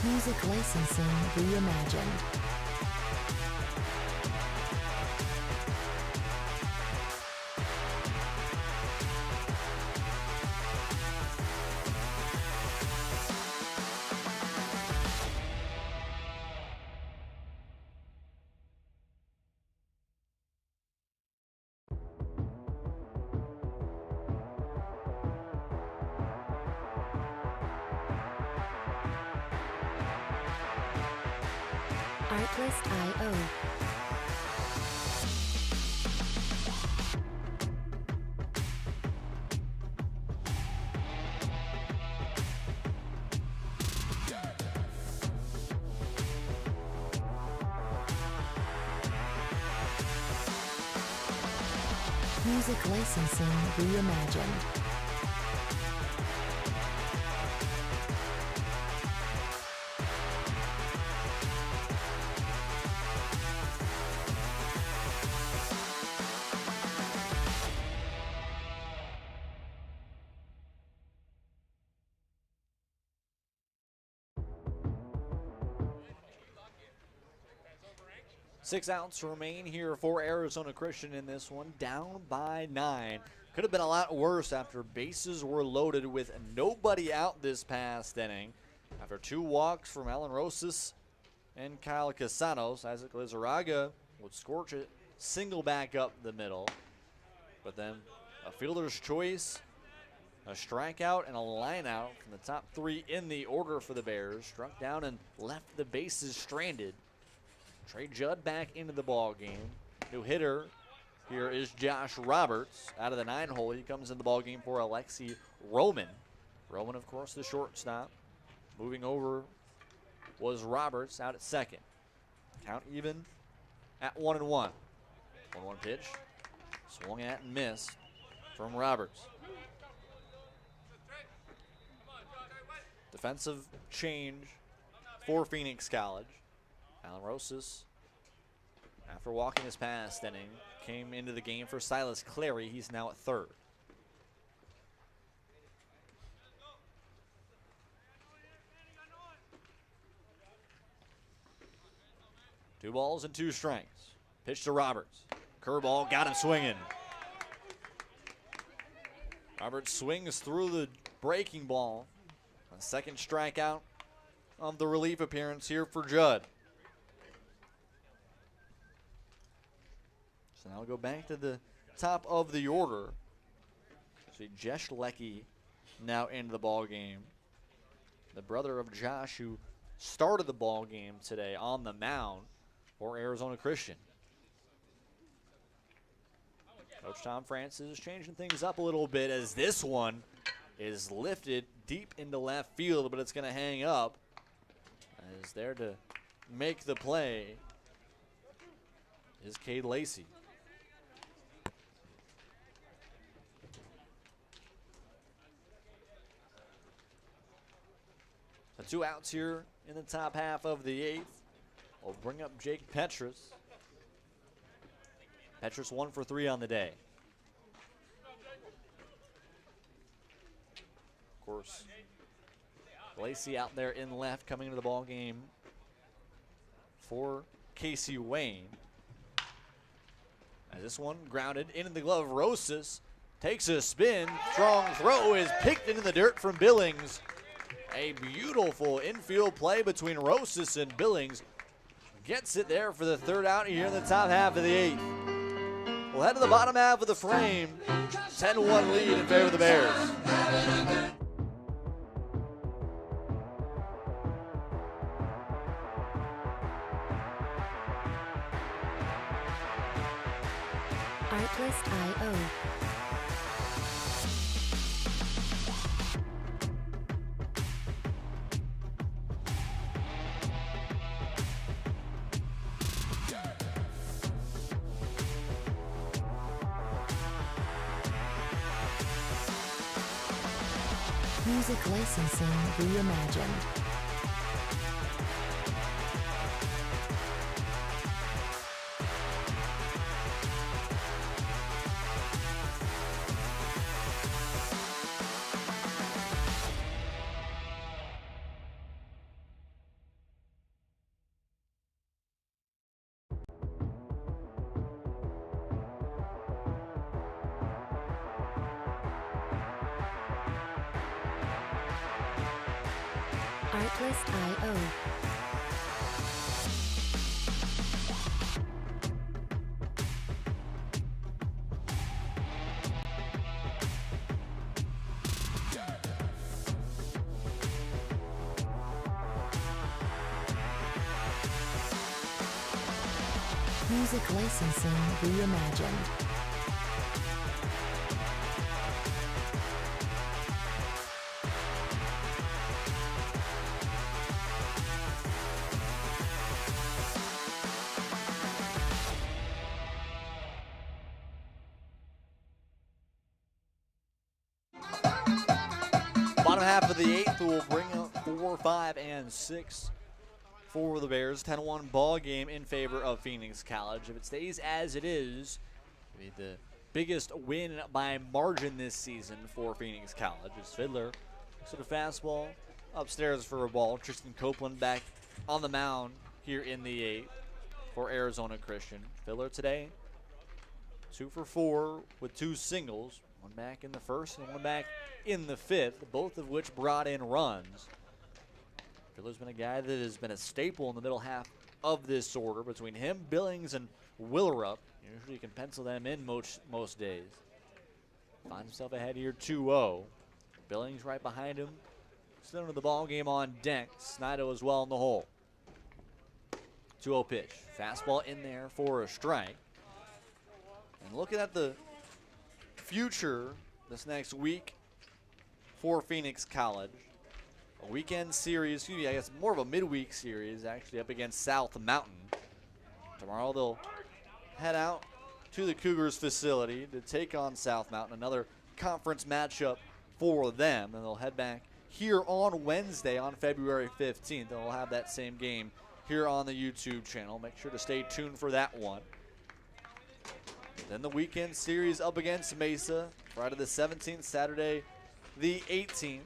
Music licensing reimagined. Artlist.io. Music licensing reimagined. Six outs remain here for Arizona Christian in this one, down by 9. Could have been a lot worse after bases were loaded with nobody out this past inning. After 2 walks from Alan Rosas and Kyle Casanos, Isaac Lizarraga would scorch it, single back up the middle. But then a fielder's choice, a strikeout, and a line out from the top 3 in the order for the Bears. Struck down and left the bases stranded. Trey Judd back into the ball game. New hitter here is Josh Roberts out of the 9-hole. He comes in the ball game for Alexi Roman. Roman, of course, the shortstop. Moving over was Roberts out at second. Count even at 1-1. 1-1 pitch. Swung at and missed from Roberts. Defensive change for Phoenix College. Alan Rosas, after walking his past inning, came into the game for Silas Clary. He's now at third. 2 balls and 2 strikes. Pitch to Roberts. Curveball, got him swinging. Roberts swings through the breaking ball. A second strikeout of the relief appearance here for Judd. So now we'll go back to the top of the order. See Jesh Lecky now into the ball game. The brother of Josh, who started the ball game today on the mound for Arizona Christian. Coach Tom Francis is changing things up a little bit as this one is lifted deep into left field, but it's going to hang up. As there to make the play is Cade Lacey. The 2 outs here in the top half of the 8th. We'll bring up Jake Petrus. Petrus 1 for 3 on the day. Of course, Lacey out there in left coming into the ball game for Casey Wayne. As this one grounded into the glove, Rosas takes a spin. Strong throw is picked into the dirt from Billings. A beautiful infield play between Rosas and Billings. Gets it there for the 3rd out here in the top half of the 8th. We'll head to the bottom half of the frame. 10-1 lead in favor of the Bears. Artlist.io. Music licensing reimagined. Artlist.io. Music licensing reimagined. Bottom half of the 8th will bring up 4, 5, and 6 for the Bears. 10-1 ball game in favor of Phoenix College. If it stays as it is, it'll be the biggest win by margin this season for Phoenix College. As Fiddler looks at a fastball upstairs for a ball. Tristan Copeland back on the mound here in the 8th for Arizona Christian. Fiddler today 2 for 4 with 2 singles. One back in the 1st and one back in the 5th, both of which brought in runs. Fiddler's been a guy that has been a staple in the middle half of this order. Between him, Billings, and Willerup, usually you can pencil them in most days. Finds himself ahead here 2-0. Billings right behind him. Still into the ball game on deck. Snido as well in the hole. 2-0 pitch. Fastball in there for a strike. And looking at the future this next week for Phoenix College. A weekend series, I guess more of a midweek series actually, up against South Mountain. Tomorrow they'll head out to the Cougars facility to take on South Mountain, another conference matchup for them. And they'll head back here on Wednesday on February 15th. They'll have that same game here on the YouTube channel. Make sure to stay tuned for that one. Then the weekend series up against Mesa, Friday the 17th, Saturday the 18th.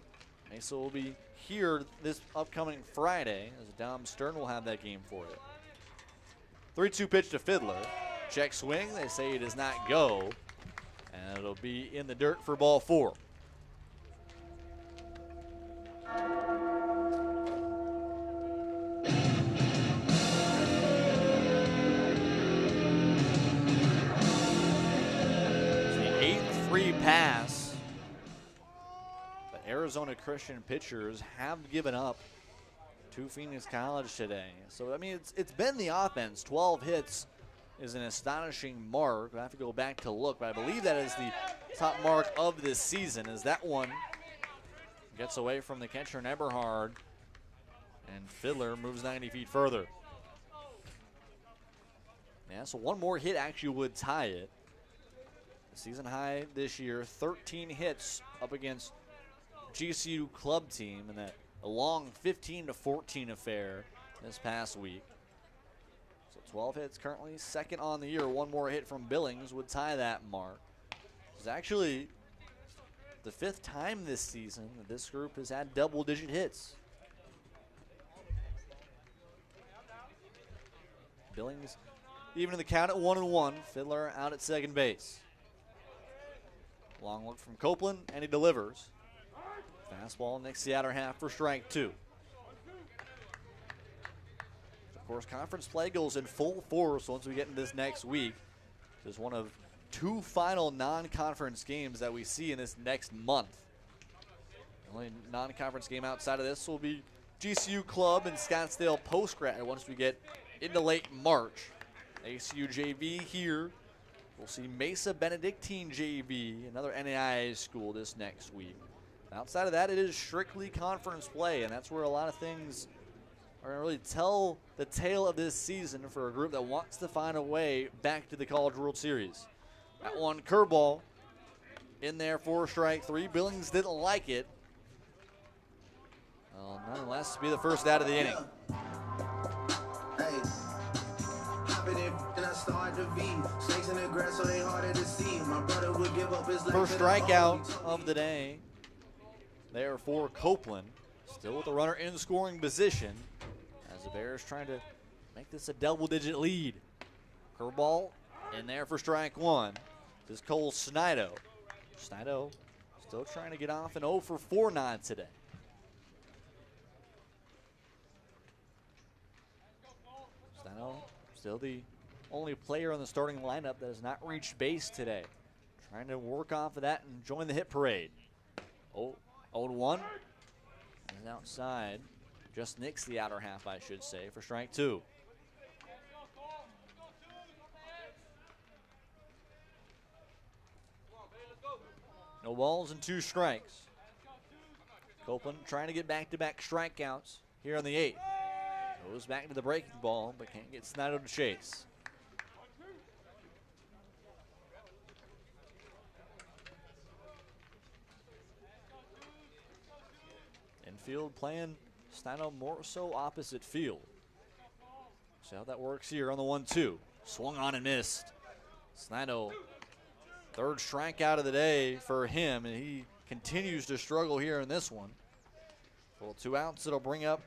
Mesa will be here this upcoming Friday as Dom Stern will have that game for you. 3-2 pitch to Fiddler. Check swing. They say it does not go. And it'll be in the dirt for ball 4. Pass. But Arizona Christian pitchers have given up to Phoenix College today. So, I mean, it's been the offense. 12 hits is an astonishing mark. I have to go back to look, but I believe that is the top mark of this season, as that one gets away from the catcher, Eberhard, and Fiddler moves 90 feet further. Yeah, so one more hit actually would tie it. Season high this year, 13 hits up against GCU club team in that long 15-14 affair this past week. So 12 hits currently, second on the year. One more hit from Billings would tie that mark. It's actually the 5th time this season that this group has had double-digit hits. Billings even in the count at 1-1. Fiddler out at second base. Long look from Copeland, and he delivers. Fastball next to the outer half for strike 2. Of course, conference play goes in full force once we get into this next week. This is one of 2 final non-conference games that we see in this next month. The only non-conference game outside of this will be GCU Club and Scottsdale Postgrad once we get into late March. ACU JV here. We'll see Mesa Benedictine JV, another NAIA school, this next week. Outside of that, it is strictly conference play, and that's where a lot of things are going to really tell the tale of this season for a group that wants to find a way back to the College World Series. That one curveball in there for strike 3. Billings didn't like it. Well, nonetheless, be the first out of the inning. First strikeout of the day there for Copeland. Still with the runner in scoring position as the Bears trying to make this a double-digit lead. Curveball in there for strike 1. This is Cole Snido. Snido still trying to get off an 0 for 4 nod today. Snido still the only player on the starting lineup that has not reached base today. Trying to work off of that and join the hit parade. 0-1. And outside. Just nicks the outer half, I should say, for strike 2. No balls and 2 strikes. Copeland trying to get back-to-back strikeouts here on the 8th. Goes back to the breaking ball, but can't get Snido to chase. Infield playing Snido more so opposite field. See how that works here on the 1-2. Swung on and missed. Snido, 3rd strikeout of the day for him, and he continues to struggle here in this one. Well, 2 outs, it'll bring up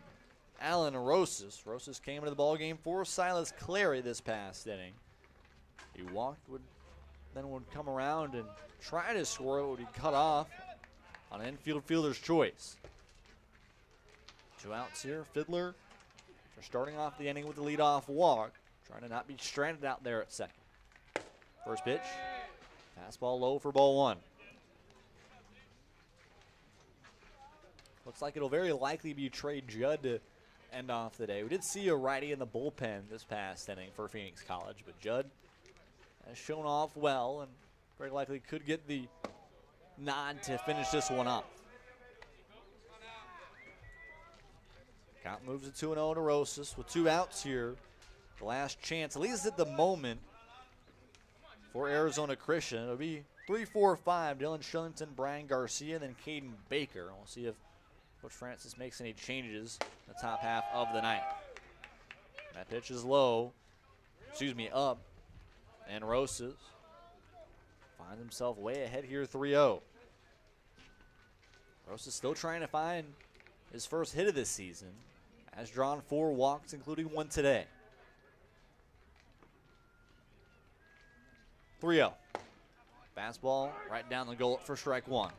Alan Rosas. Rosas came into the ballgame for Silas Clary this past inning. He walked, then would come around and try to score it, would be cut off on an infield fielder's choice. 2 outs here. Fiddler for starting off the inning with the leadoff walk, trying to not be stranded out there at second. First pitch, fastball low for ball 1. Looks like it'll very likely be Trey Judd to end off the day. We did see a righty in the bullpen this past inning for Phoenix College, but Judd has shown off well and very likely could get the nod to finish this one up. Count moves it 2-0 to Rosas with 2 outs here. The last chance, at least at the moment, for Arizona Christian. It'll be 3-4-5. Dylan Shillington, Brian Garcia, then Caden Baker. We'll see if Coach Francis makes any changes in the top half of the night. That pitch is low. Up. And Rosas finds himself way ahead here, 3-0. Rosas still trying to find his first hit of this season. Has drawn 4 walks, including 1 today. 3-0. Fastball right down the gullet for strike one.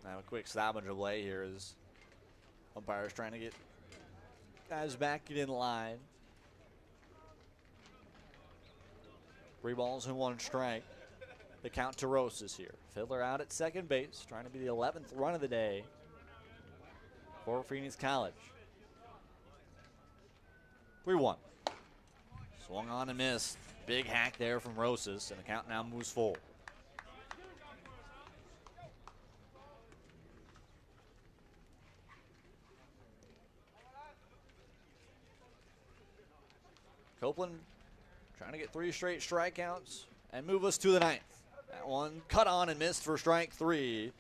Now a quick stoppage of play here as umpires trying to get guys back in line. 3 balls and 1 strike. The count to Rosas here. Fiddler out at second base, trying to be the 11th run of the day for Phoenix College. 3-1. Swung on and missed. Big hack there from Rosas, and the count now moves full. Copeland trying to get 3 straight strikeouts and move us to the 9th. That one cut on and missed for strike 3.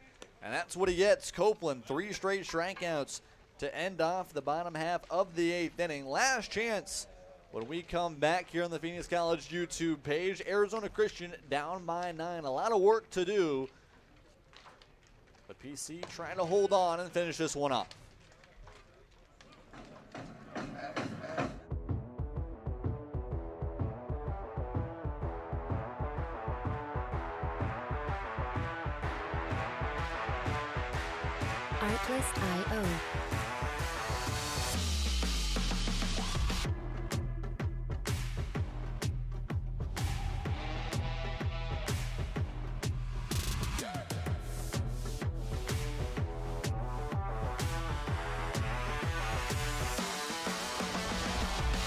And that's what he gets. Copeland, 3 straight strikeouts to end off the bottom half of the 8th inning. Last chance when we come back here on the Phoenix College YouTube page. Arizona Christian down by 9. A lot of work to do. But PC trying to hold on and finish this one up. Artlist.io.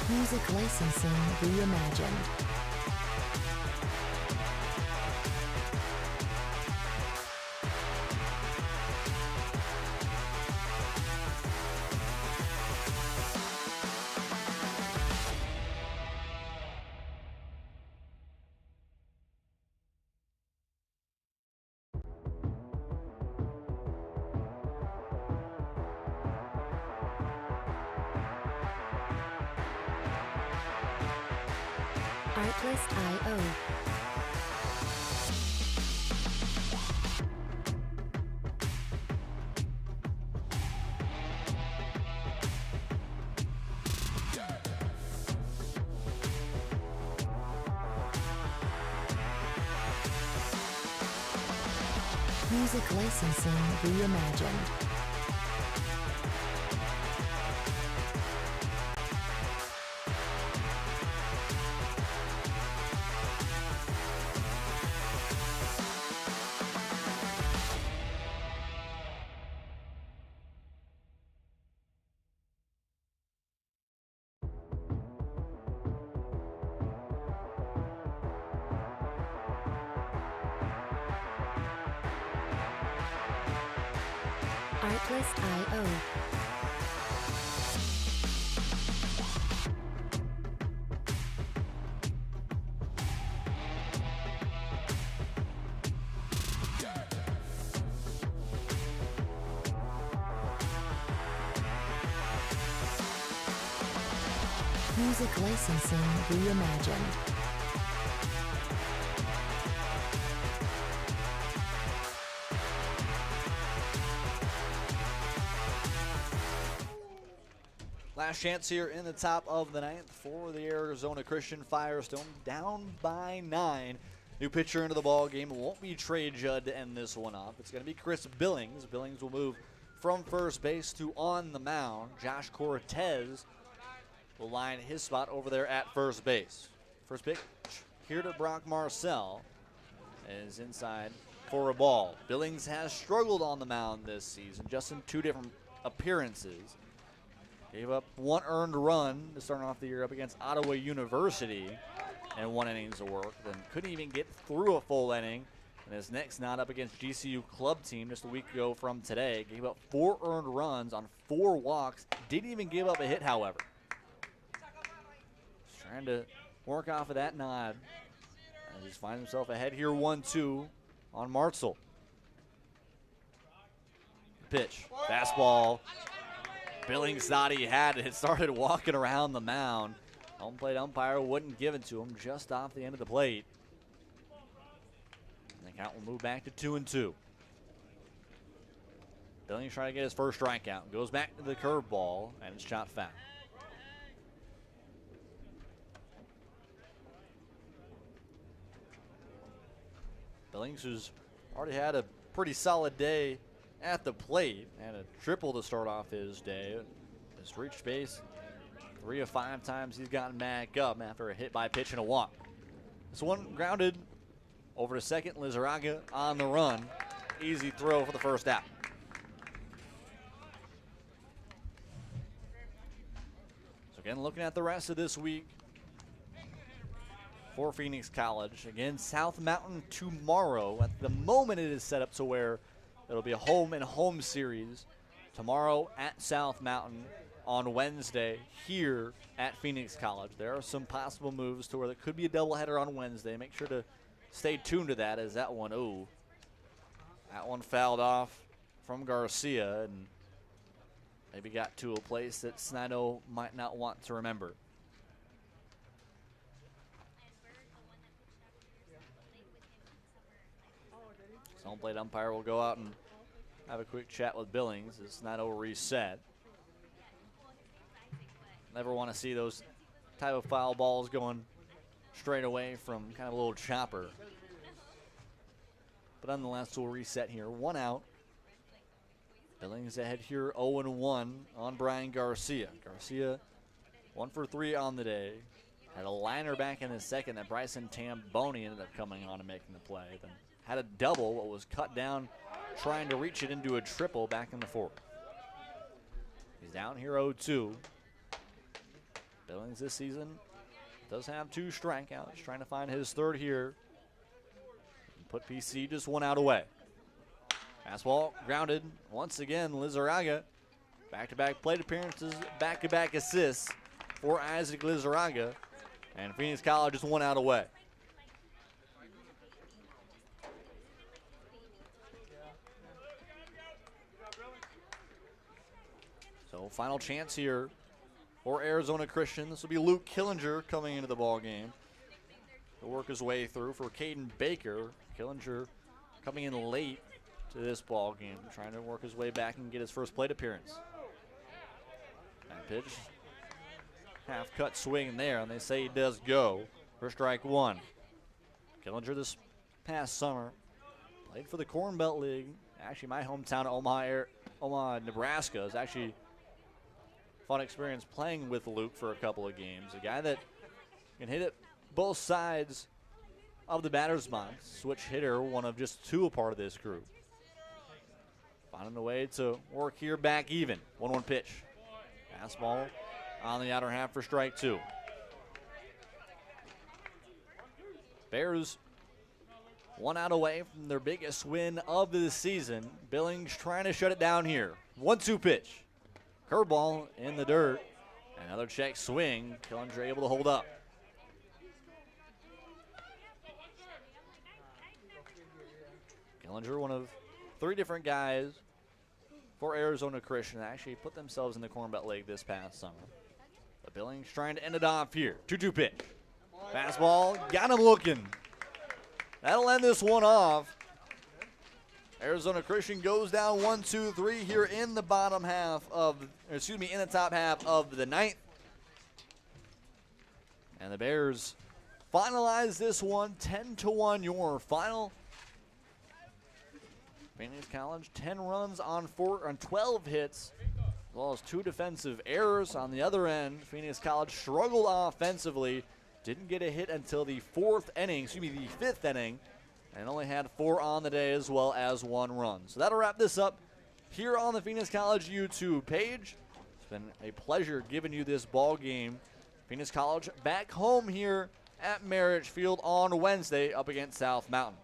Music licensing reimagined. Artlist.io. Music licensing reimagined. Artlist.io. Music licensing reimagined. Last chance here in the top of the 9th for the Arizona Christian Firestorm, down by 9. New pitcher into the ball game. It won't be Trey Judd to end this one off. It's going to be Chris Billings. Billings will move from first base to on the mound. Josh Cortez will line his spot over there at first base. First pitch here to Brock Marcel is inside for a ball. Billings has struggled on the mound this season, just in 2 different appearances. Gave up 1 earned run to start off the year up against Ottawa University in 1 innings of work. Then couldn't even get through a full inning. And his next not up against GCU club team just a week ago from today. Gave up 4 earned runs on 4 walks. Didn't even give up a hit, however. Just trying to work off of that nod. And just finds himself ahead here 1-2 on Martzel. Pitch. Fastball. Billings thought he had it. It started walking around the mound. Home plate umpire wouldn't give it to him, just off the end of the plate. And the count will move back to 2-2. Billings trying to get his first strikeout. Goes back to the curveball, and it's shot foul. Billings, who's already had a pretty solid day at the plate, and a triple to start off his day. Has reached base 3 of 5 times he's gotten back up after a hit by pitch and a walk. This one grounded over to second. Lizarraga on the run. Easy throw for the first out. So again, looking at the rest of this week for Phoenix College. Again, South Mountain tomorrow. At the moment, it is set up to where it'll be a home-and-home series tomorrow at South Mountain, on Wednesday here at Phoenix College. There are some possible moves to where there could be a doubleheader on Wednesday. Make sure to stay tuned to that, as that one fouled off from Garcia and maybe got to a place that Snido might not want to remember. Home plate umpire will go out and have a quick chat with Billings as Snido reset. Never want to see those type of foul balls going straight away from kind of a little chopper. But nonetheless, we'll reset here. 1 out. Billings ahead here 0-1 on Brian Garcia. Garcia 1 for 3 on the day. Had a liner back in the second that Bryson Tamboni ended up coming on and making the play. Then had a double, but was cut down trying to reach it into a triple back in the fourth. He's down here 0-2. Billings this season does have 2 strikeouts, trying to find his third here. Put PC just 1 out away. Fastball grounded once again. Lizarraga, back-to-back plate appearances, back-to-back assists for Isaac Lizarraga, and Phoenix College just 1 out away. So final chance here for Arizona Christian. This will be Luke Killinger coming into the ball game. He'll work his way through for Caden Baker. Killinger coming in late to this ball game, trying to work his way back and get his first plate appearance. That pitch, half cut swing there, and they say he does go for strike 1. Killinger this past summer played for the Corn Belt League. Actually, my hometown of Omaha, Nebraska is actually fun experience playing with Luke for a couple of games. A guy that can hit it both sides of the batter's box. Switch hitter, one of just 2 a part of this group. Finding a way to work here back even. 1-1 pitch. Fastball on the outer half for strike 2. Bears 1 out away from their biggest win of the season. Billings trying to shut it down here. 1-2 pitch. Curveball in the dirt. Another check swing. Killinger able to hold up. Killinger, one of 3 different guys for Arizona Christian, actually put themselves in the Corn Belt League this past summer. But Billings trying to end it off here. 2-2 pitch. Fastball, got him looking. That'll end this one off. Arizona Christian goes down 1-2-3 here in the top half of the 9th. And the Bears finalize this one 10-1. Your final. Phoenix College 10 runs on 12 hits, as well as 2 defensive errors. On the other end, Phoenix College struggled offensively. Didn't get a hit until the 5th inning, and only had 4 on the day as well as 1 run. So that'll wrap this up here on the Phoenix College YouTube page. It's been a pleasure giving you this ball game. Phoenix College back home here at Marich Field on Wednesday up against South Mountain.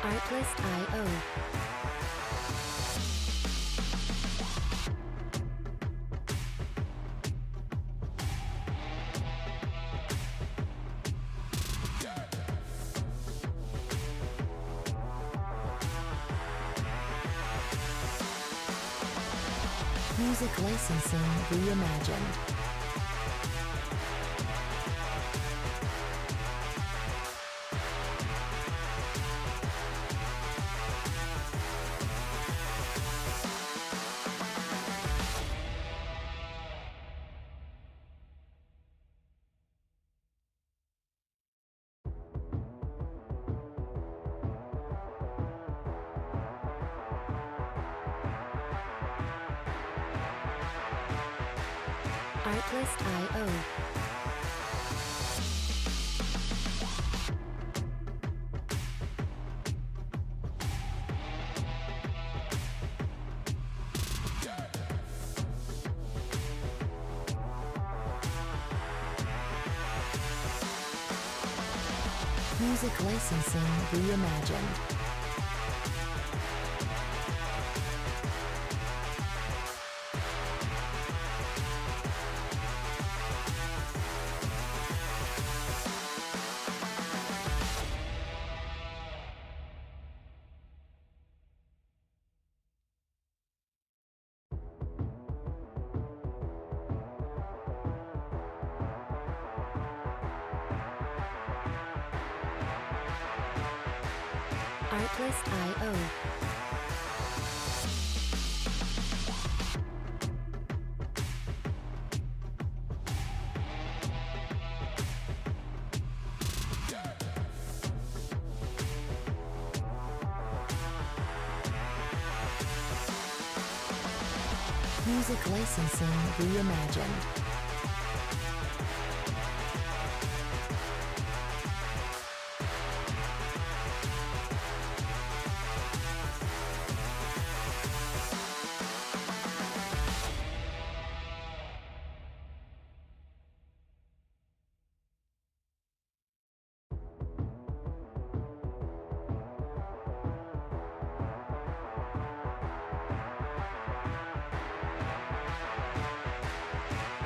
Artlist.io. Music licensing reimagined. Artlist.io. Music licensing reimagined. Artlist.io. Music licensing reimagined.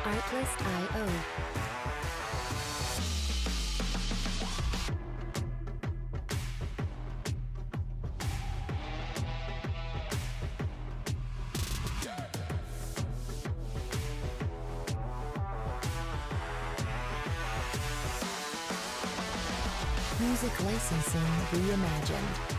Artlist.io. Music licensing reimagined.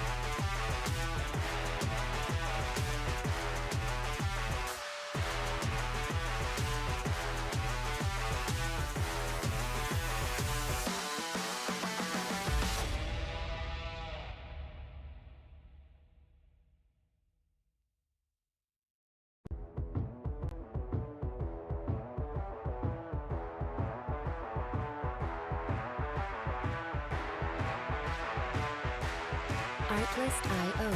Artlist.io.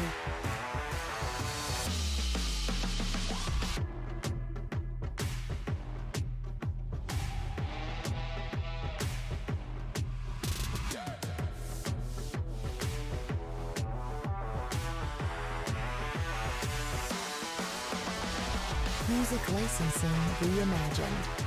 Music licensing reimagined.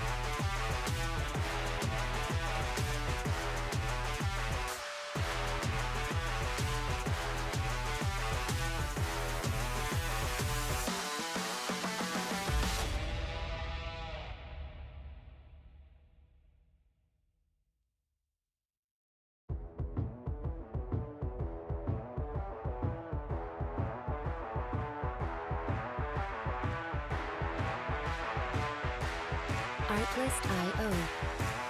Artlist.io.